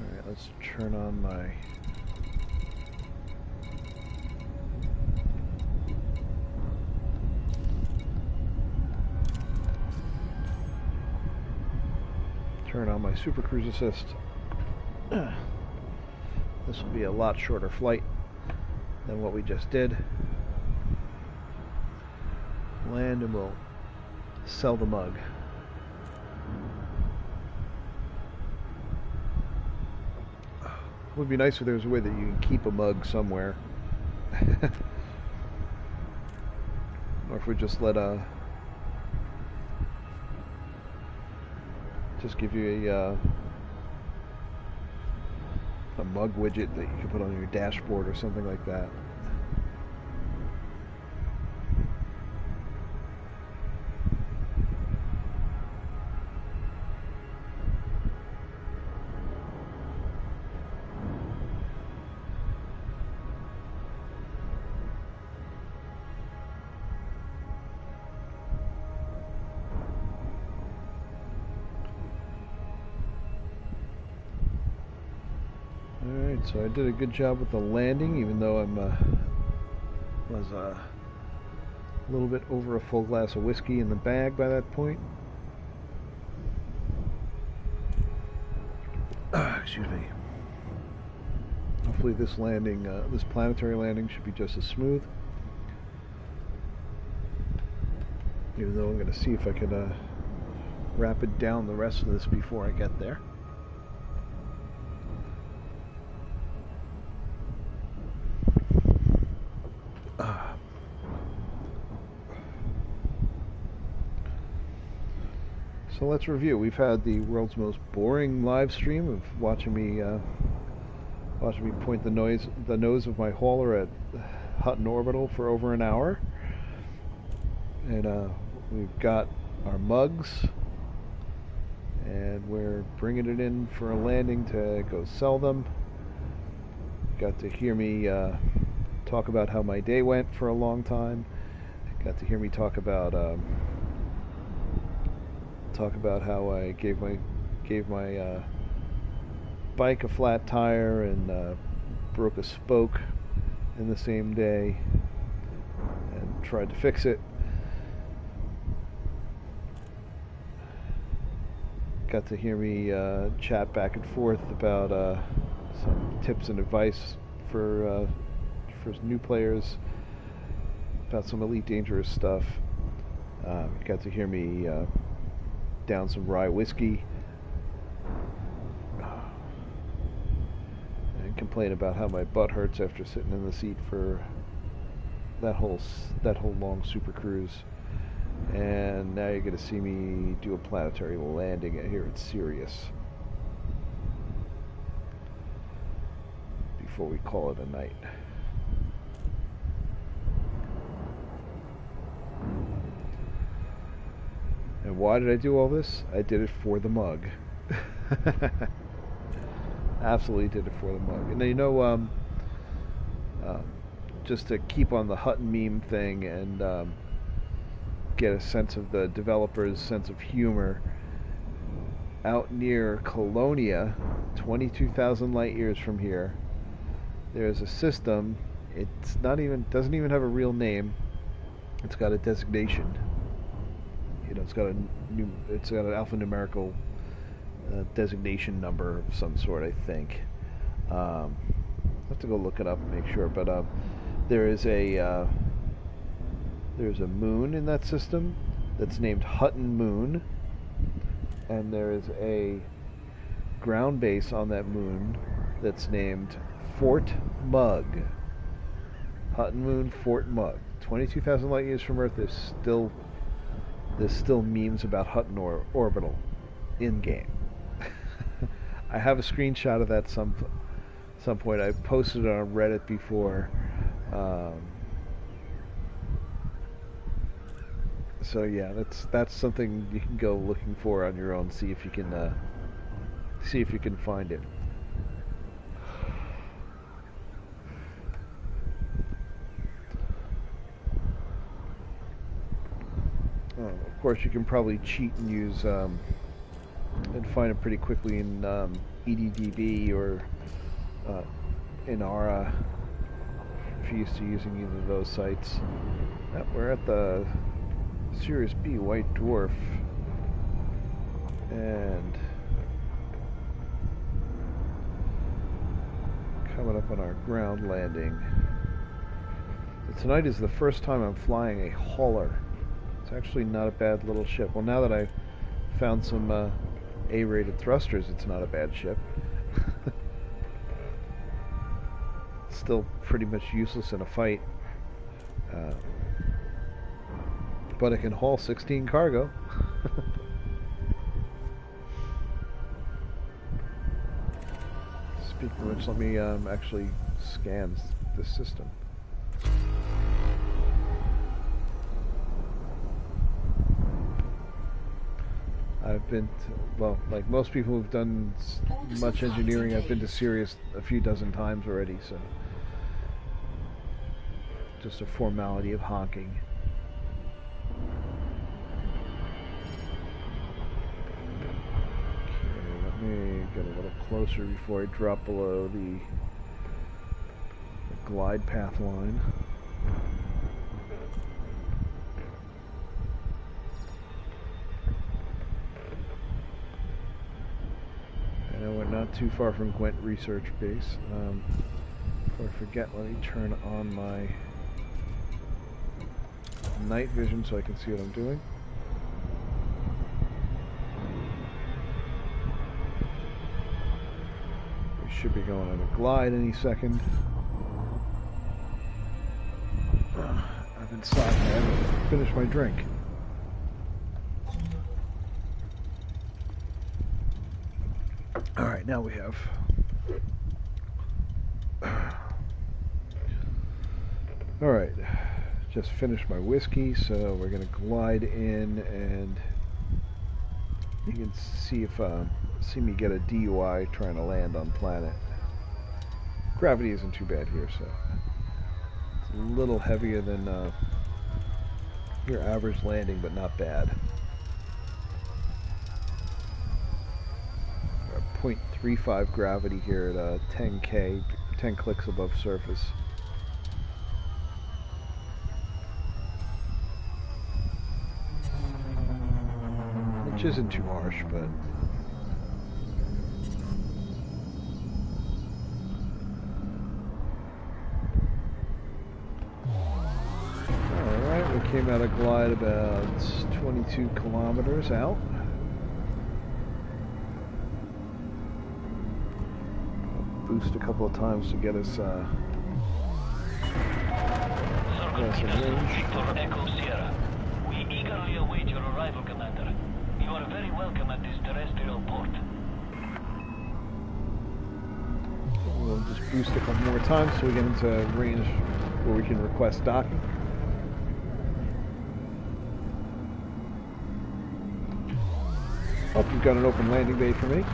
Alright, let's turn on my... turn on my Super Cruise Assist. This will be a lot shorter flight than what we just did. Land and we'll sell the mug. It would be nice if there was a way that you can keep a mug somewhere. Or if we just let just give you a mug widget that you can put on your dashboard or something like that. Alright, so I did a good job with the landing, even though I'm was a little bit over a full glass of whiskey in the bag by that point. Excuse me. Hopefully this landing, this planetary landing should be just as smooth. Even though I'm going to see if I can rapid down the rest of this before I get there. So let's review. We've had the world's most boring live stream of watching me point the nose of my hauler at Hutton Orbital for over an hour, and we've got our mugs, and we're bringing it in for a landing to go sell them. Got to hear me talk about how my day went for a long time. Got to hear me talk about how I gave my bike a flat tire and broke a spoke in the same day and tried to fix it. Got to hear me chat back and forth about some tips and advice for new players, about some Elite Dangerous stuff. Got to hear me down some rye whiskey and complain about how my butt hurts after sitting in the seat for that whole long super cruise. And now you're going to see me do a planetary landing here at Sirius before we call it a night. And why did I do all this? I did it for the mug. Absolutely did it for the mug. And you know, just to keep on the Hutton meme thing and get a sense of the developer's sense of humor, out near Colonia, 22,000 light years from here, there's a system. Doesn't even have a real name. It's got a designation. You know, it's got an alphanumerical designation number of some sort, I think. I'll have to go look it up and make sure. But there's a moon in that system that's named Hutton Moon, and there is a ground base on that moon that's named Fort Mug. Hutton Moon, Fort Mug. 22,000 light years from Earth. There's still memes about Hutton Orbital in game. I have a screenshot of that some point. I posted it on Reddit before. So yeah, that's something you can go looking for on your own. See if you can find it. Of course, you can probably cheat and use and find it pretty quickly in EDDB or Inara if you're used to using either of those sites. Yep, we're at the Sirius B White Dwarf, and coming up on our ground landing. Tonight is the first time I'm flying a hauler. It's actually not a bad little ship. Well, now that I've found some A-rated thrusters, it's not a bad ship. Still pretty much useless in a fight. But it can haul 16 cargo. Speaking of which, let me actually scan this system. I've been to, well, like most people who've done much engineering, I've been to Sirius a few dozen times already, so just a formality of honking. Okay, let me get a little closer before I drop below the glide path line. I know we're not too far from Gwent Research Base. Before I forget, let me turn on my night vision so I can see what I'm doing. We should be going on a glide any second. I've been slacking. I haven't finished my drink. Alright, now we have alright, just finished my whiskey, so we're going to glide in, and you can see if see me get a DUI trying to land on planet. Gravity isn't too bad here, so it's a little heavier than your average landing, but not bad. 0.35 gravity here at 10K, 10 clicks above surface. Which isn't too harsh, but alright, we came out of glide about 22 kilometers out. Boost a couple of times to get us some range. Echo Sierra. We eagerly await your arrival, Commander. You are very welcome at this terrestrial port. We'll just boost a couple more times so we get into range where we can request docking. Oh, you've got an open landing bay for me.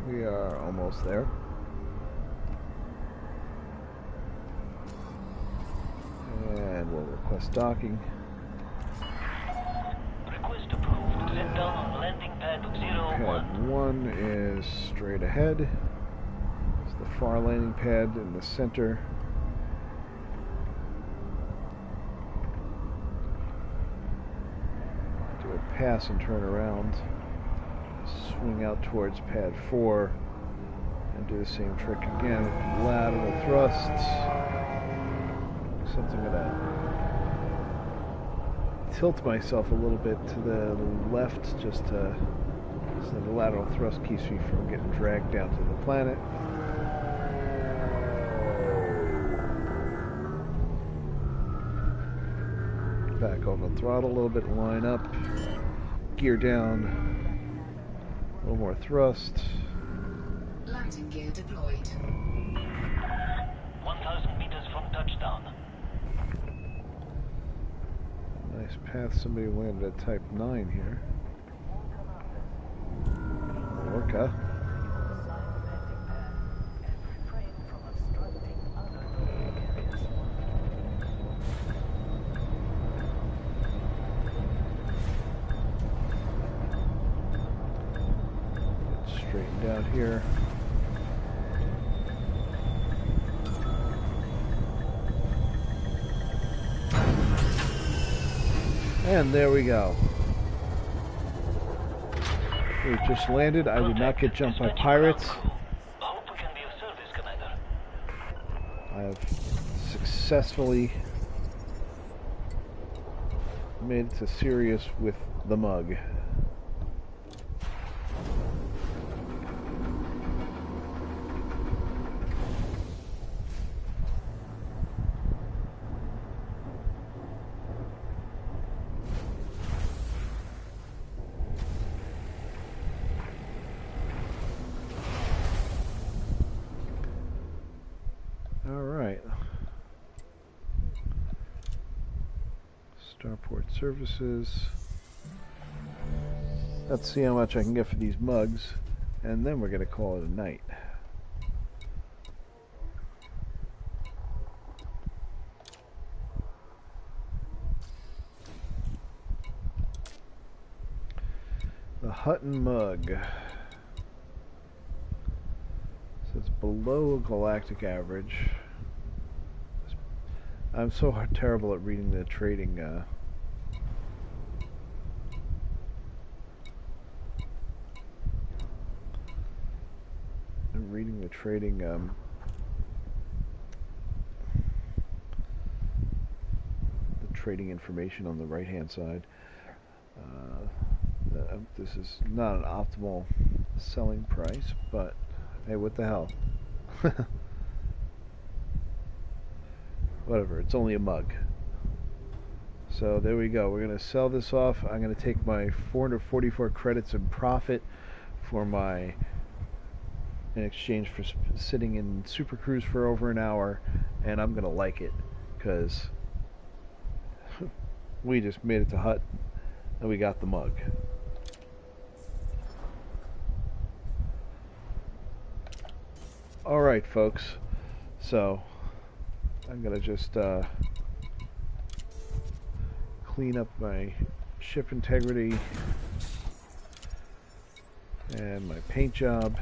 We are almost there. And we'll request docking. Request approved. Set down on landing pad 01. Pad 1 is straight ahead. It's the far landing pad in the center. Do a pass and turn around. Swing out towards pad 4 and do the same trick again with lateral thrusts. Something like that. Tilt myself a little bit to the left just to, so the lateral thrust keeps me from getting dragged down to the planet. Back on the throttle a little bit, line up, gear down. A little more thrust. Landing gear deployed. 1,000 meters from touchdown. Nice path. Somebody landed at Type 9 here. Orca. Get straightened out here. And there we go. We just landed. I did not get jumped by pirates. Hope we can be of service, Commander. I have successfully made it to Sirius with the mug. Starport services. Let's see how much I can get for these mugs, and then we're going to call it a night. The Hutton mug. So it's below galactic average. I'm so terrible at reading the trading the trading information on the right hand side. This is not an optimal selling price, but hey, what the hell. Whatever, it's only a mug. So there we go. We're going to sell this off. I'm going to take my 444 credits in profit for my, in exchange for sitting in Super Cruise for over an hour, and I'm going to like it because we just made it to Hutton and we got the mug. Alright folks, so I'm going to just clean up my ship integrity and my paint job.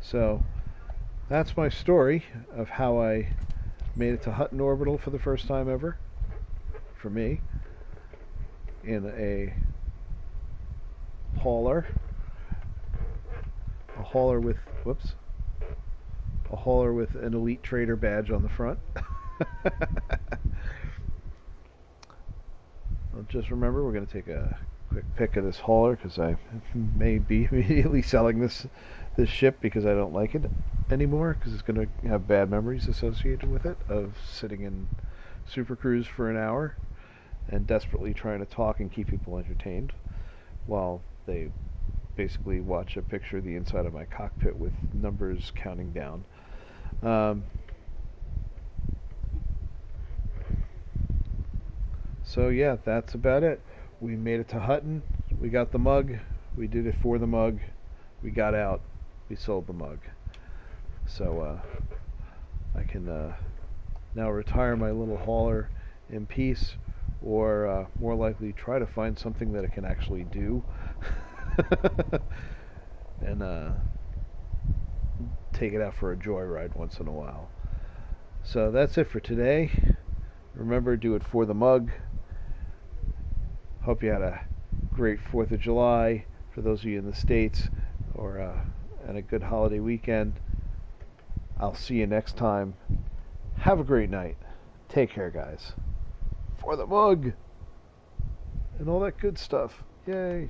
So that's my story of how I made it to Hutton Orbital for the first time ever, for me, in a hauler. A hauler with, whoops, a hauler with an elite trader badge on the front. Well, just remember, we're going to take a quick pic of this hauler because I may be immediately selling this ship because I don't like it anymore, because it's going to have bad memories associated with it of sitting in Super Cruise for an hour and desperately trying to talk and keep people entertained while they basically watch a picture of the inside of my cockpit with numbers counting down. So yeah, that's about it. We made it to Hutton. We got the mug. We did it for the mug. We got out. We sold the mug. So I can now retire my little hauler in peace, or more likely try to find something that it can actually do. And take it out for a joyride once in a while. So that's it for today. Remember, do it for the mug. Hope you had a great 4th of July for those of you in the States, or and a good holiday weekend. I'll see you next time. Have a great night. Take care, guys. For the mug and all that good stuff. Yay.